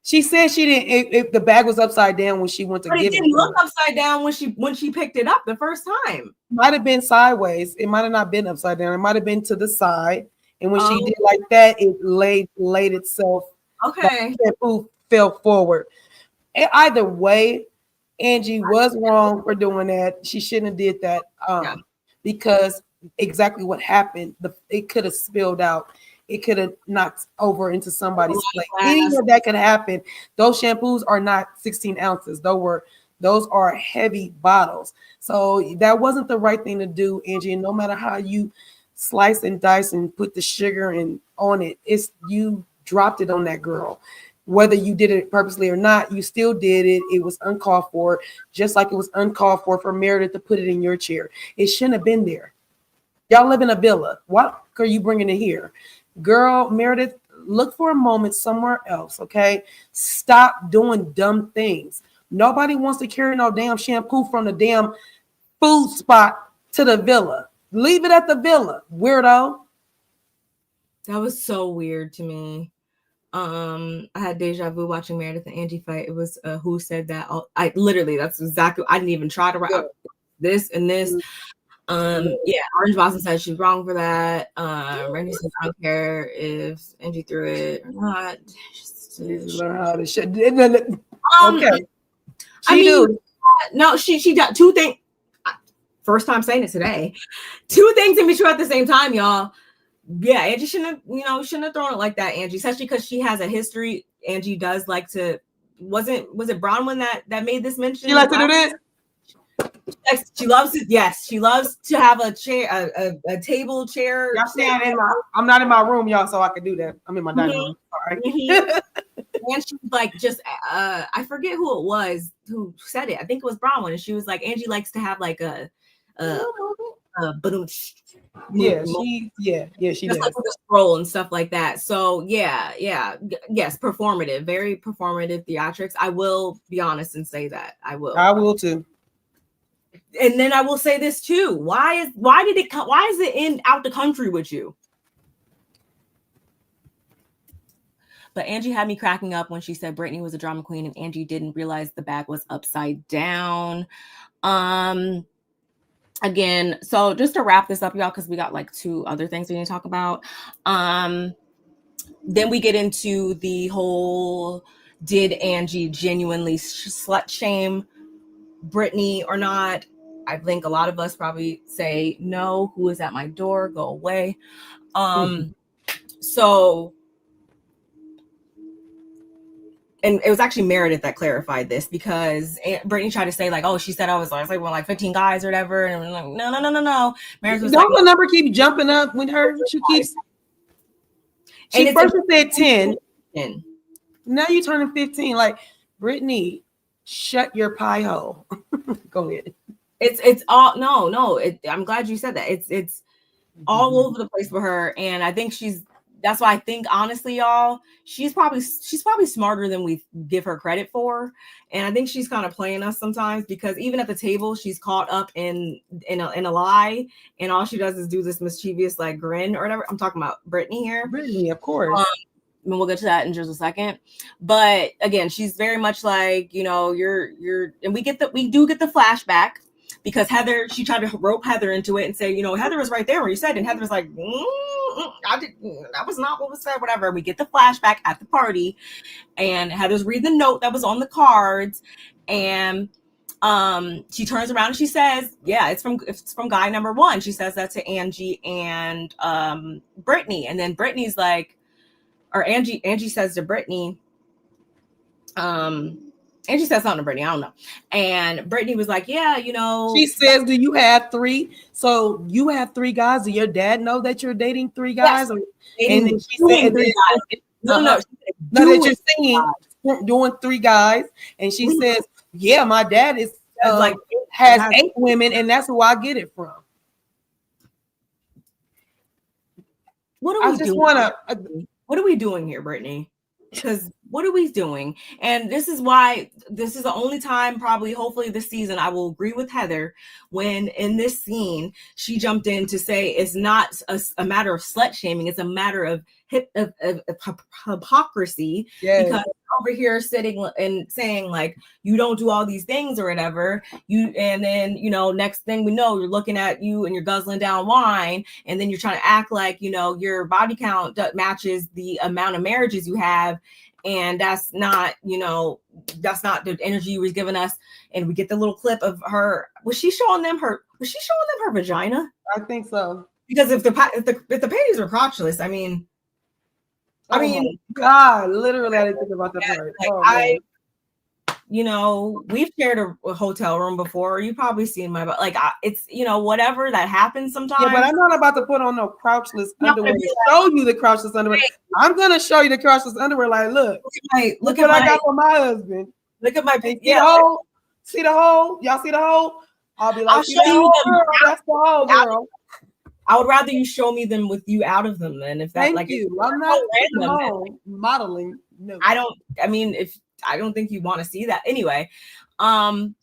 [SPEAKER 2] She said she didn't. If the bag was upside down when she went to give it.
[SPEAKER 1] It didn't look upside down when she picked it up the first time.
[SPEAKER 2] Might have been sideways. It might have not been upside down. It might have been to the side. And when she did like that, it laid itself.
[SPEAKER 1] Okay.
[SPEAKER 2] Shampoo fell forward. Either way, Angie was wrong for doing that. She shouldn't have did that. Because exactly what happened, it could have spilled out. It could have knocked over into somebody's plate. Anything that could happen. Those shampoos are not 16 ounces. Those are heavy bottles. So that wasn't the right thing to do, Angie. And no matter how you slice and dice and put the sugar on it, you dropped it on that girl. Whether you did it purposely or not, you still did it. It was uncalled for, just like it was uncalled for Meredith to put it in your chair. It shouldn't have been there. Y'all live in a villa. What are you bringing it here? Girl, Meredith, look for a moment somewhere else, okay? Stop doing dumb things. Nobody wants to carry no damn shampoo from the damn food spot to the villa. Leave it at the villa, weirdo.
[SPEAKER 1] That was so weird to me. I had deja vu watching Meredith and Angie fight. It was who said that? That's exactly. I didn't even try to write this and this. Orange Blossom said she's wrong for that. Randy says I don't care if Angie threw it or not. Just
[SPEAKER 2] learn how to shit. Okay.
[SPEAKER 1] She got two things. First time saying it today. Two things can be true at the same time, y'all. Yeah, Angie shouldn't have thrown it like that, Angie, especially because she has a history. Angie does like to. Was it Bronwyn that made this mention?
[SPEAKER 2] She likes to do this.
[SPEAKER 1] She loves it. Yes, she loves to have a chair, a table chair.
[SPEAKER 2] I'm not in my room, y'all, so I can do that. I'm in my dining room. Sorry.
[SPEAKER 1] And she's like, I forget who it was who said it. I think it was Bronwyn, and she was like, Angie likes to have like a
[SPEAKER 2] she
[SPEAKER 1] just
[SPEAKER 2] does.
[SPEAKER 1] like with a scroll and stuff like that. So yes, performative, very performative theatrics. I will be honest and say that I will too. And then I will say this too. Why is it out the country with you? But Angie had me cracking up when she said Brittany was a drama queen and Angie didn't realize the bag was upside down. Again, so just to wrap this up, y'all, because we got like 2 other things we need to talk about. Then we get into the whole, did Angie genuinely slut shame Brittany or not? I think a lot of us probably say no. Who is at my door? Go away. So, and it was actually Meredith that clarified this, because Brittany tried to say like, oh, she said I was like, well, like 15 guys or whatever, and I'm like, no. Meredith was
[SPEAKER 2] Don't
[SPEAKER 1] like,
[SPEAKER 2] the number keep jumping up with her? She keeps. She first said 10. Now you're turning 15. Like, Brittany, shut your pie hole. Go ahead.
[SPEAKER 1] It's all no. I'm glad you said that. It's all over the place for her, and I think that's why I think, honestly, y'all, she's probably smarter than we give her credit for, and I think she's kind of playing us sometimes, because even at the table she's caught up in a lie, and all she does is do this mischievous like grin or whatever. I'm talking about Brittany here.
[SPEAKER 2] Brittany, of course.
[SPEAKER 1] And we'll get to that in just a second. But again, she's very much like, you're, and we do get the flashback, because Heather, she tried to rope Heather into it and say, Heather was right there where you said, and Heather was like, that was not what was said, whatever. We get the flashback at the party, and Heather's reading the note that was on the cards, and she turns around and she says, yeah, it's from guy number 1. She says that to Angie and Brittany, and then Brittany's like, or Angie says to Brittany, Angie said something to Brittany, I don't know. And Brittany was like, yeah,
[SPEAKER 2] She says, do you have 3? So you have 3 guys? Do your dad know that you're dating 3 guys?
[SPEAKER 1] Yes.
[SPEAKER 2] And then she said, no, that you're saying doing 3 guys. And she says, yeah, my dad is has 8 women, and that's who I get it from.
[SPEAKER 1] What are we doing here, Brittany? Because what are we doing? And this is why this is the only time, probably, hopefully this season, I will agree with Heather when in this scene she jumped in to say it's not a matter of slut shaming, it's a matter of hypocrisy. Yes. Because over here sitting and saying like, you don't do all these things or whatever, and then next thing we know, you're looking at you and you're guzzling down wine, and then you're trying to act like your body count matches the amount of marriages you have, and that's not the energy you was giving us. And we get the little clip of her. Was she showing them her vagina?
[SPEAKER 2] I think so.
[SPEAKER 1] Because if the panties are crotchless, I mean,
[SPEAKER 2] God, literally, I didn't think about that part.
[SPEAKER 1] We've shared a hotel room before. You probably seen my, it's whatever that happens sometimes.
[SPEAKER 2] Yeah, but I'm not about to put on no crotchless underwear to show you the crotchless underwear. I'm gonna show you the crotchless underwear. Like, look at what I got for my husband. Look at my see the hole. See the hole? Y'all see the hole? I'll be like, I'll show you them. Girl, that's the hole, girl.
[SPEAKER 1] I would rather you show me them with you out of them than if that.
[SPEAKER 2] Thank you. I'm not modeling. No,
[SPEAKER 1] I don't. I mean, I don't think you want to see that anyway. And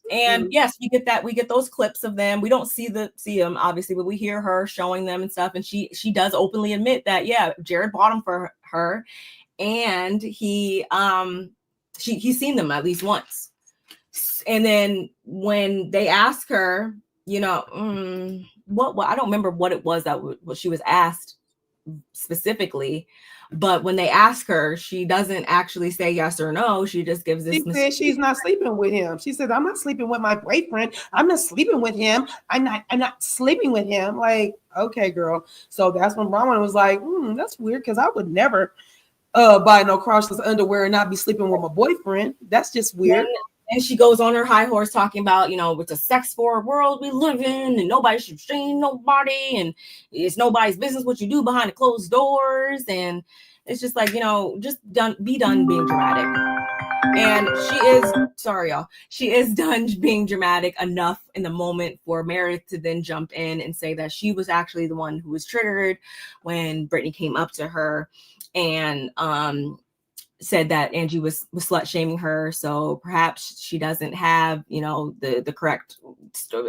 [SPEAKER 1] yes, we get those clips of them. We don't see them obviously, but we hear her showing them and stuff. And she does openly admit that, yeah, Jared bought them for her, and he's seen them at least once. And then when they ask her, what I don't remember what it was what she was asked specifically, but when they ask her, she doesn't actually say yes or no. She just gives this.
[SPEAKER 2] She says she's not sleeping with him. She says, I'm not sleeping with my boyfriend. I'm not sleeping with him. I'm not sleeping with him. Like, okay, girl. So that's when Bronwyn was like, that's weird, because I would never buy no crotchless underwear and not be sleeping with my boyfriend. That's just weird.
[SPEAKER 1] And she goes on her high horse talking about, it's a sex-forward world we live in, and nobody should shame nobody, and it's nobody's business what you do behind the closed doors. And it's just like, be done being dramatic. And she is done being dramatic enough in the moment for Meredith to then jump in and say that she was actually the one who was triggered when Brittany came up to her and said that Angie was slut shaming her. So perhaps she doesn't have, the correct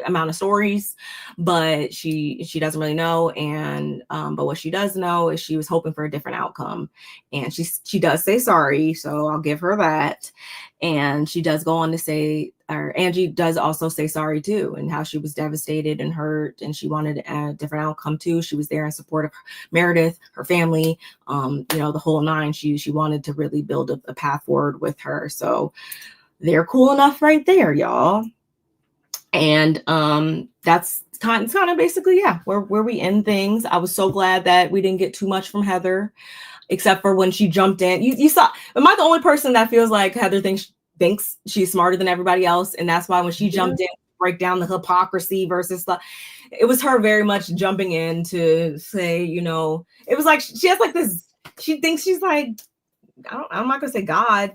[SPEAKER 1] amount of stories, but she doesn't really know. And but what she does know is she was hoping for a different outcome. And she does say sorry, so I'll give her that. And she does go on to say, or Angie does also say sorry too, and how she was devastated and hurt, and she wanted a different outcome too. She was there in support of Meredith, her family, the whole nine. She wanted to really build a path forward with her. So they're cool enough right there, y'all. And that's kind of basically, where we end things. I was so glad that we didn't get too much from Heather, except for when she jumped in. You saw, am I the only person that feels like Heather thinks she's smarter than everybody else? And that's why when she jumped in, break down the hypocrisy versus stuff, it was her very much jumping in to say, it was like she has like this, she thinks she's like, I'm not gonna say God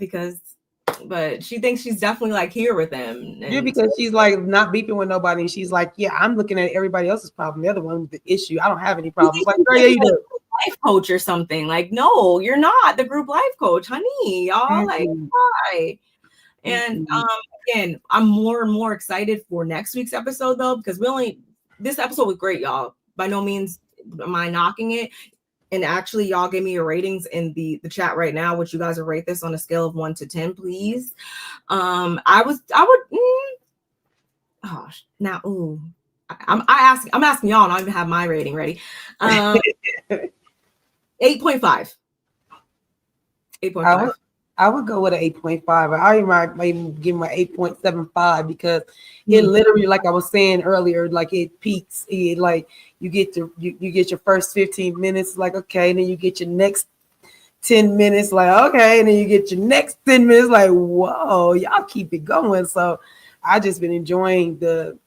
[SPEAKER 1] but she thinks she's definitely like here with them.
[SPEAKER 2] Because she's like not beefing with nobody. And she's like, I'm looking at everybody else's problem. They're the one with the issue. I don't have any problems. Like, girl, yeah, you do.
[SPEAKER 1] Life coach or something. Like, no, you're not the group life coach, honey. Y'all like, why? And again, I'm more and more excited for next week's episode though, because this episode was great, y'all. By no means am I knocking it. And actually, y'all give me your ratings in the chat right now. Would you guys rate this on a scale of 1 to 10, please? I'm asking y'all, and I even have my rating ready. 8.5. 8.5.
[SPEAKER 2] I would go with an 8.5. I might even give my 8.75 because it literally, like I was saying earlier, like it peaks. It like you get your first 15 minutes, like okay, and then you get your next 10 minutes, like okay, and then you get your next 10 minutes, like whoa, y'all keep it going. So I just been enjoying it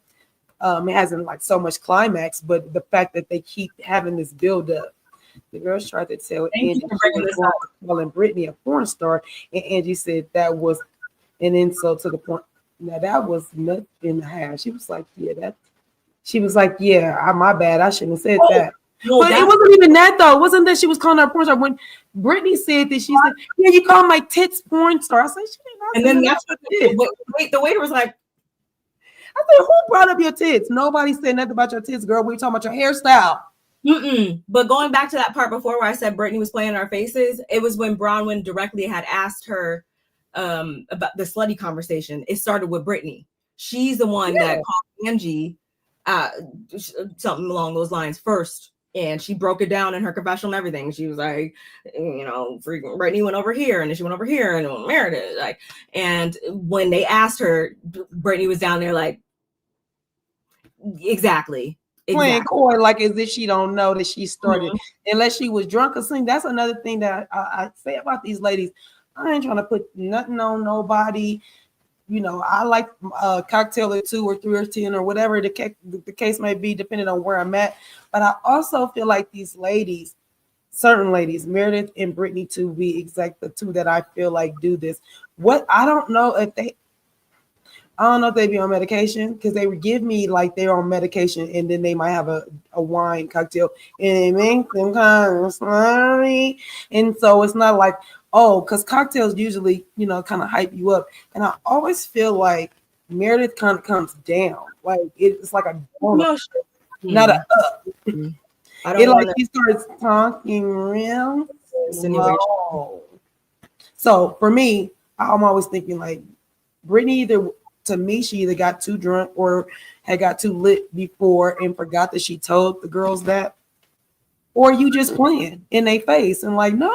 [SPEAKER 2] hasn't like so much climax, but the fact that they keep having this build up. The girls tried to tell Angie calling Brittany a porn star, and Angie said that was an insult to the point. Now that was nut in the half. She was like, my bad. I shouldn't have said that. No, but it wasn't even that though. It wasn't that she was calling her a porn star. When Brittany said that, she said, "Yeah, you call my tits porn star." I said, "She did not." And then that's what
[SPEAKER 1] the waiter was like.
[SPEAKER 2] I said, "Who brought up your tits?" Nobody said nothing about your tits, girl. We talking about your hairstyle.
[SPEAKER 1] But going back to that part before where I said Brittany was playing our faces, it was when Bronwyn directly had asked her about the slutty conversation. It started with Brittany. She's the one that called Angie something along those lines first. And she broke it down in her confessional and everything. She was like, freaking Brittany went over here, and then she went over here, and Meredith, like, and when they asked her, Brittany was down there like, exactly.
[SPEAKER 2] Playing coy, like as if she don't know that she started, unless she was drunk or something. That's another thing that I say about these ladies. I ain't trying to put nothing on nobody. I like a cocktail or 2 or 3 or 10 or whatever the case may be, depending on where I'm at. But I also feel like these ladies, certain ladies, Meredith and Brittany to be exact, the two that I feel like do this. I don't know if they be on medication, because they would give me like they're on medication and then they might have a wine cocktail and it makes them kind of slurry. And so it's not like, because cocktails usually, kind of hype you up. And I always feel like Meredith kind of comes down. Like it's like a not a up. He starts talking real slow. So for me, I'm always thinking like Brittany to me, she either got too drunk or had got too lit before and forgot that she told the girls that, or you just playing in their face and like, no,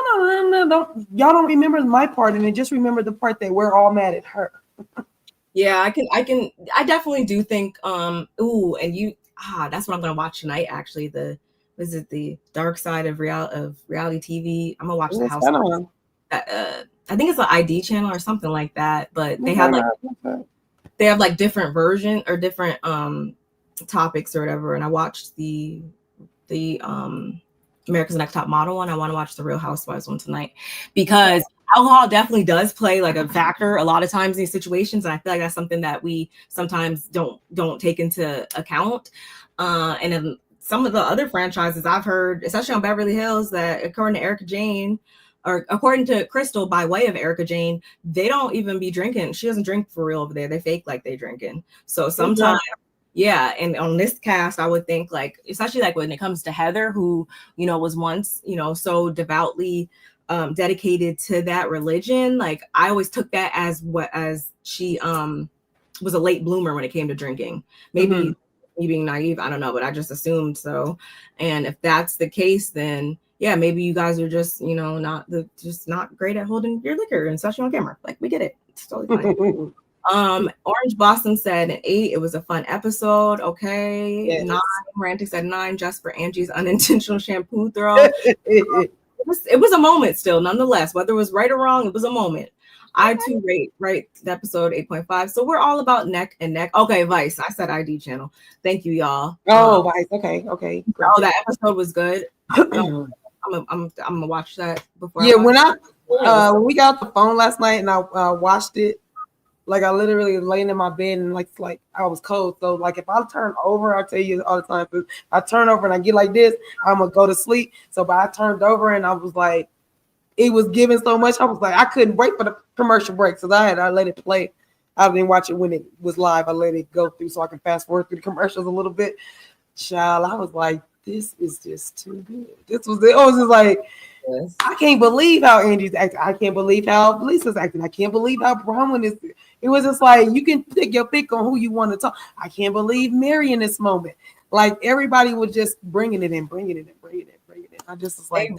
[SPEAKER 2] don't y'all don't remember my part, and then just remember the part that we're all mad at her.
[SPEAKER 1] Yeah, I definitely do think that's what I'm gonna watch tonight. Actually, the dark side of reality TV. I'm gonna watch the Housewives. I think it's an ID channel or something like that, but they have like different version or different topics or whatever. And I watched the America's Next Top Model one. I want to watch the Real Housewives one tonight, because alcohol definitely does play like a factor a lot of times in these situations. And I feel like that's something that we sometimes don't take into account. And then some of the other franchises I've heard, especially on Beverly Hills, that according to Erica Jane, or according to Crystal, by way of Erica Jane, they don't even be drinking. She doesn't drink for real over there. They fake like they drinking. So sometimes, yeah. And on this cast, I would think like, especially like when it comes to Heather, who, you know, was once, you know, so devoutly dedicated to that religion. Like I always took that as she was a late bloomer when it came to drinking. Maybe me being naive, I don't know, but I just assumed so. And if that's the case, then yeah, maybe you guys are just, you know, just not great at holding your liquor and especially on camera. Like we get it. It's totally fine. Orange Blossom said an 8. It was a fun episode. Okay. Yes. 9. Rantic said 9 just for Angie's unintentional shampoo throw. It was a moment still, nonetheless. Whether it was right or wrong, it was a moment. I too rate the episode 8.5. So we're all about neck and neck. Okay, Vice. I said ID channel. Thank you, y'all.
[SPEAKER 2] Oh, Vice. Okay. Great.
[SPEAKER 1] Oh, that episode was good. I'm gonna watch that before.
[SPEAKER 2] Yeah, when we got off the phone last night and I watched it, like I literally laying in my bed and like I was cold. So like if I turn over, I tell you all the time, if I turn over and I get like this, I'm gonna go to sleep. So but I turned over and I was like, it was giving so much. I was like, I couldn't wait for the commercial break. So I let it play. I didn't watch it when it was live. I let it go through so I can fast forward through the commercials a little bit. Child, I was like, this is just too good. It was just like, yes. I can't believe how Angie's acting. I can't believe how Lisa's acting. I can't believe how Bronwyn is. It was just like, you can pick your pick on who you want to talk. I can't believe Mary in this moment. Like everybody was just bringing it in. I just was like,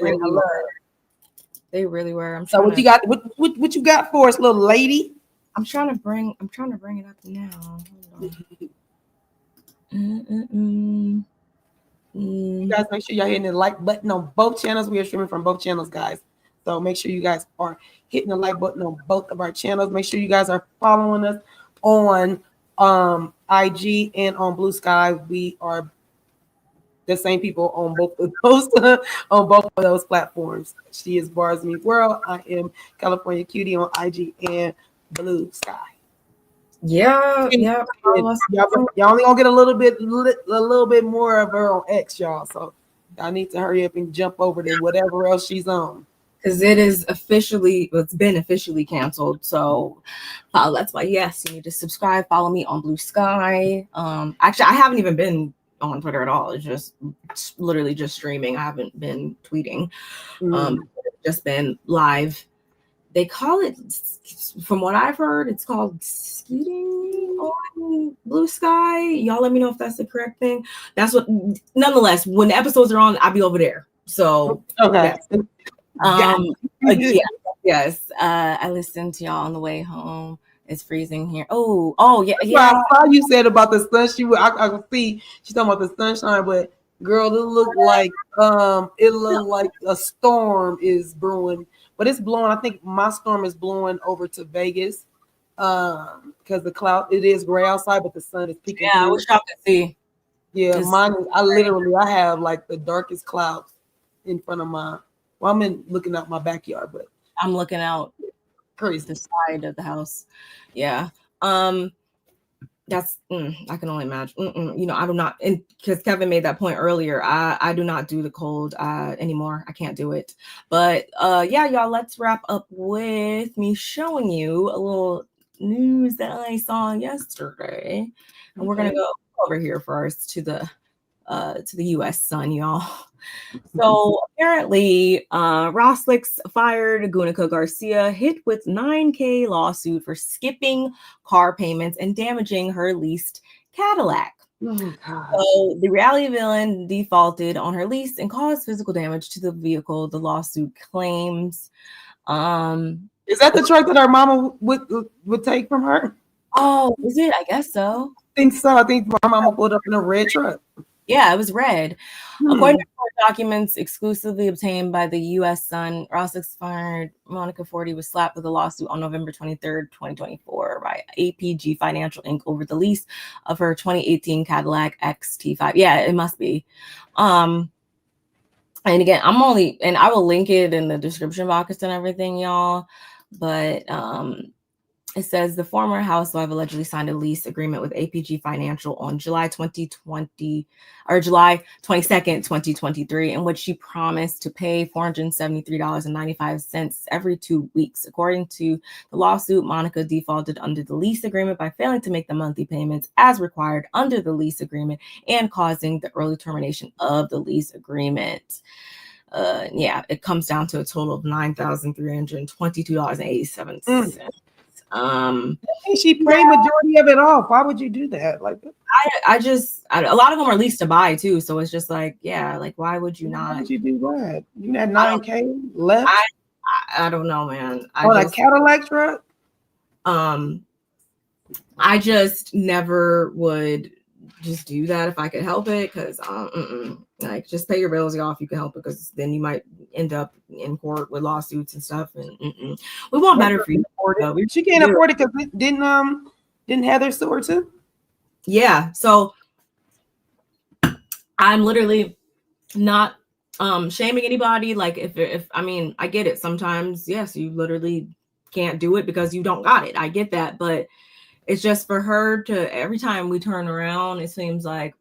[SPEAKER 1] they really were.
[SPEAKER 2] So what you got? What you got for us, little lady?
[SPEAKER 1] I'm trying to bring it up now.
[SPEAKER 2] You guys make sure y'all hitting the like button on both channels. We are streaming from both channels, guys. So make sure you guys are hitting the like button on both of our channels. Make sure you guys are following us on IG and on Blue Sky. We are the same people on both of those platforms. She is BarbMeetsWorld. I am California Cutie on IG and Blue Sky.
[SPEAKER 1] Yeah.
[SPEAKER 2] Y'all only gonna get a little bit more of her on X, y'all. So I need to hurry up and jump over to whatever else she's on.
[SPEAKER 1] Because it's been officially canceled. So that's why, yes, you need to subscribe. Follow me on Blue Sky. Actually, I haven't even been on Twitter at all. It's literally just streaming. I haven't been tweeting. Just been live. They call it, from what I've heard, it's called skeeting on Blue Sky. Y'all let me know if that's the correct thing. That's what, nonetheless, when the episodes are on, I'll be over there. So,
[SPEAKER 2] okay.
[SPEAKER 1] Yes. I listened to y'all on the way home. It's freezing here. Oh, yeah.
[SPEAKER 2] I saw you said about the sun. I can see she's talking about the sunshine, but girl, it looked like a storm is brewing. But it's blowing. I think my storm is blowing over to Vegas because the cloud, it is gray outside, but the sun is peeking.
[SPEAKER 1] Yeah, I wish y'all could see.
[SPEAKER 2] Yeah, mine is. I have like the darkest clouds in front of mine. Well, I'm looking out my backyard, but
[SPEAKER 1] I'm looking out
[SPEAKER 2] crazy
[SPEAKER 1] the side of the house. Yeah. That's I can only imagine. You know, I do not, and because Kevin made that point earlier, I do not do the cold anymore. I can't do it. But yeah, y'all, let's wrap up with me showing you a little news that I saw yesterday. And we're gonna go over here first to the US Sun, y'all. So apparently, RHOSLC fired Gunica Garcia, hit with $9,000 lawsuit for skipping car payments and damaging her leased Cadillac. So the reality villain defaulted on her lease and caused physical damage to the vehicle. The lawsuit claims.
[SPEAKER 2] Is that the truck that our mama would take from her?
[SPEAKER 1] Oh, is it? I guess so.
[SPEAKER 2] I think so. I think my mama pulled up in a red truck.
[SPEAKER 1] Yeah, it was red. According to court documents exclusively obtained by the U.S. Sun, RHOSLC fired Monica Forty was slapped with a lawsuit on November 23rd, 2024 by APG Financial Inc. over the lease of her 2018 Cadillac XT5. Yeah, it must be. And again, I will link it in the description box and everything, y'all. But It says the former housewife allegedly signed a lease agreement with APG Financial on July 22nd, 2023, in which she promised to pay $473.95 every 2 weeks. According to the lawsuit, Monica defaulted under the lease agreement by failing to make the monthly payments as required under the lease agreement and causing the early termination of the lease agreement. It comes down to a total of $9,322.87.
[SPEAKER 2] I think she paid majority of it off. Why would you do that? Like,
[SPEAKER 1] a lot of them are leased to buy too, so it's just like, why would you not?
[SPEAKER 2] Why would you do that? You had $9K left.
[SPEAKER 1] I don't know, man.
[SPEAKER 2] A Cadillac truck.
[SPEAKER 1] I just never would just do that if I could help it, because like, just pay your bills off. You can help it, because then you might end up in court with lawsuits and stuff. And we want better for you.
[SPEAKER 2] She can't afford it because didn't Heather sue her too?
[SPEAKER 1] Yeah. So I'm literally not shaming anybody. Like, if I mean, I get it. Sometimes, yes, you literally can't do it because you don't got it. I get that, but it's just for her to, every time we turn around, it seems like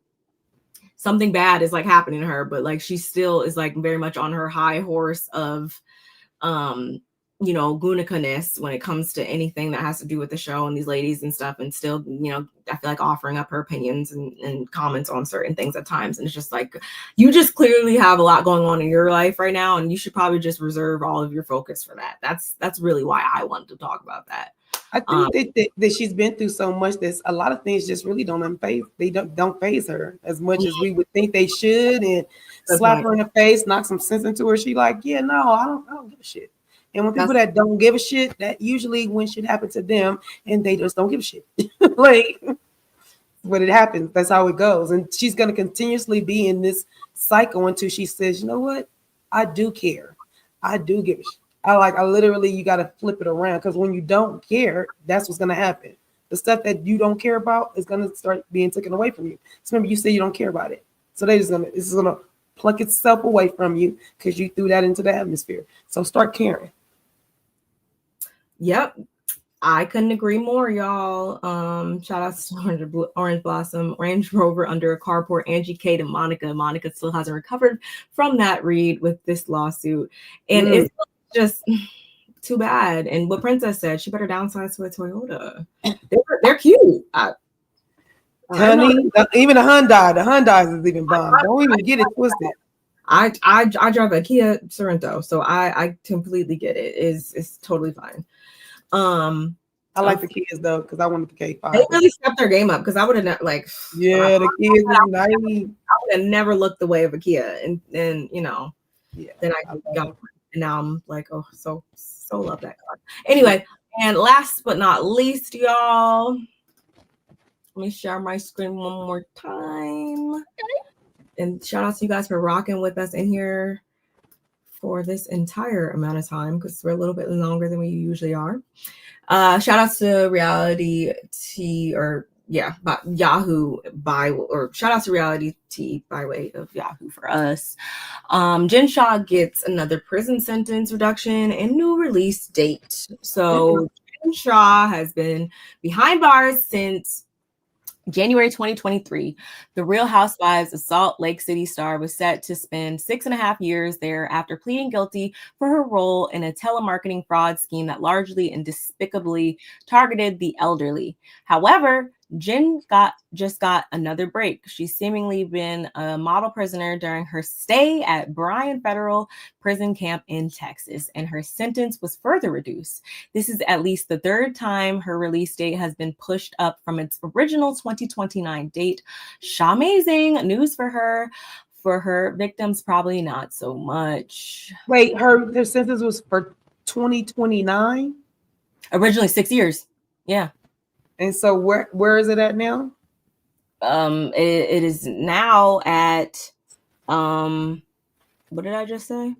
[SPEAKER 1] something bad is like happening to her, but like she still is like very much on her high horse of Gunica-ness when it comes to anything that has to do with the show and these ladies and stuff, and still, I feel like offering up her opinions and comments on certain things at times. And it's just like, you just clearly have a lot going on in your life right now, and you should probably just reserve all of your focus for that. That's really why I wanted to talk about that.
[SPEAKER 2] I think that she's been through so much that a lot of things just really don't faze her as much as we would think they should, and slap her in the face, knock some sense into her. She like, I don't give a shit. And when people that don't give a shit, that usually when shit happens to them and they just don't give a shit. Like, when it happens, that's how it goes. And she's going to continuously be in this cycle until she says, you know what? I do care. I do give a shit. I literally, you got to flip it around, because when you don't care, that's what's going to happen. The stuff that you don't care about is going to start being taken away from you. So remember, you say you don't care about it. So it's going to pluck itself away from you because you threw that into the atmosphere. So start caring.
[SPEAKER 1] Yep. I couldn't agree more, y'all. Shout out to Orange Blossom, Range Rover under a carport, Angie, Kate, and Monica. Monica still hasn't recovered from that read with this lawsuit. And it's just too bad. And what Princess said, she better downsize to a Toyota. They're cute.
[SPEAKER 2] Honey, even the Hyundai is even bomb. Don't even get it twisted.
[SPEAKER 1] I drive a Kia Sorento, so I completely get it. It's totally fine.
[SPEAKER 2] I like the Kias though, because I wanted the K5.
[SPEAKER 1] They really stepped their game up, because I would have
[SPEAKER 2] the Kias is nice.
[SPEAKER 1] I would have never looked the way of a Kia, and then then I got one, and now I'm like, oh, so love that car. Anyway, and last but not least, y'all, let me share my screen one more time. Okay. And shout out to you guys for rocking with us in here for this entire amount of time, because we're a little bit longer than we usually are. Shout out to Reality T, Yahoo shout out to Reality T by way of Yahoo for us. Jen Shah gets another prison sentence reduction and new release date. So Jen Shah has been behind bars since January 2023. The Real Housewives of Salt Lake City star was set to spend 6.5 years there after pleading guilty for her role in a telemarketing fraud scheme that largely and despicably targeted the elderly. However, Jen just got another break. She's seemingly been a model prisoner during her stay at Bryan Federal Prison Camp in Texas, and her sentence was further reduced. This is at least the third time her release date has been pushed up from its original 2029 date. Amazing news for her. For her victims, probably not so much.
[SPEAKER 2] Wait, her sentence was for 2029?
[SPEAKER 1] Originally 6 years. Yeah.
[SPEAKER 2] And so where is it at now?
[SPEAKER 1] It is now at what did I just say?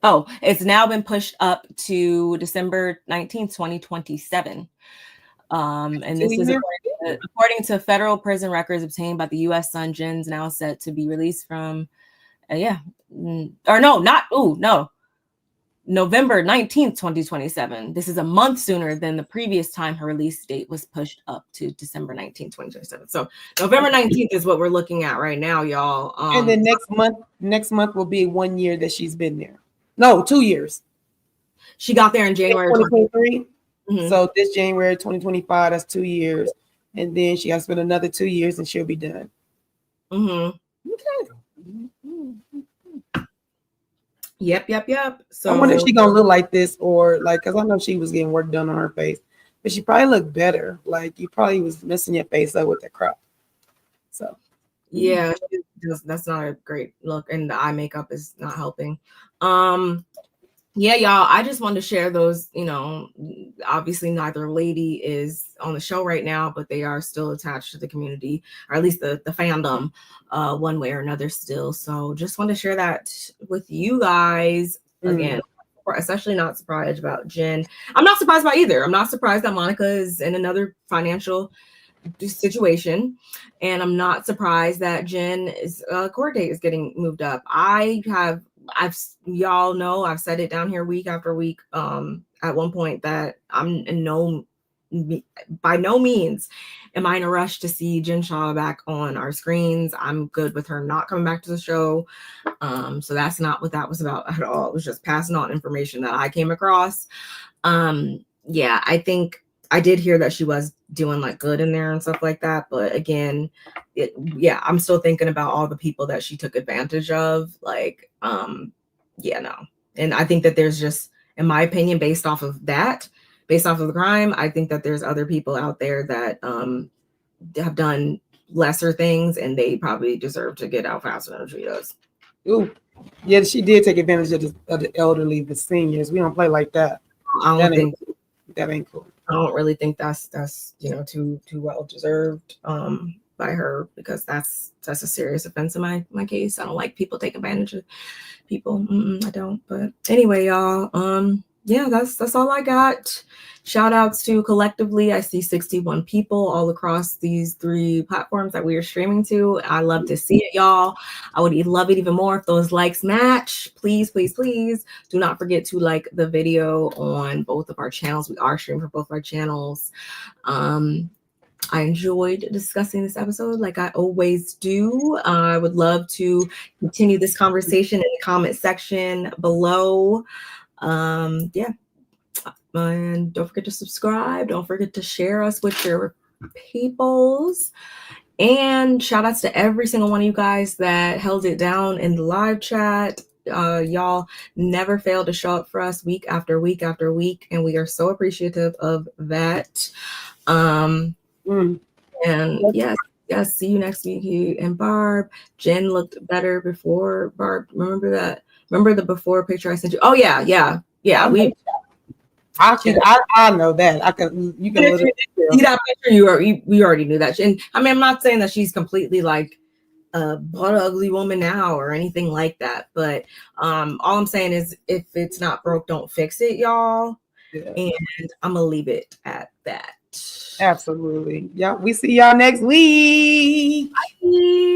[SPEAKER 1] Oh, it's now been pushed up to December 19th, 2027. And this is according to federal prison records obtained by the U.S. Sun. Jen's now set to be released from, no. November 19th, 2027. This is a month sooner than the previous time her release date was pushed up to December 19th, 2027. So November 19th is what we're looking at right now, y'all.
[SPEAKER 2] And then next month will be 1 year that she's been there. No, 2 years.
[SPEAKER 1] She got there in January
[SPEAKER 2] 2023. Mm-hmm. So this January 2025, that's 2 years. And then she has to spend another 2 years and she'll be done.
[SPEAKER 1] Mm-hmm.
[SPEAKER 2] Okay.
[SPEAKER 1] Yep. So
[SPEAKER 2] I wonder if she's gonna look like this, or like, because I know she was getting work done on her face, but she probably looked better. Like, you probably was messing your face up with the crop. So
[SPEAKER 1] yeah, that's not a great look, and the eye makeup is not helping. Yeah, y'all, I just wanted to share those. Obviously neither lady is on the show right now, but they are still attached to the community, or at least the fandom, one way or another still. So just want to share that with you guys. Again, especially not surprised about Jen. I'm not surprised about either. I'm not surprised that Monica is in another financial situation, and I'm not surprised that Jen's court date is getting moved up. Y'all know I've said it down here week after week at one point that I'm by no means am I in a rush to see Jen Shaw back on our screens. I'm good with her not coming back to the show. So that's not what that was about at all. It was just passing on information that I came across. Yeah, I think I did hear that she was doing like good in there and stuff like that. But again, I'm still thinking about all the people that she took advantage of. Like, no. And I think that there's just, in my opinion, based off of the crime, I think that there's other people out there that have done lesser things, and they probably deserve to get out faster than she does.
[SPEAKER 2] Ooh, yeah, she did take advantage of the elderly, the seniors. We don't play like that. That ain't cool.
[SPEAKER 1] I don't really think that's too well deserved by her, because that's a serious offense in my case. I don't like people taking advantage of people. I don't. But anyway, y'all, that's all I got. Shout outs to collectively, I see 61 people all across these 3 platforms that we are streaming to. I love to see it, y'all. I would love it even more if those likes match. Please do not forget to like the video on both of our channels. We are streaming for both of our channels. I enjoyed discussing this episode like I always do. I would love to continue this conversation in the comment section below. And don't forget to subscribe. Don't forget to share us with your peoples. And shout outs to every single one of you guys that held it down in the live chat. Y'all never fail to show up for us week after week after week, and we are so appreciative of that. And yes, see you next week. And Barb, Jen looked better before. Barb, remember that? Remember the before picture I sent you? Oh yeah.
[SPEAKER 2] I know that. You can
[SPEAKER 1] see that picture. We already knew that. And I mean, I'm not saying that she's completely like a butt ugly woman now or anything like that. But all I'm saying is, if it's not broke, don't fix it, y'all. Yeah. And I'm gonna leave it at that.
[SPEAKER 2] Absolutely. Yeah. We see y'all next week.
[SPEAKER 1] Bye.